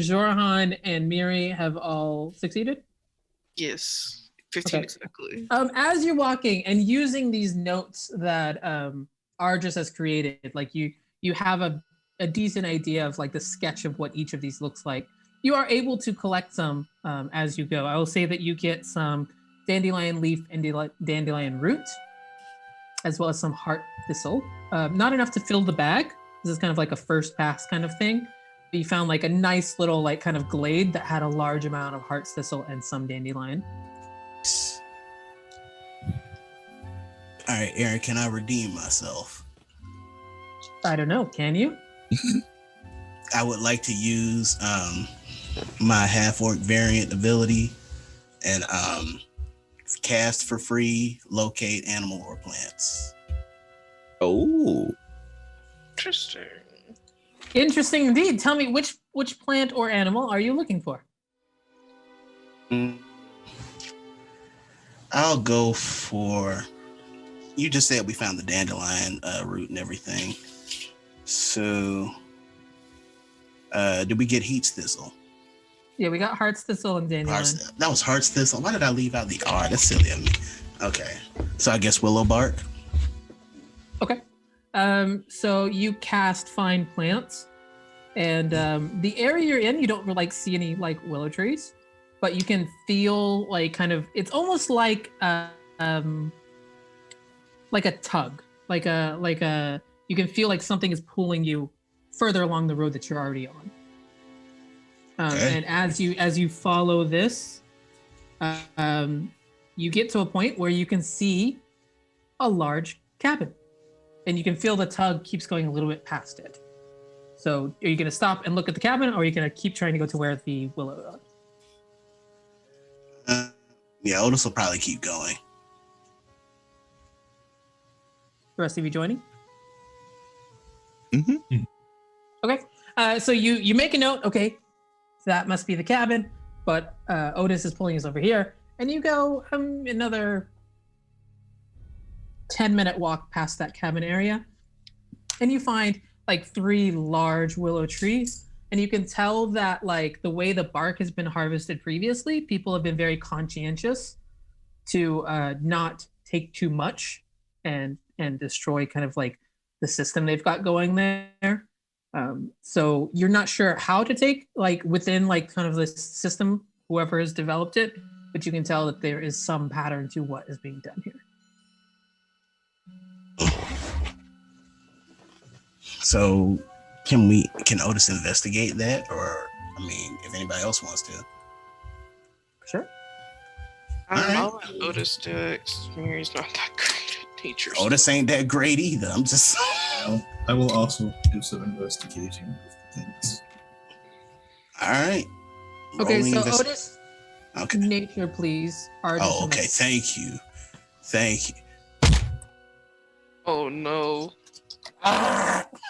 Jorhan, and Miri have all succeeded. Yes. 15 Okay. exactly. As you're walking and using these notes that Ardris has created, like you have a decent idea of like the sketch of what each of these looks like. You are able to collect some as you go. I will say that you get some dandelion leaf and dandelion root, as well as some heart thistle. Not enough to fill the bag. This is kind of like a first pass kind of thing. But you found like a nice little like kind of glade that had a large amount of heart thistle and some dandelion. All right, Aaron, can I redeem myself? I don't know. Can you? I would like to use my half-orc variant ability and cast for free, locate animal or plants. Oh. Interesting. Interesting indeed. Tell me which plant or animal are you looking for? I'll go for. You just said we found the dandelion root and everything. So, did we get heat's thistle? Yeah, we got heart's thistle and dandelion. That was heart's thistle. Why did I leave out the R? That's silly of me. Okay, so I guess willow bark. Okay. So you cast Find Plants, and the area you're in, you don't like see any like willow trees, but you can feel like kind of. It's almost like a tug, like a. You can feel like something is pulling you further along the road that you're already on. And as you follow this, you get to a point where you can see a large cabin, and you can feel the tug keeps going a little bit past it. So, are you going to stop and look at the cabin, or are you going to keep trying to go to where the willow are? Yeah, Otis will probably keep going. The rest of you joining? Mm-hmm. Okay. So you make a note. Okay, that must be the cabin, but Otis is pulling us over here, and you go another 10-minute walk past that cabin area, and you find like 3 large willow trees, and you can tell that like the way the bark has been harvested previously, people have been very conscientious to not take too much and destroy kind of like the system they've got going there. So you're not sure how to take like within like kind of this system, whoever has developed it, but you can tell that there is some pattern to what is being done here. So can Otis investigate that, or I mean, if anybody else wants to? Sure. I'll let Otis do it. 'Cause Mary's not that great at nature. Otis ain't that great either. I'm just. I will also do some investigating of things. All right. Okay, Rolling so Otis, Okay. nature, please. Oh, okay. Thank you. Oh no.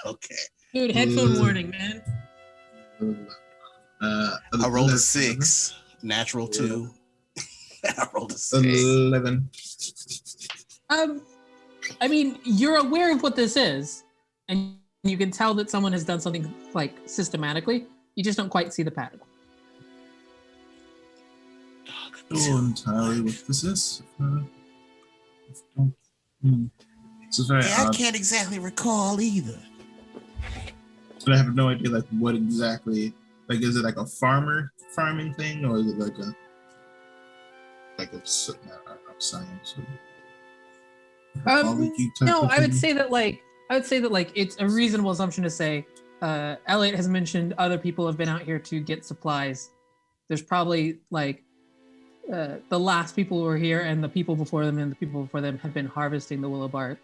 Okay. Dude, headphone warning, man. I rolled a 6, natural 2. I rolled a 6. 11. I mean, you're aware of what this is, and you can tell that someone has done something like systematically. You just don't quite see the pattern. Know entirely what this is. It's very Yeah, I odd. can't exactly recall either. But I have no idea like what exactly. Like, is it like a farming thing, or is it like a science? No, I would say that like it's a reasonable assumption to say. Elliot has mentioned other people have been out here to get supplies. There's probably like the last people who were here and the people before them and the people before them have been harvesting the willow bark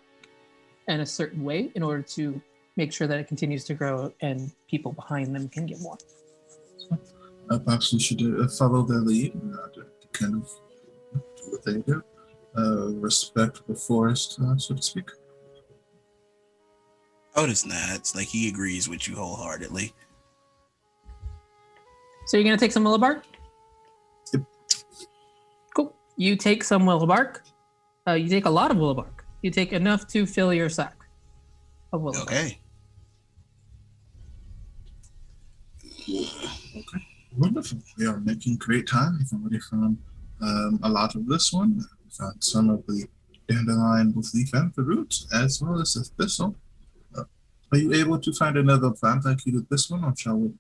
in a certain way in order to make sure that it continues to grow and people behind them can get more. Perhaps we should follow their lead and kind of do what they do. Respect the forest, so to speak. Otis nods, like he agrees with you wholeheartedly. So you're gonna take some willow bark? Yep. Cool. You take some willow bark. You take a lot of willow bark. You take enough to fill your sack of willow bark. Okay. Wonderful. We are making great time. We've already found a lot of this one. We found some of the dandelion with leaf and the roots, as well as the thistle. Are you able to find another plant like you did this one, or shall we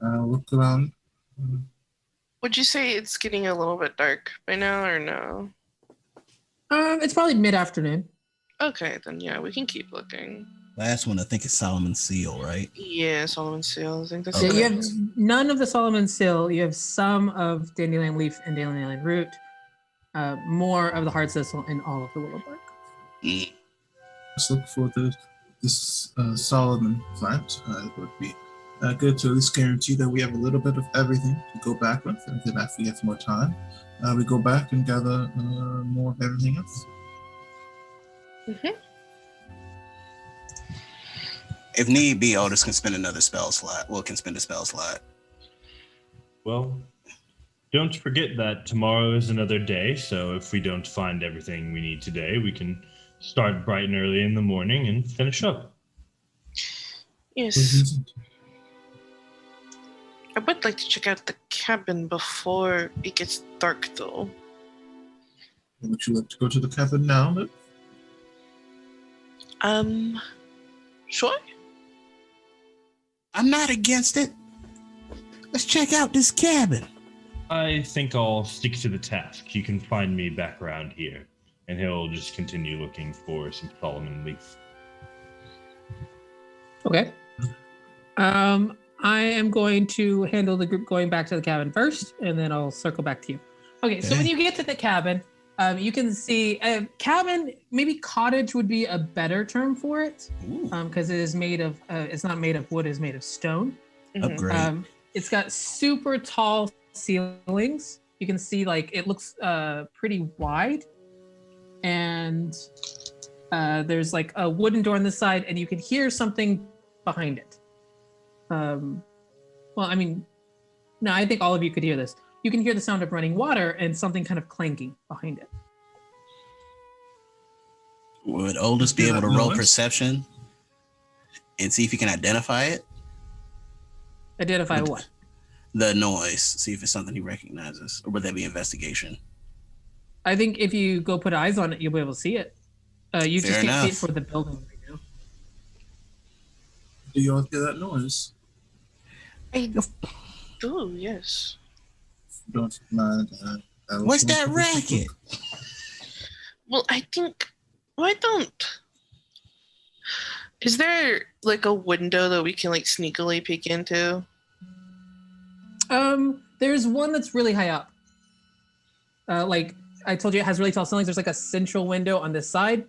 look around? Would you say it's getting a little bit dark by now, or no? It's probably mid-afternoon. Okay, then yeah, we can keep looking. Last one, I think, is Solomon Seal, right? Yeah, Solomon Seal. I think that's Yeah, Okay. you have none of the Solomon Seal. You have some of dandelion leaf and dandelion root. More of the hard thistle and all of the willow bark. Let's look for this Solomon plant. It would be good to at least guarantee that we have a little bit of everything to go back with, and then after we have more time, we go back and gather more of everything else. Mm-hmm. If need be, Otis can spend another spell slot. Well, can spend a spell slot. Well, don't forget that tomorrow is another day, so if we don't find everything we need today, we can start bright and early in the morning and finish up. Yes. I would like to check out the cabin before it gets dark, though. Would you like to go to the cabin now, Liv? Sure. I'm not against it. Let's check out this cabin. I think I'll stick to the task. You can find me back around here. And he'll just continue looking for some Solomon leaf. Okay. I am going to handle the group going back to the cabin first, and then I'll circle back to you. Okay, so when you get to the cabin, you can see a cabin, maybe cottage would be a better term for it, because it is made of, it's not made of wood, it's made of stone. Upgrade. It's got super tall ceilings. You can see like it looks pretty wide, and there's like a wooden door on this side, and you can hear something behind it. Well, I mean, no, I think all of you could hear this. You can hear the sound of running water and something kind of clanking behind it. Would Oldest be able to roll perception and see if he can identify it? Identify what? The noise. See if it's something he recognizes. Or would that be investigation? I think if you go put eyes on it, you'll be able to see it. You Fair just can't see it enough. for the building right now. Do you all hear that noise? I do, yes. Don't mind. What's that racket? Well, I think. Why don't? Is there like a window that we can like sneakily peek into? There's one that's really high up. Like I told you, it has really tall ceilings. There's like a central window on this side.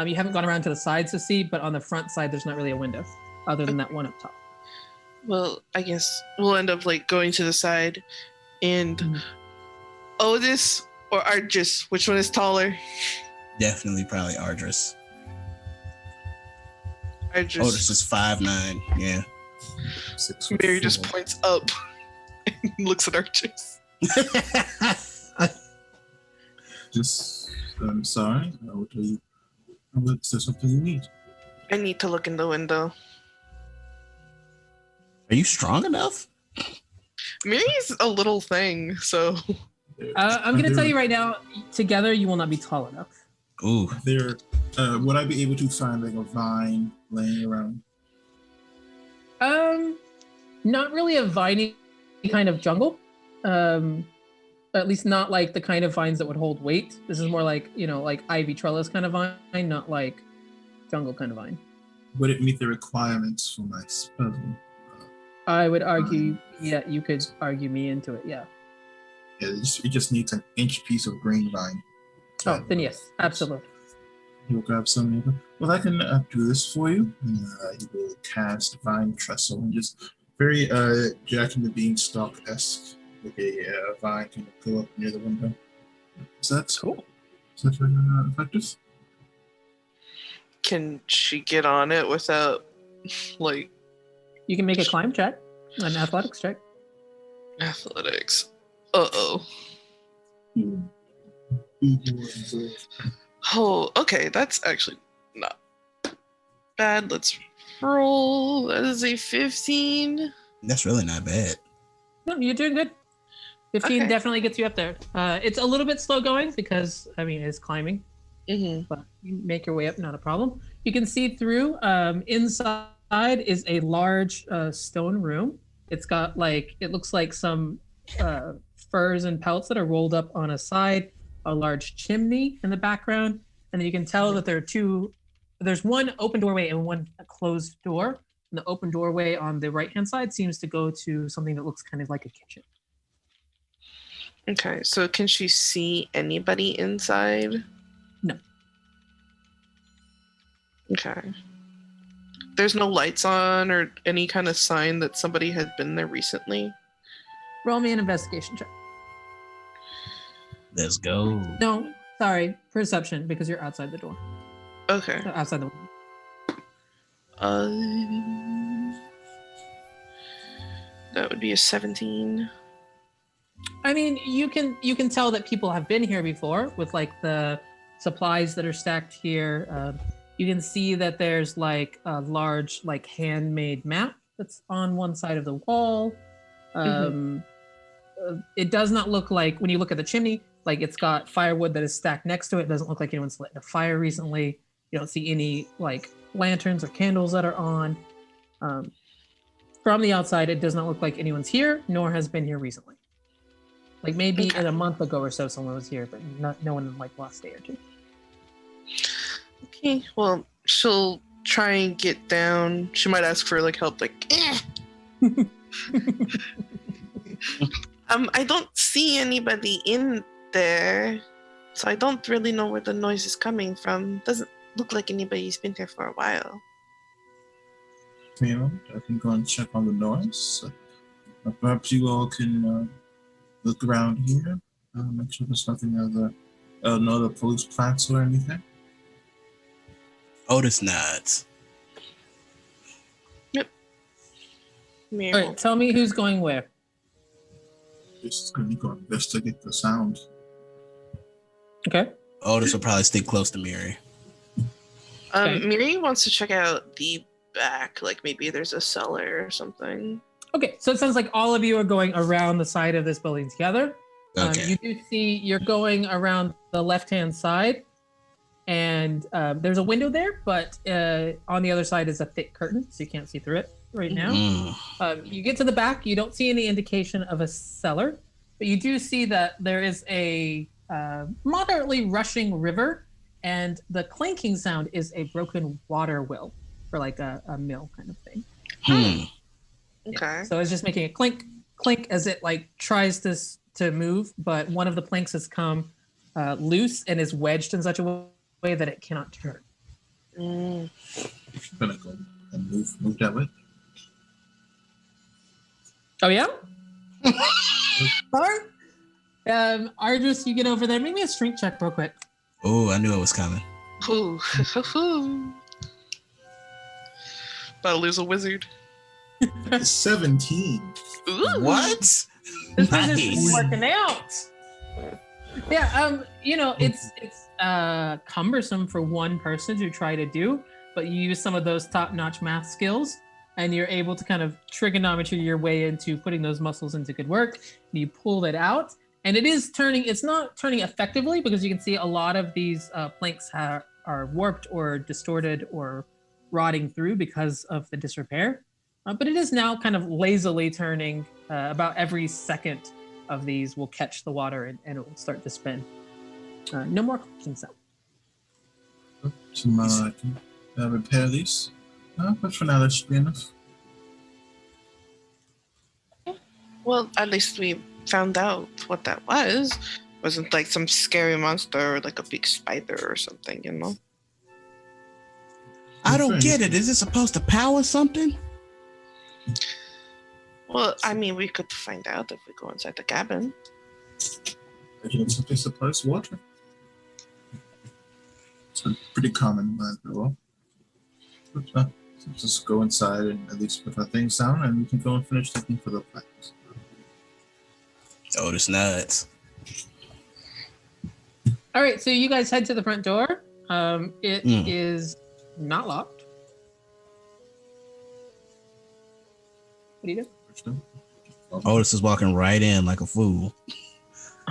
You haven't gone around to the sides to see, but on the front side, there's not really a window, other than that one up top. Well, I guess we'll end up like going to the side, and Otis or Argis, which one is taller? Definitely probably Ardris. Argis. Otis is 5'9". Yeah. 6'4". Mary just points up and looks at Argis. Just, I'm sorry. I will tell you. Is there something you need? I need to look in the window. Are you strong enough? Mary's a little thing, so I'm going to tell you right now, together you will not be tall enough. Ooh. There, would I be able to find like a vine laying around? Not really a viney kind of jungle. At least not like the kind of vines that would hold weight. This is more like, like ivy trellis kind of vine, not like jungle kind of vine. Would it meet the requirements for my spell? I would argue, yeah, you could argue me into it, yeah. Yeah, it just needs an inch piece of green vine. Oh, then yes, absolutely. You'll grab some of it. Well, I can do this for you. You will cast Vine Trestle and just very Jack and the Beanstalk-esque with a vine can go up near the window. Is that cool? Is that effective? can she get on it without like You can make a climb check, an athletics check. athletics? Uh-oh. Oh, okay, that's actually not bad. Let's roll. That is a 15. That's really not bad. No, you're doing good. 15 Okay. definitely gets you up there. It's a little bit slow going because, I mean, it's climbing, Mm-hmm. but you make your way up, not a problem. You can see through. Inside is a large stone room. It's got like, it looks like some furs and pelts that are rolled up on a side, a large chimney in the background. And then you can tell that there's one open doorway and one closed door. And the open doorway on the right-hand side seems to go to something that looks kind of like a kitchen. Okay, so can she see anybody inside? No. Okay. There's no lights on or any kind of sign that somebody had been there recently? Roll me an investigation check. Let's go. No, sorry, perception, because you're outside the door. Okay. Outside the window. That would be a 17. I mean, you can tell that people have been here before with like the supplies that are stacked here. You can see that there's like a large like handmade map that's on one side of the wall. It does not look like, when you look at the chimney, like it's got firewood that is stacked next to it. It doesn't look like anyone's lit a fire recently. You don't see any like lanterns or candles that are on. From the outside, it does not look like anyone's here, nor has been here recently. Like maybe Okay. in a month ago or so, someone was here, but no one in like the last day or two. Okay, well, she'll try and get down. She might ask for like help, like, I don't see anybody in there, so I don't really know where the noise is coming from. Doesn't look like anybody's been here for a while. I can go and check on the noise. Perhaps you all can look around here. Make sure there's nothing no other police plants or anything. Otis nods. Mary All will- right, tell me who's going where. Just gonna go investigate the sound. Okay. Otis will probably stick close to Miri. Okay. Miri wants to check out the back, like maybe there's a cellar or something. Okay, so it sounds like all of you are going around the side of this building together. Okay. You do see you're going around the left-hand side, and there's a window there, but on the other side is a thick curtain, so you can't see through it right now. You get to the back, you don't see any indication of a cellar, but you do see that there is a moderately rushing river, and the clanking sound is a broken water wheel for like a mill kind of thing. Okay. So it's just making a clink, clink as it like tries to move, but one of the planks has come loose and is wedged in such a way that it cannot turn. I'm gonna go and move that way. Oh yeah? All right. Ardris, you get over there. Make me a strength check real quick. Oh, I knew it was coming. Ooh. About to lose a wizard. 17. Ooh. What? This is Nice. working out. Yeah, it's cumbersome for one person to try to do, but you use some of those top-notch math skills, and you're able to kind of trigonometry your way into putting those muscles into good work. And you pull it out, and it is turning. It's not turning effectively because you can see a lot of these planks are warped or distorted or rotting through because of the disrepair. But it is now kind of lazily turning. About every second of these will catch the water and it will start to spin. No more clicking sound. I can repair these. But for now, that should be enough. Well, at least we found out what that was. Wasn't like some scary monster or like a big spider or something, you know? I don't get it. Is it supposed to power something? Well, I mean, we could find out if we go inside the cabin. It's something supplies water. It's pretty common, but well, just go inside and at least put our things down, and we can go and finish looking for the plants. Otis nods. All right, so you guys head to the front door. It is not locked. What do you do? Otis is walking right in like a fool.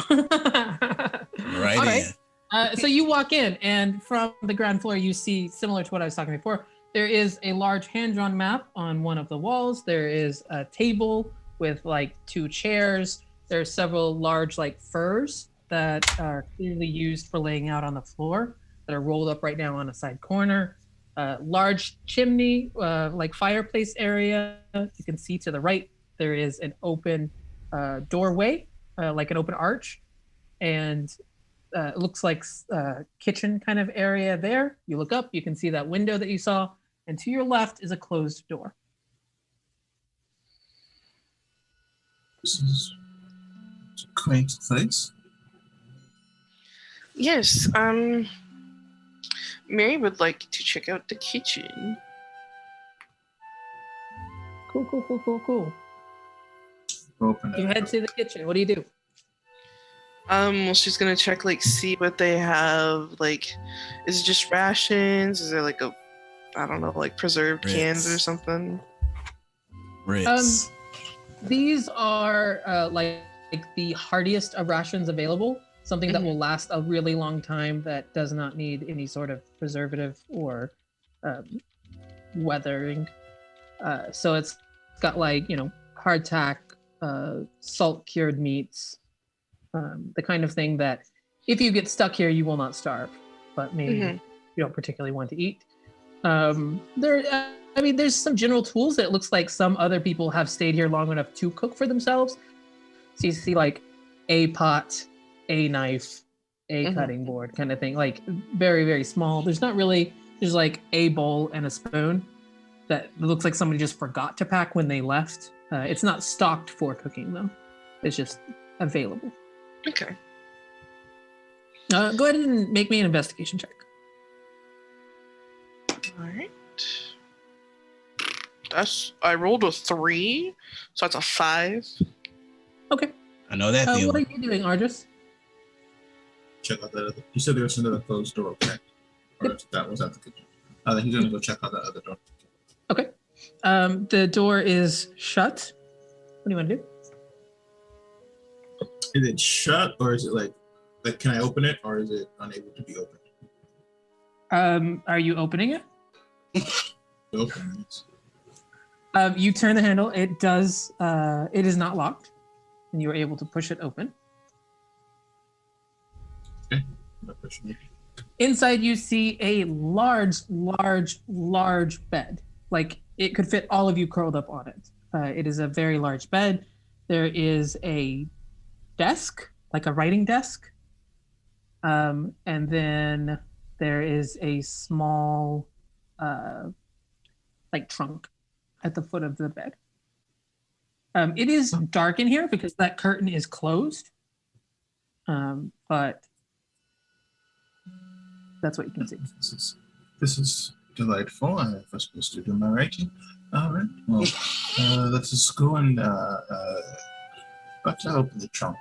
Right All right. in. So you walk in, and from the ground floor, you see, similar to what I was talking before, there is a large hand-drawn map on one of the walls. There is a table with like 2 chairs. There's several large like furs that are clearly used for laying out on the floor that are rolled up right now on a side corner. Large chimney, like fireplace area. You can see to the right, there is an open doorway, like an open arch. And it looks like kitchen kind of area there. You look up, you can see that window that you saw. And to your left is a closed door. This is a quaint place. Yes, Mary would like to check out the kitchen. Cool. Open You it. head to the kitchen. What do you do? Well, she's gonna check, like, see what they have. Like, is it just rations? Is there like I don't know, like preserved cans or Ritz. something? Ritz. These are like the hardiest of rations available. Something that will last a really long time that does not need any sort of preservative or weathering. So it's got like, hardtack, salt cured meats, the kind of thing that if you get stuck here, you will not starve, but maybe you don't particularly want to eat. There's some general tools that it looks like some other people have stayed here long enough to cook for themselves. So you see like a pot, a knife, a cutting board kind of thing, like very, very small. There's like a bowl and a spoon that looks like somebody just forgot to pack when they left. It's not stocked for cooking though. It's just available. Okay. Go ahead and make me an investigation check. All right. I rolled a 3, so that's a 5. Okay. I know that What feeling. are you doing, Argus? Check out that other. You said there was another closed door, okay? Or that was at the kitchen. He's gonna go check out that other door. Okay. The door is shut. What do you want to do? Is it shut or is it like can I open it or is it unable to be opened? Are you opening it? Open it. You turn the handle. It does. It is not locked, and you are able to push it open. Okay. Not pushing it. Inside, you see a large bed. Like it could fit all of you curled up on it. It is a very large bed. There is a desk, like a writing desk, and then there is a small, like trunk at the foot of the bed. It is dark in here because that curtain is closed, but that's what you can see. This is delightful. I was supposed to do my writing. All right. Well, let's just go and let's open the trunk.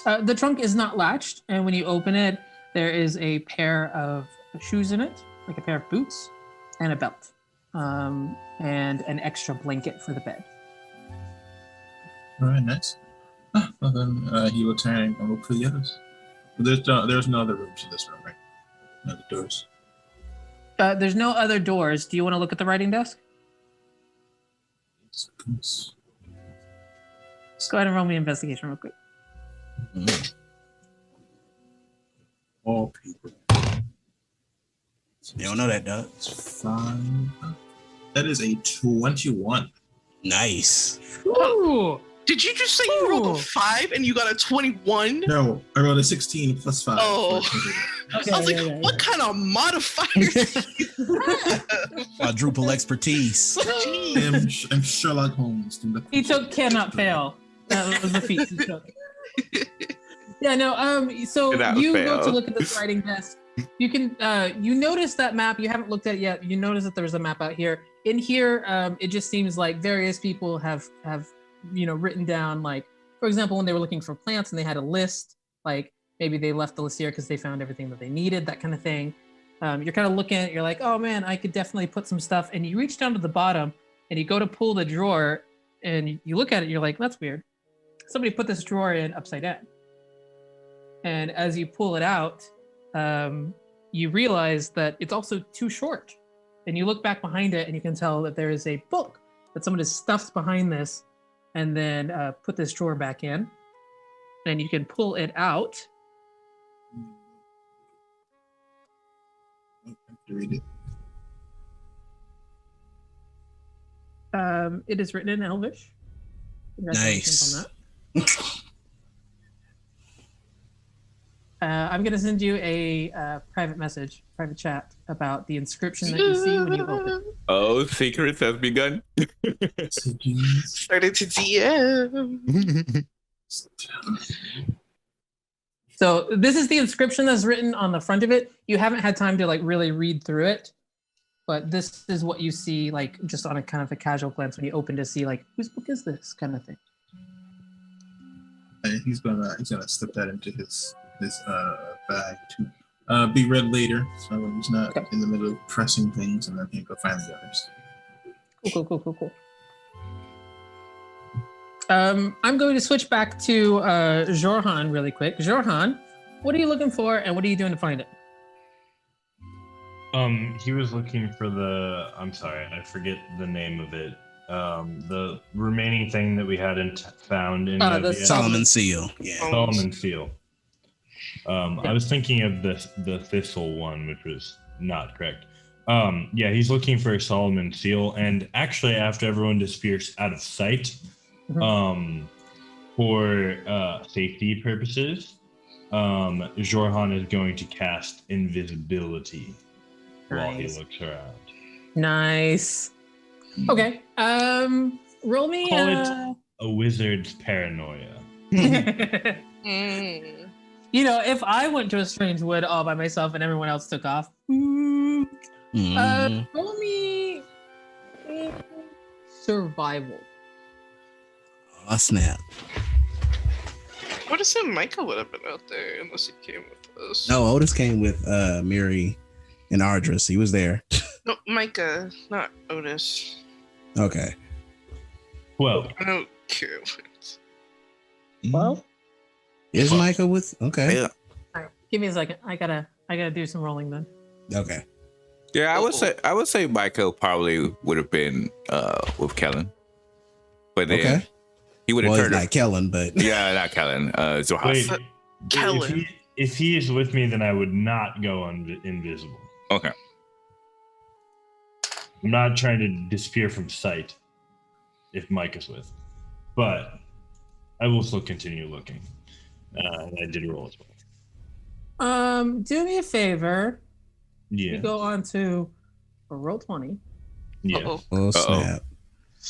The trunk is not latched, and when you open it, there is a pair of shoes in it, like a pair of boots, and a belt, and an extra blanket for the bed. All right, nice. Well then, he will turn and look for the others. There's no other rooms in this room, right? No other doors. There's no other doors. Do you want to look at the writing desk? Yes. Let's go ahead and roll me an investigation real quick. All people. You don't know that, Doug. It's 5. That is a 21. Nice. Ooh. Did you just say you rolled a 5 and you got a 21? No, I rolled a 16 plus 5. Oh. Okay, I was like, what kind of modifiers? Quadruple expertise. I'm Sherlock Holmes. He took cannot fail. That was the feat he took. Yeah, no. So you go to look at this writing desk. You can you notice that map. You haven't looked at it yet. You notice that there's a map out here. In here, it just seems like various people have written down, like, for example, when they were looking for plants and they had a list, like maybe they left the list here because they found everything that they needed, that kind of thing. You're kind of looking at it, you're like, oh man, I could definitely put some stuff. And you reach down to the bottom and you go to pull the drawer and you look at it, you're like, that's weird. Somebody put this drawer in upside down. And as you pull it out, you realize that it's also too short. And you look back behind it and you can tell that there is a book that someone has stuffed behind this and then put this drawer back in. And you can pull it out. I have to read it. It is written in Elvish. Nice. On that. I'm going to send you a private message, private chat about the inscription that you see when you open. Oh, secrets has begun. Started to DM. So this is the inscription that's written on the front of it. You haven't had time to like really read through it, but this is what you see, like just on a kind of a casual glance when you open to see like, whose book is this kind of thing. And he's gonna slip that into his bag to be read later, so when he's not in the middle of pressing things, and then he can go find the others. Cool. I'm going to switch back to Jorhan really quick. Jorhan, what are you looking for, and what are you doing to find it? He was looking for the. I'm sorry, I forget the name of it. The remaining thing that we hadn't found in The Solomon Seal. Yeah. Solomon Seal. I was thinking of the Thistle one, which was not correct. Yeah, he's looking for a Solomon Seal, and actually, after everyone disappears out of sight, for safety purposes, Jorhan is going to cast invisibility while he looks around. Nice. Okay. Roll me. Call it a wizard's paranoia. You know, if I went to a strange wood all by myself and everyone else took off, roll me survival. Oh, snap. I would assume Micah would have been out there unless he came with us. No, Otis came with Miri and Ardris. He was there. No, Micah, not Otis. Okay. Well, I don't care. Well, Is Micah with? Okay. Yeah. all right. Give me a second. I gotta do some rolling then. Okay. Yeah, I would say Michael probably would have been with Kellen. But then Okay. he would have Well, he's turned not Kellen, but Yeah, not Kellen. Zohas. wait. Kellen. If he is with me, then I would not go invisible. Okay. I'm not trying to disappear from sight if Mike is with, but I will still continue looking. I did roll as well. Do me a favor. Yeah. You go on to roll 20. Yeah. Uh-oh. oh snap.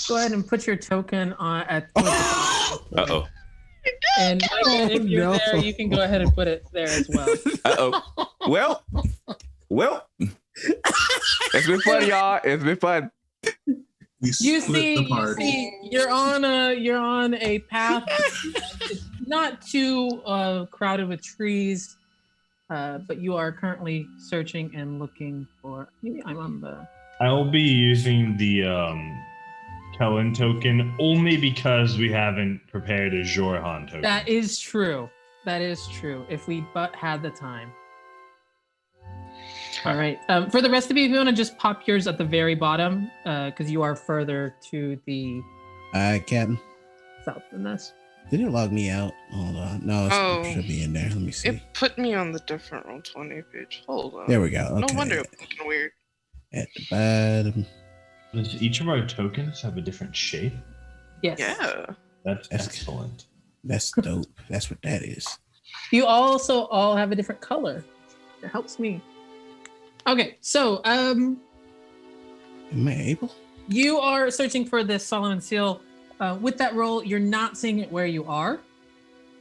Go ahead and put your token on at. Uh-oh. And if you're no. there, you can go ahead and put it there as well. Uh-oh. Well. It's been fun, y'all. It's been fun. We You split see, the party. you're on a path. It's not too crowded with trees, but you are currently searching and looking for. Maybe I'm on the. I'll be using the Kellen token only because we haven't prepared a Jorhan token. That is true. That is true. If we but had the time. All right. For the rest of you, if you want to just pop yours at the very bottom, because you are further to the Captain. south than this. Did it log me out? Hold on. No, it should be in there. Let me see. It put me on the different roll 20 page. Hold on. There we go. Okay. No wonder it's looking weird. At the bottom. Does each of our tokens have a different shape? Yes. Yeah. That's That's- excellent. That's dope. That's what that is. You also all have a different color. It helps me. Okay, so Am I able? you are searching for this Solomon Seal. With that roll, you're not seeing it where you are.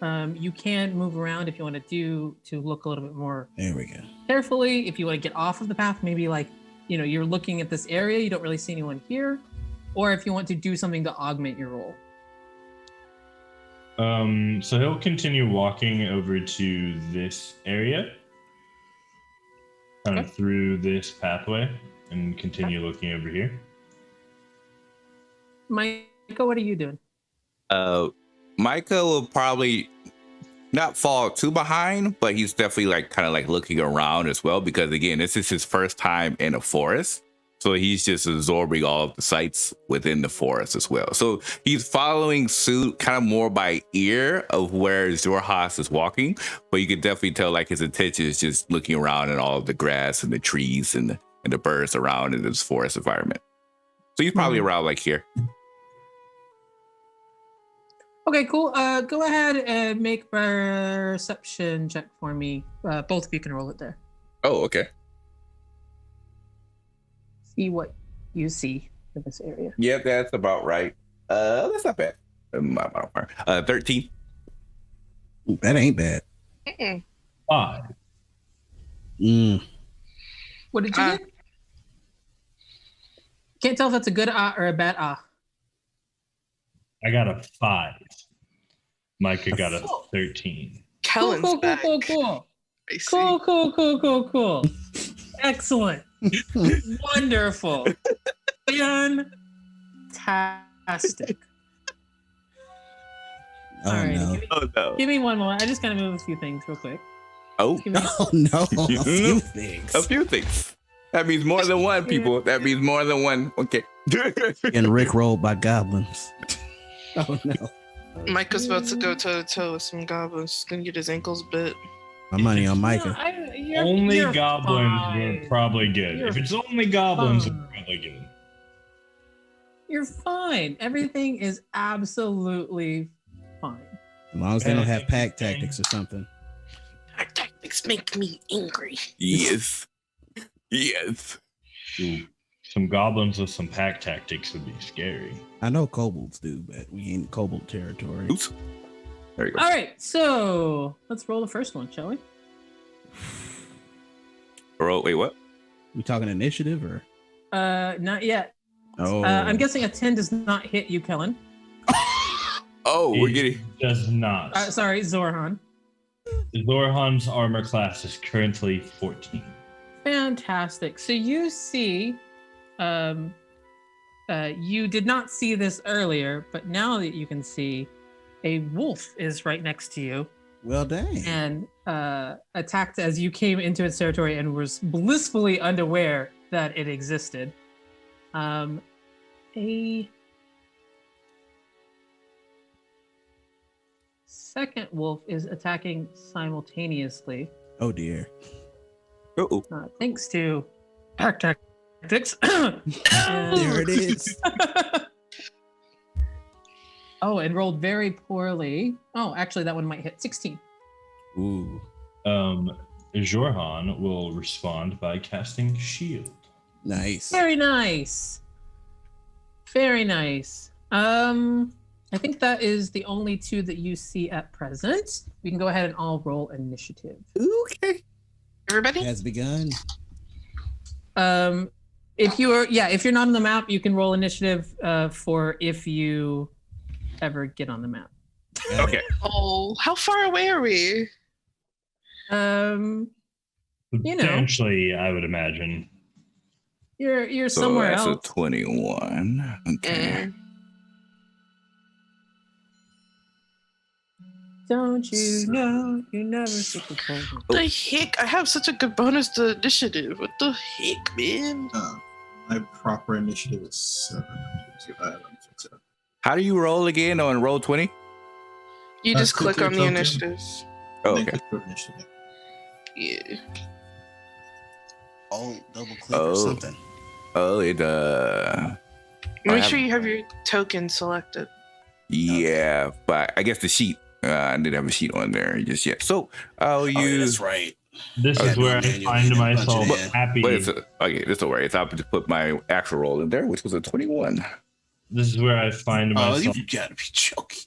You can move around if you want to look a little bit more There we go. carefully. If you want to get off of the path, maybe like, you're looking at this area, you don't really see anyone here. Or if you want to do something to augment your roll. So he'll continue walking over to this area, kind of through this pathway, and continue looking over here. Micah, what are you doing? Micah will probably not fall too behind, but he's definitely kind of looking around as well, because again, this is his first time in a forest. So he's just absorbing all of the sights within the forest as well. So he's following suit kind of more by ear of where Zorhas is walking, but you can definitely tell his attention is just looking around at all of the grass and the trees and the birds around in this forest environment. So he's probably around here. Okay, cool. Go ahead and make a perception check for me. Both of you can roll it there. Oh, okay. See what you see in this area. Yeah, that's about right. That's not bad. 13. That ain't bad. 5. What did you get? Can't tell if that's a good or a bad I got a 5. Micah got a 13. Kellen's cool. back. Cool. I see. Cool. Excellent. Wonderful. Fantastic. Oh, All right. no. Oh, no. Give me one moment. I just gotta move a few things real quick. Oh, Give me Oh, no. A few things. a few things. That means more than one, people. That means more than one. Okay. And Rick rolled by goblins. Oh no. Micah's about to go toe to toe with some goblins. He's gonna get his ankles bit. My money on Micah. Only you're goblins fine. were probably good. You're If it's only goblins, fine. it's probably good. You're fine. Everything is absolutely fine. As long as they don't have pack tactics or something. Our tactics make me angry. Yes. Yes. Ooh, some goblins with some pack tactics would be scary. I know kobolds do, but we ain't kobold territory. Oops. There you go. All right, so let's roll the first one, shall we? Wait, what? We talking initiative or? Not yet. Oh, I'm guessing a 10 does not hit you, Kellen. Oh, we're It getting. does not. Sorry, Zorhan. Zorhan's armor class is currently 14. Fantastic. So you see, you did not see this earlier, but now that you can see, a wolf is right next to you well, dang. and attacked as you came into its territory and was blissfully unaware that it existed. A second wolf is attacking simultaneously, Oh dear. Uh-oh. thanks to pack tactics. There it is. Oh, and rolled very poorly. Oh, actually, that one might hit 16. Ooh. Zorhan will respond by casting shield. Nice. Very nice. Very nice. I think that is the only two that you see at present. We can go ahead and all roll initiative. Okay. Everybody? Has begun. If you're not on the map, you can roll initiative for if you ever get on the map. Okay. Oh, how far away are we? You know, Potentially, I would imagine. you're So somewhere that's else. a 21. Okay. Don't you know you never took the cold? What the heck? I have such a good bonus to initiative. What the heck, man? My proper initiative is 7. Let me fix it. How do you roll again on roll 20? You just click on the token. initiatives. Oh, Then okay. click for initiative. Yeah. Oh, double click Oh. or something. Oh, it Make have- sure you have your token selected. yeah, but I guess the sheet. I didn't have a sheet on there just yet. So I'll Oh, yeah, use. that's right. This Okay. is where I Manual, find punch it myself in. happy. But it's okay. This will work. It's up to put my actual roll in there, which was a 21. This is where I find Oh, you myself gotta be joking.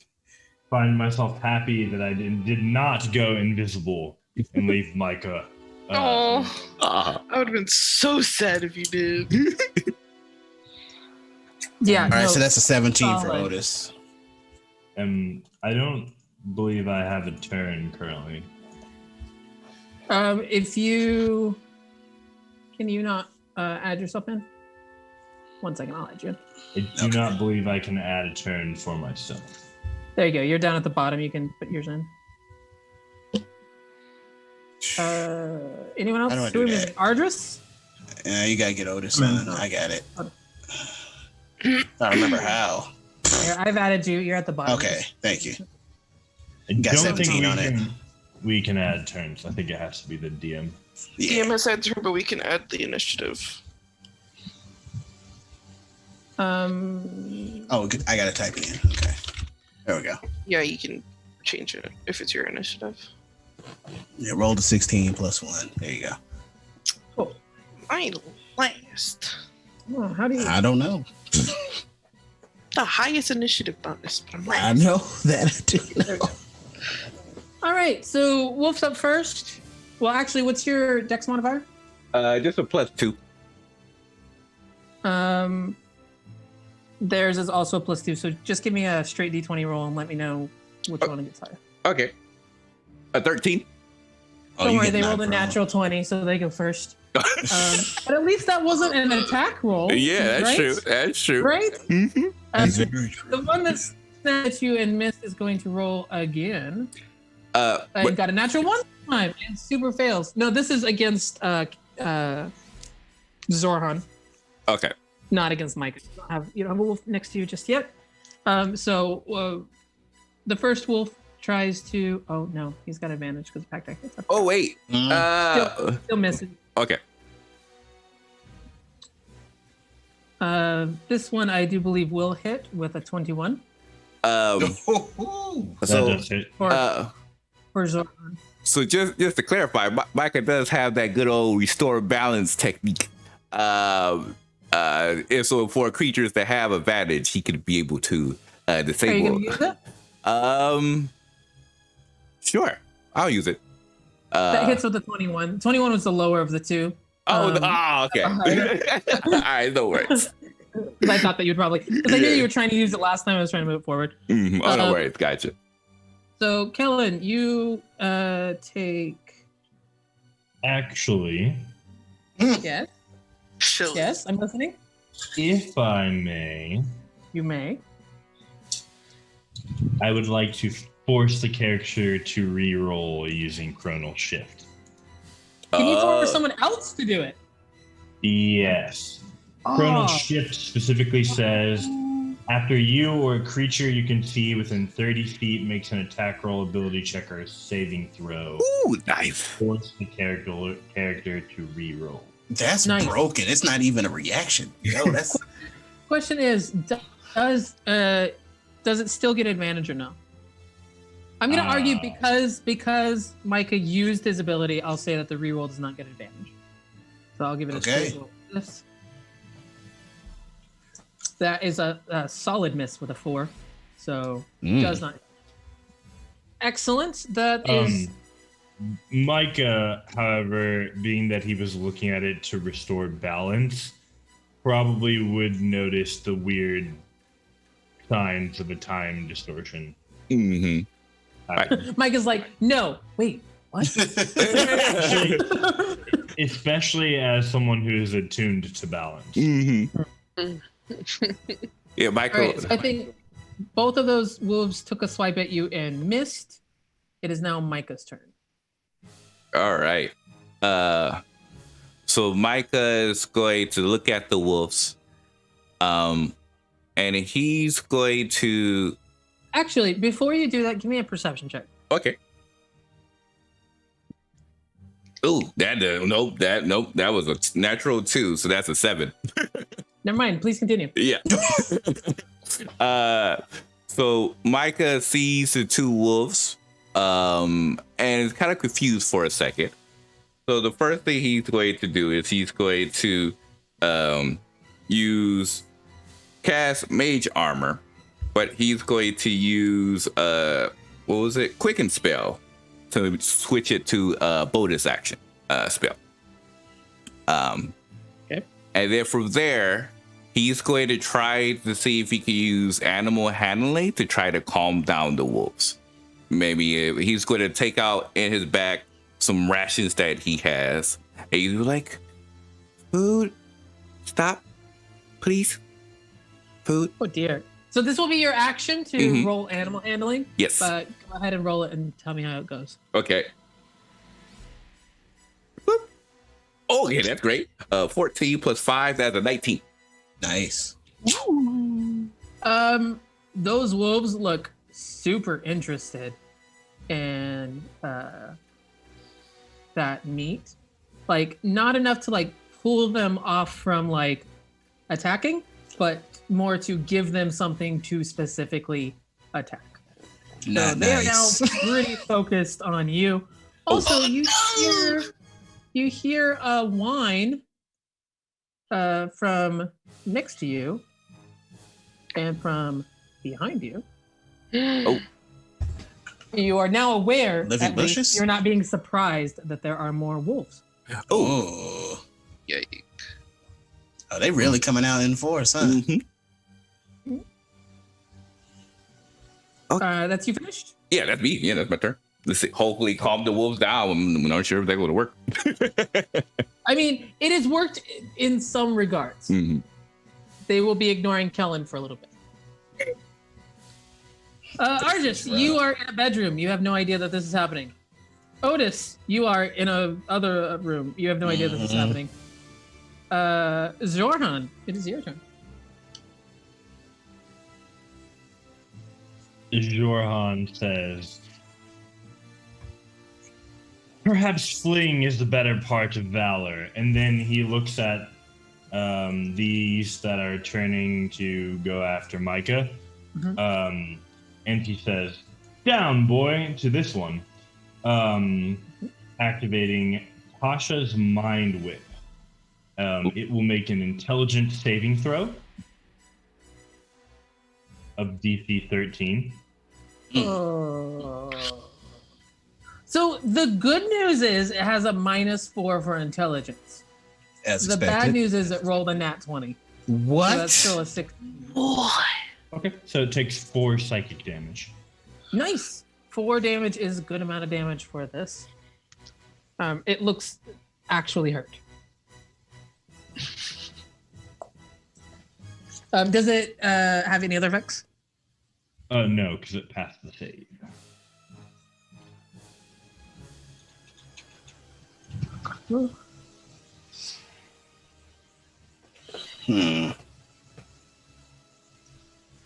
happy that I did not go invisible and leave Micah. Oh, I would have been so sad if you did. Yeah. All right, no, so that's a 17 for solid. Otis. And I don't believe I have a turn currently. If you can you not add yourself in? 1 second, I'll add you in. I do not believe I can add a turn for myself. There you go. You're down at the bottom. You can put yours in. Anyone else? How do I Who do are we that? missing? Ardris? Yeah, you gotta get Otis Man, on. no. I got it. I remember how. Here, I've added you. You're at the bottom. Okay, thank you. I Got don't think 17 on it. we can add turns. I think it has to be the DM. Yeah. DMS had turn, but we can add the initiative. Oh, good. I gotta type it in. Okay. There we go. Yeah, you can change it if it's your initiative. Yeah, roll the 16 plus 1. There you go. I last. Oh, how do you? I don't know. The highest initiative bonus, but I'm last. I know that I do There we know. go. All right. So Wolf's up first. Well, actually, what's your Dex modifier? Just a +2. Theirs is also a +2. So just give me a straight D20 roll and let me know which one gets higher. Okay. A 13. Oh, Don't you worry, get they 9 rolled a pro. natural 20, so they go first. But at least that wasn't an attack roll. Yeah, that's right? true. That's true. Right? Mm-hmm. That's very true. The one that snapped at you and missed is going to roll again. What- Got a natural 1 time and super fails. No, this is against Zorhan, Okay. not against Micah. You don't have a wolf next to you just yet. So the first wolf tries to. Oh no, he's got advantage because pack deck hits. Oh wait. Still missing. Okay. This one I do believe will hit with a 21. That So does hit. For Zorhan. so just to clarify, Micah does have that good old restore balance technique. And so for creatures that have advantage, he could be able to Are you disable. gonna use it? Sure, I'll use it. That hits with the 21. 21 was the lower of the two. Okay. All right, no worries. Because I thought that you'd probably. Because I knew you were trying to use it last time. I was trying to move it forward. Mhm. Oh, no worries. Gotcha. So, Kellen, you take. Actually, Yes. Chill. Yes, I'm listening. if I may, You may. I would like to force the character to re-roll using Chronal Shift. Can you force someone else to do it? Yes. Chronal Oh. Shift specifically says after you or a creature you can see within 30 feet makes an attack roll, ability check, or a saving throw, Ooh, nice. force the character to re-roll. That's Nice. broken. It's not even a reaction. Yo, that's Question is, does it still get advantage or no? I'm gonna argue because Micah used his ability. I'll say that the reroll does not get advantage. So I'll give it a Okay. straight roll. This. That is a solid miss with a 4. So does not. Excellent. That is. Micah, however, being that he was looking at it to restore balance, probably would notice the weird signs of a time distortion. Mm-hmm. Mike is like, no, wait, what? Especially as someone who is attuned to balance. Mm-hmm. Yeah, All Michael. right, so I think both of those wolves took a swipe at you and missed. It is now Micah's turn. All right. So Micah is going to look at the wolves. And he's going to. Actually, before you do that, give me a perception check. Okay. Ooh, that was a natural 2, so that's a 7. Never mind. Please continue. Yeah. So Micah sees the 2 wolves, and is kind of confused for a second. So the first thing he's going to do is he's going to cast Mage Armor, but he's going to use Quicken Spell to switch it to bonus action spell. Okay. And then from there, he's going to try to see if he can use Animal Handling to try to calm down the wolves. Maybe he's going to take out in his back some rations that he has. And he's like, food, stop, please, food. Oh dear. So this will be your action to roll animal handling. Yes. But go ahead and roll it and tell me how it goes. Okay. Boop. Okay, that's great. 14 plus 5, that's a 19. nice. Those wolves look super interested in that meat. Like, not enough to like pull them off from like attacking, but more to give them something to specifically attack. So they are now pretty focused on you. Also, you hear a whine from next to you and from behind you. Oh. You are now aware Living at least, bushes? you're not being surprised that there are more wolves. Oh, Yikes. oh, they really coming out in force, huh? Mm-hmm. That's you finished? Yeah, that's me. Yeah, that's my turn. Let's see. Hopefully calm the wolves down. I'm not sure if that's going to work. I mean, it has worked in some regards. Mm-hmm. They will be ignoring Kellen for a little bit. Argis, you are in a bedroom. You have no idea that this is happening. Otis, you are in a other room. You have no idea that this is happening. Zorhan, it is your turn. Jorhan says, perhaps fleeing is the better part of valor. And then he looks at these that are turning to go after Micah. And he says, down, boy, to this one. Activating Tasha's Mind Whip. It will make an intelligence saving throw of DC 13. Oh. So the good news is it has a -4 for intelligence. As The expected. bad news is it rolled a nat 20. What? So that's still a 6. Okay, so it takes 4 psychic damage. Nice. 4 damage is a good amount of damage for this. It looks actually hurt. Does it have any other effects? No, because it passed the save.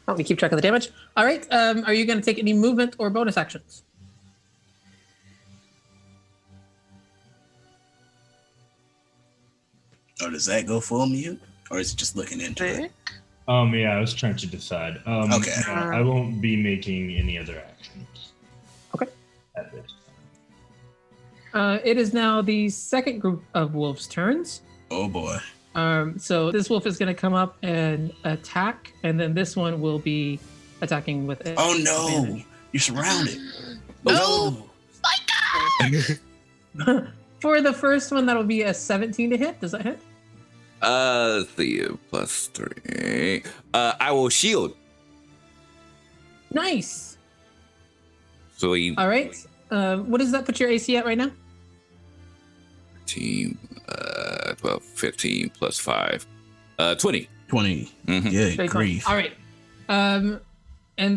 Help me keep track of the damage. All right. Are you going to take any movement or bonus actions? Or does that go full mute? Or is it just looking into it? Yeah, I was trying to decide. Okay. I won't be making any other actions. Okay. At this. It is now the second group of wolves' turns. Oh boy. So this wolf is going to come up and attack, and then this one will be attacking with it. Oh no. You're surrounded. No. For the first one, that'll be a 17 to hit. Does that hit? Let's see, plus 3. I will shield. Nice. So he All right. What does that put your AC at right now? 15, 12, 15 plus 5. 20. 20. Mhm. Yeah, Very cool. grief. All right. And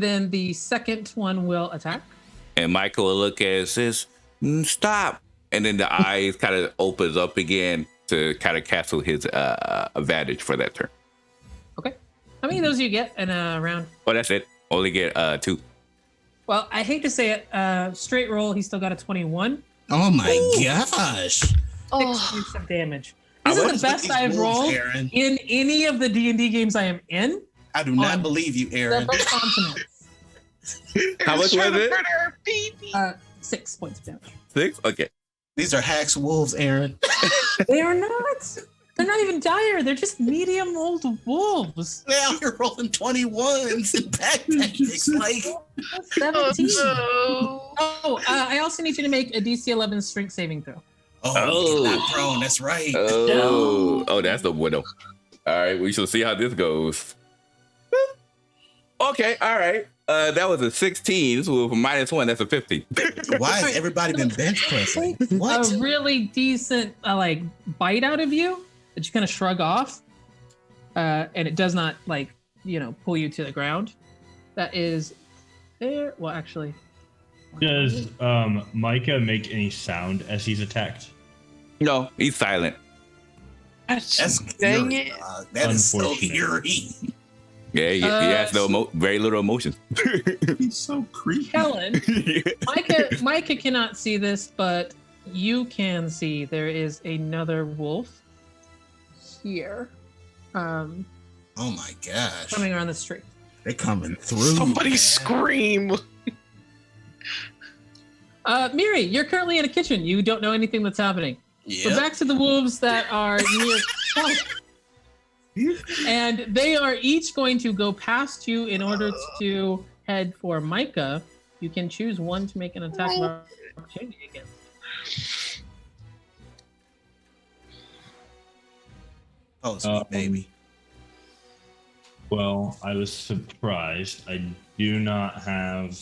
then the second one will attack. And Michael will look at it and says, stop. And then the eyes kind of opens up again to kind of cancel his advantage for that turn. Okay. How many of those do you get in a round? Oh, that's it. Only get 2. Well, I hate to say it. Straight roll, he still got a 21. Oh my gosh. 6 points of damage. This What is the with best these I've wolves, rolled Aaron? in any of the D&D games I am in. I do not on believe you, Aaron. Several continents. How much was it? 6 points of damage. 6? Okay. These are Hax wolves, Aaron. They are not. They're not even dire. They're just medium old wolves. Now you're rolling 21s and back tactics. Like, 17. Oh, Oh, I also need you to make a DC 11 strength saving throw. oh, he's not prone. That's right. Oh, that's the window. All right, we shall see how this goes. Okay, all right. That was a 16. So with a -1, that's a 15. Why has everybody been bench pressing? What? A really decent like bite out of you that you kind of shrug off, and it does not pull you to the ground. That is there. Well, actually, Does Micah make any sound as he's attacked? No, he's silent. That's dang fury, it. dog. That is so Unfortunate. fury. Yeah, he has very little emotions. He's so creepy. Helen, Micah cannot see this, but you can see there is another wolf here, Oh my gosh. coming around the street. They're coming through. somebody man. scream. Miri, you're currently in a kitchen. You don't know anything that's happening. So Yep. back to the wolves that are near. And they are each going to go past you in order to head for Micah. You can choose one to make an attack of opportunity against. Oh, sweet baby. Well, I was surprised. I do not have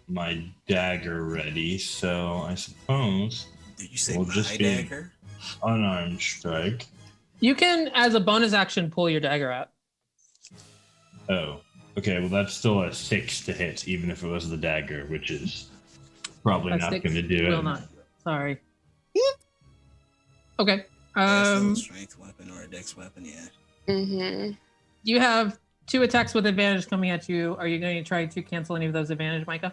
my dagger ready, so I suppose Did you say we'll my just be- dagger? unarmed strike. You can, as a bonus action, pull your dagger out. Oh, okay. Well, that's still a 6 to hit, even if it was the dagger, which is probably That not six going to do will it. not. Sorry. Okay. A strength weapon or a dex weapon, yeah. Mm-hmm. You have 2 attacks with advantage coming at you. Are you going to try to cancel any of those advantage, Micah?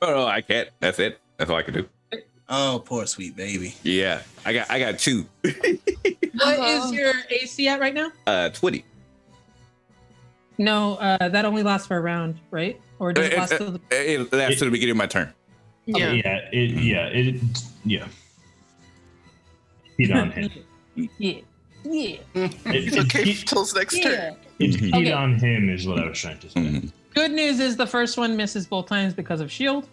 Oh no, I can't. That's it. That's all I can do. Oh, poor sweet baby. Yeah, I got 2. What is your AC at right now? 20. No, that only lasts for a round, right? Or does it last till the... It lasts to the beginning of my turn. Yeah. Yeah. Heat on him. Yeah. It's okay till next turn. Heat Okay. on him is what I was trying to say. Mhm. Good news is the first one misses both times because of shield.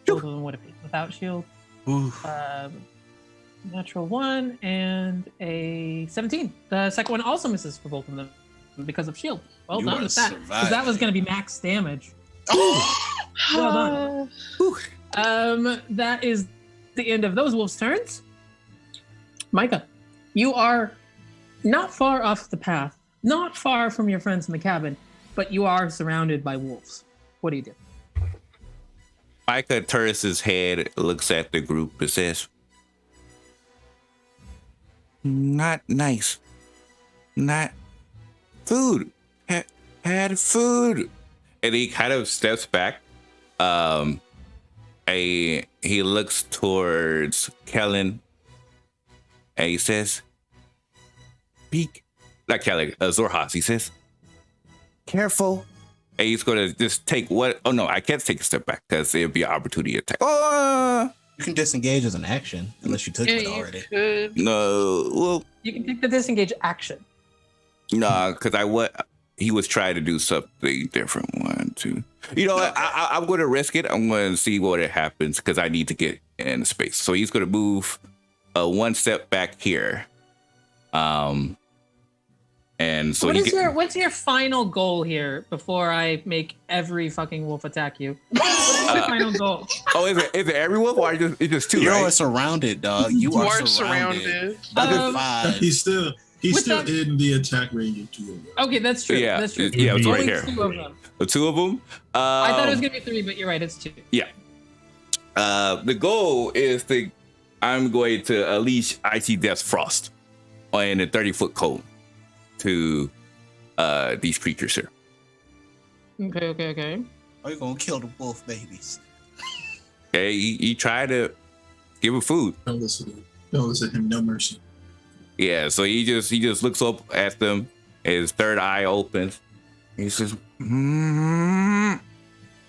Both of them would have been without shield. Ooh. Natural 1 and a 17. The second one also misses for both of them because of shield. Well You done are with that. 'Cause that was surviving. going to be max damage. Oh! Well done. That is the end of those wolves' turns. Micah, you are not far off the path, not far from your friends in the cabin, but you are surrounded by wolves. What do you do? Micah turns his head, looks at the group, and says, "Not nice. Not food. Had food." And he kind of steps back. He looks towards Kellen, and he says, "Peek." Not Kellen, Zorhas. He says, "Careful." And he's gonna just take what? Oh no, I can't take a step back because it'd be an opportunity attack. Oh You can disengage as an action unless you took Yeah, it you already. could. no, well, You can take the disengage action. nah, because he was trying to do something different. 1, 2. You know what? I'm going to risk it. I'm going to see what happens because I need to get in space. So he's going to move 1 step back here. And so What's your final goal here before I make every fucking wolf attack you? What's your final goal? Oh, is it every wolf or it's just 2? You're Right? surrounded, dog. You are surrounded. Um, He's still With still that- in the attack range of 2 of them. Okay, that's true. Yeah, That's true. yeah, it's Only right here. 2 of them. The 2 of them. I thought it was gonna be 3, but you're right. It's 2. Yeah. The goal is I'm going to unleash Icy Death Frost on a 30-foot cone to these creatures here. Okay. Are you gonna kill the wolf babies? Okay, he tried to give him food. Don't listen to him. No mercy. Yeah, so he just looks up at them. His third eye opens. He says,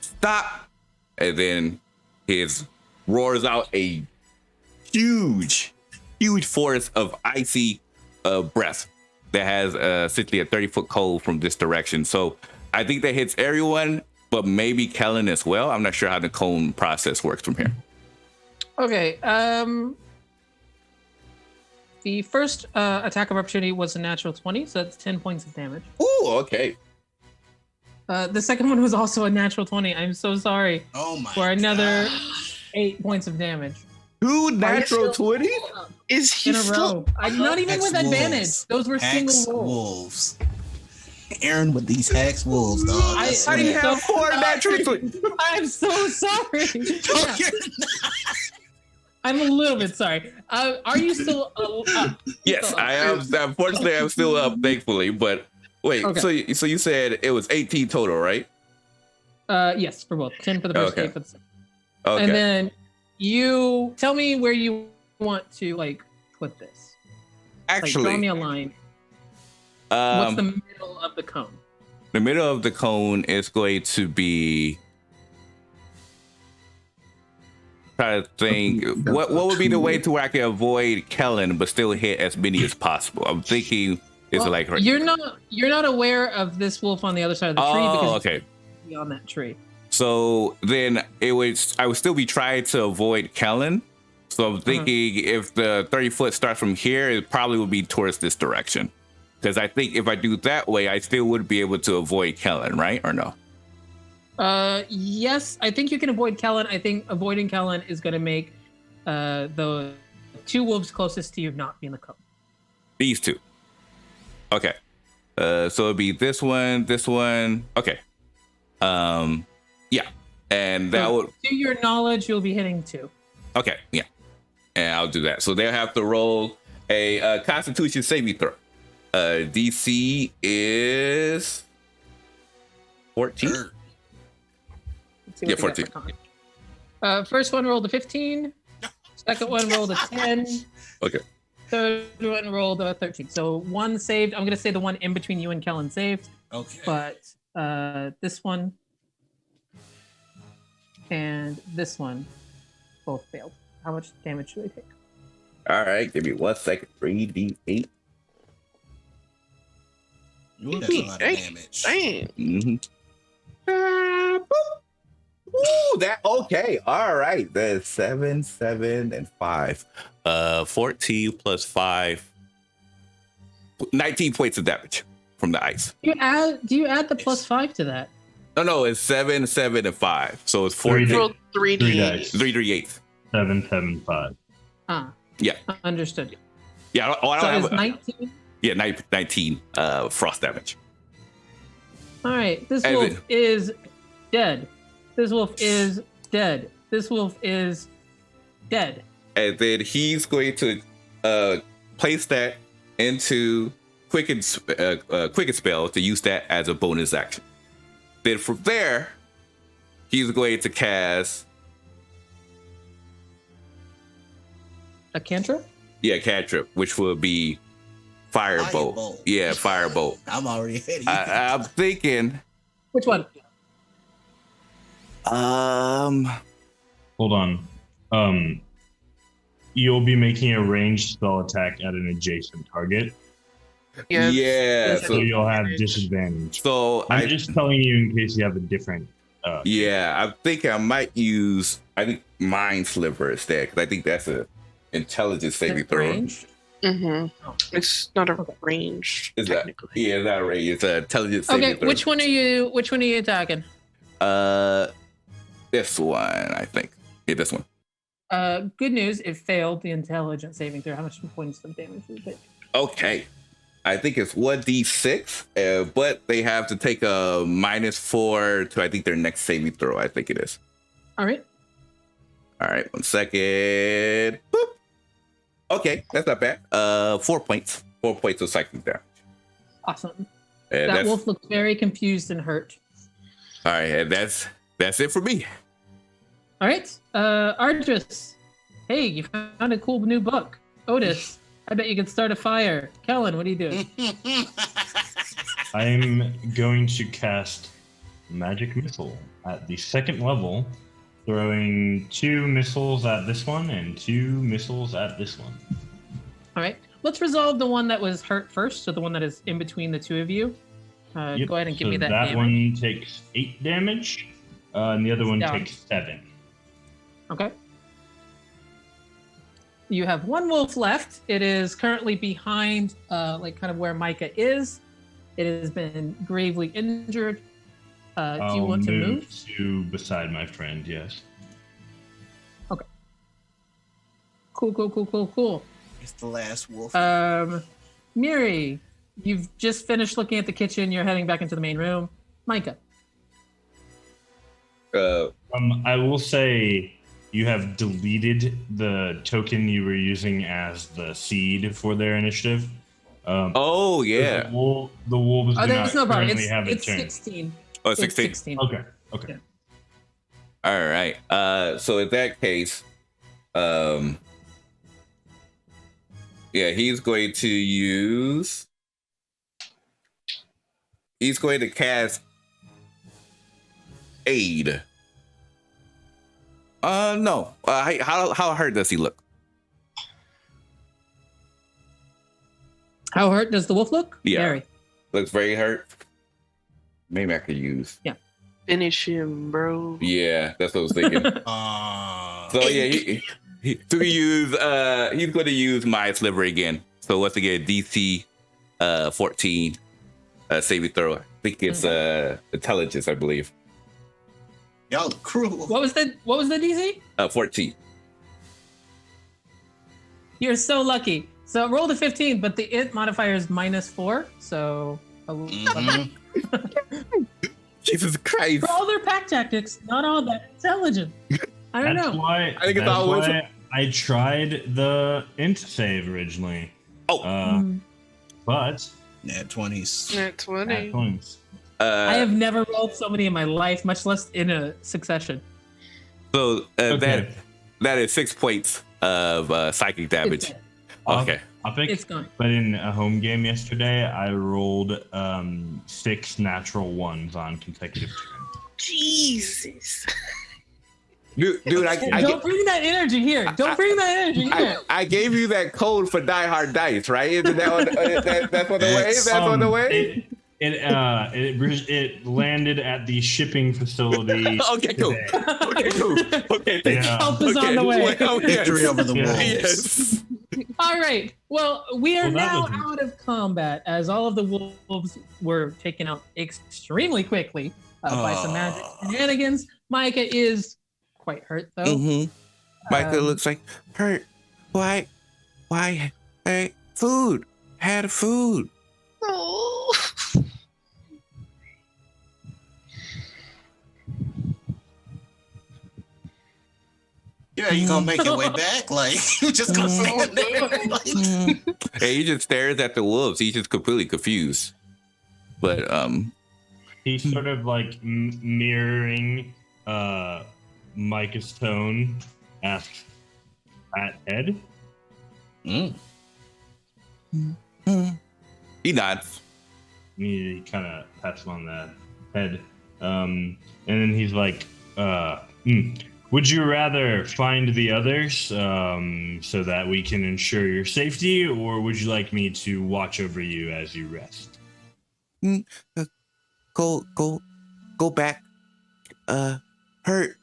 "Stop!" And then his roars out a huge forest of icy breath that has essentially a 30-foot cold from this direction. So I think that hits everyone, but maybe Kellen as well. I'm not sure how the cone process works from here. Okay. The first attack of opportunity was a natural 20, so that's 10 points of damage. Ooh, okay. The second one was also a natural 20. I'm so sorry. Oh my For another God. 8 points of damage 2 natural 20? Is he in a still? row. Not even with Hex advantage. wolves. Those were Hex single rolls. wolves. Aaron with these hex wolves, dog. I That's already it. have 4 natural 20. I'm so sorry. Yeah, I'm a little bit sorry. Are you still up? Yes, I am. Unfortunately, I'm still up, thankfully. But wait, Okay. so you said it was 18 total, right? Yes, for both. 10 for the first, Okay. 8 for the second. Okay. And then you tell me where you want to put this. Draw me Actually, a line. What's the the middle of the cone? middle of the cone is going to be. Try to think. What would be the way to where I can avoid Kellen but still hit as many as possible? I'm thinking it's Well, like. you're not aware of this wolf on the other side of the tree Oh, because okay. it's beyond that tree. So then I would still be trying to avoid Kellen. So I'm thinking if the 30-foot starts from here, it probably would be towards this direction. Because I think if I do that way, I still would be able to avoid Kellen, right? Or no? Yes, I think you can avoid Kellen. I think avoiding Kellen is going to make the 2 wolves closest to you not be in the cone. These 2. Okay. So it'd be this one. Okay. Yeah. And that would. To your knowledge, you'll be hitting 2. Okay. Yeah. And I'll do that. So they'll have to roll a Constitution saving throw. DC is 14. Sure. Let's see Yeah, what they got 14. for con. First one rolled a 15. Second one rolled a 10. Okay. Third one rolled a 13. So one saved. I'm going to say the one in between you and Kellen saved. Okay. But this one and this one both failed. How much damage do they take? All right, give me 1 second. 3d8. Ooh, that's a lot of damage. Dang. Mm-hmm. Ooh, that okay. All right. That's 7, 7, and 5. 14 plus 5. 19 points of damage from the ice. Do you add the plus 5 to that? No, it's 7, 7, and 5. So it's 4, Three dice. Roll 3D. 3 dice. 3, 3, 8. 7, 7, 5. Ah. Yeah. Understood. Yeah, I So don't it's have 19. Yeah, 19 frost damage. All right. This And wolf is dead. This wolf is dead. This wolf is dead. And then he's going to place that into quicken spell to use that as a bonus action. Then from there, he's going to cast A cantrip? cantrip, which will be firebolt. Firebolt. Yeah, firebolt. I'm already ahead of you. I'm thinking, Which one? Hold on. You'll be making a ranged spell attack at an adjacent target, Yes. yeah. so So, you'll have disadvantage. so I'm just telling you in case you have a different. yeah, I think I might use Mind Sliver instead because I think that's a intelligence saving throw. Range? Mm-hmm. It's not a range. Is that technically. yeah? Is that right? It's an intelligence saving Okay, throw. which one are you attacking? This one I think. Yeah, this one. Good news, it failed the intelligence saving throw. How much points of damage did it take? Okay. I think it's 1d6, but they have to take a -4 to I think their next saving throw. I think it is. All right. All right, 1 second. Boop. Okay, that's not bad. 4 points. 4 points of psychic damage. Awesome. And That that's, wolf looks very confused and hurt. all right, and that's it for me. All right. Ardris. Hey, you found a cool new book. Otis, I bet you could start a fire. Kellen, what are you doing? I'm going to cast Magic Missile at the second level, throwing 2 missiles at this one and 2 missiles at this one. All right. Let's resolve the one that was hurt first, so the one that is in between the two of you. Yep, Go ahead and give so me that That damage. one takes 8 damage, and the other one Down. takes 7. Okay. You have one wolf left. It is currently behind, like kind of where Micah is. It has been gravely injured. Do you want to move? To beside my friend, yes. Cool. It's the last wolf. Miri, you've just finished looking at the kitchen. You're heading back into the main room. Micah. I will say you have deleted the token you were using as the seed for their initiative. Oh yeah. The wolves do not There's no problem. currently have a It's turn. 16. Oh, It's 16. 16. Okay. Yeah. All right. So in that case, yeah, he's going to cast aid. No. How hurt does he look? How hurt does the wolf look? Yeah. Very. Looks very hurt. Maybe I could use. Finish him, bro. Yeah, that's what I was thinking. So yeah, he's going to use my sliver again. So once again, DC 14 saving throw. I think it's intelligence, I believe. Y'all cruel. What was the DC? 14. You're so lucky. So roll the 15, but the int modifier is -4. So Mhm. Jesus Christ. for all their pack tactics, not all that intelligent. I don't That's know. why I think it's always- I tried the int save originally. But Nat 20s. Nat 20. at points. I have never rolled so many in my life, much less in a succession. So Okay. that is 6 points of psychic damage. It's, Okay. I think. it's gone. But in a home game yesterday, I rolled 6 natural ones on consecutive turns. Jesus. Dude, Don't bring that energy here. Don't bring that energy here. I gave you that code for Die Hard Dice, right? Isn't that what, that's on the way? That's on the way? It landed at the shipping facility. Okay, cool. today. Okay, cool. Okay, thank you. Help is on the way. Oh, yes. Victory over the Yeah. wolves. Yes. All right. Well, we are Well, that now was- out of combat as all of the wolves were taken out extremely quickly by some magic shenanigans. Micah is quite hurt though. Mm-hmm. Micah Um, looks like hurt. Why? Hey, food. Had food. Oh. Yeah, you gonna make your way back? Like, you just gonna stand there? Like, Hey, he just stares at the wolves. He's just completely confused. But He's sort of like mirroring Micah's tone. Asks, "At Ed?" mm. he nods. He kind of pats him on the head, and then he's like, "Would you rather find the others so that we can ensure your safety, or would you like me to watch over you as you rest?" Go back. Hurt.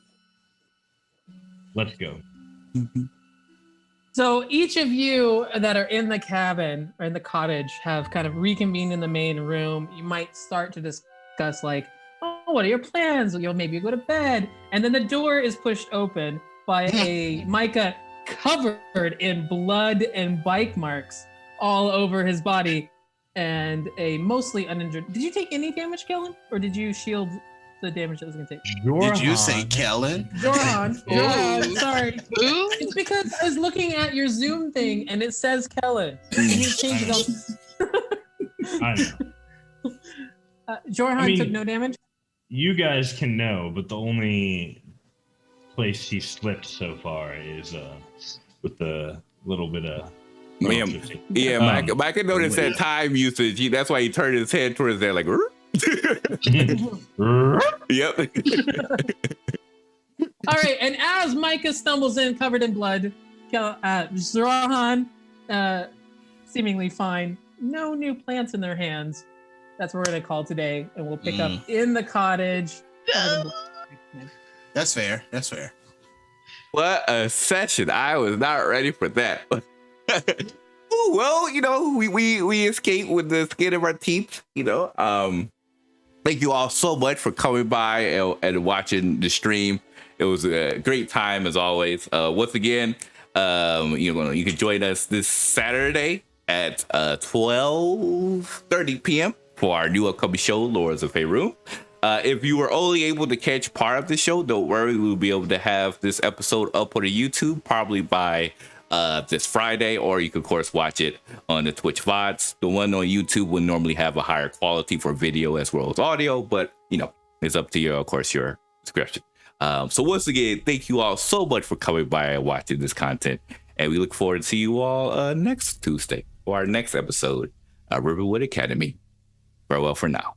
Let's go. So each of you that are in the cabin or in the cottage have kind of reconvened in the main room. You might start to discuss like, oh, what are your plans? You'll maybe go to bed. And then the door is pushed open by a Micah covered in blood and bike marks all over his body and a mostly uninjured. Did you take any damage, Kellen? Or did you shield the damage that was going to take? Did you say Kellen? Joran, sorry. Ooh. It's because I was looking at your Zoom thing and it says Kellen. And you changed it up. I know. Jorhan I mean- took no damage? You guys can know, but the only place he slipped so far is with the little bit of. Yeah, Micah noticed that time usage. That's why he turned his head towards there like, yep. All right, and as Micah stumbles in covered in blood, Zorahan, seemingly fine, no new plants in their hands. That's what we're going to call today, and we'll pick up in the cottage. covered in blood. That's fair. That's fair. What a session. I was not ready for that. Ooh, well, we escaped with the skin of our teeth, Thank you all so much for coming by and watching the stream. It was a great time as always. Once again, you can join us this Saturday at 12:30 p.m. for our new upcoming show, Lords of Faerun. If you were only able to catch part of the show, don't worry. We'll be able to have this episode up on the YouTube probably by this Friday, or you can, of course, watch it on the Twitch VODs. The one on YouTube will normally have a higher quality for video as well as audio, but, it's up to your discretion. So once again, thank you all so much for coming by and watching this content, and we look forward to see you all next Tuesday for our next episode, Rivenwood Academy. Farewell for now.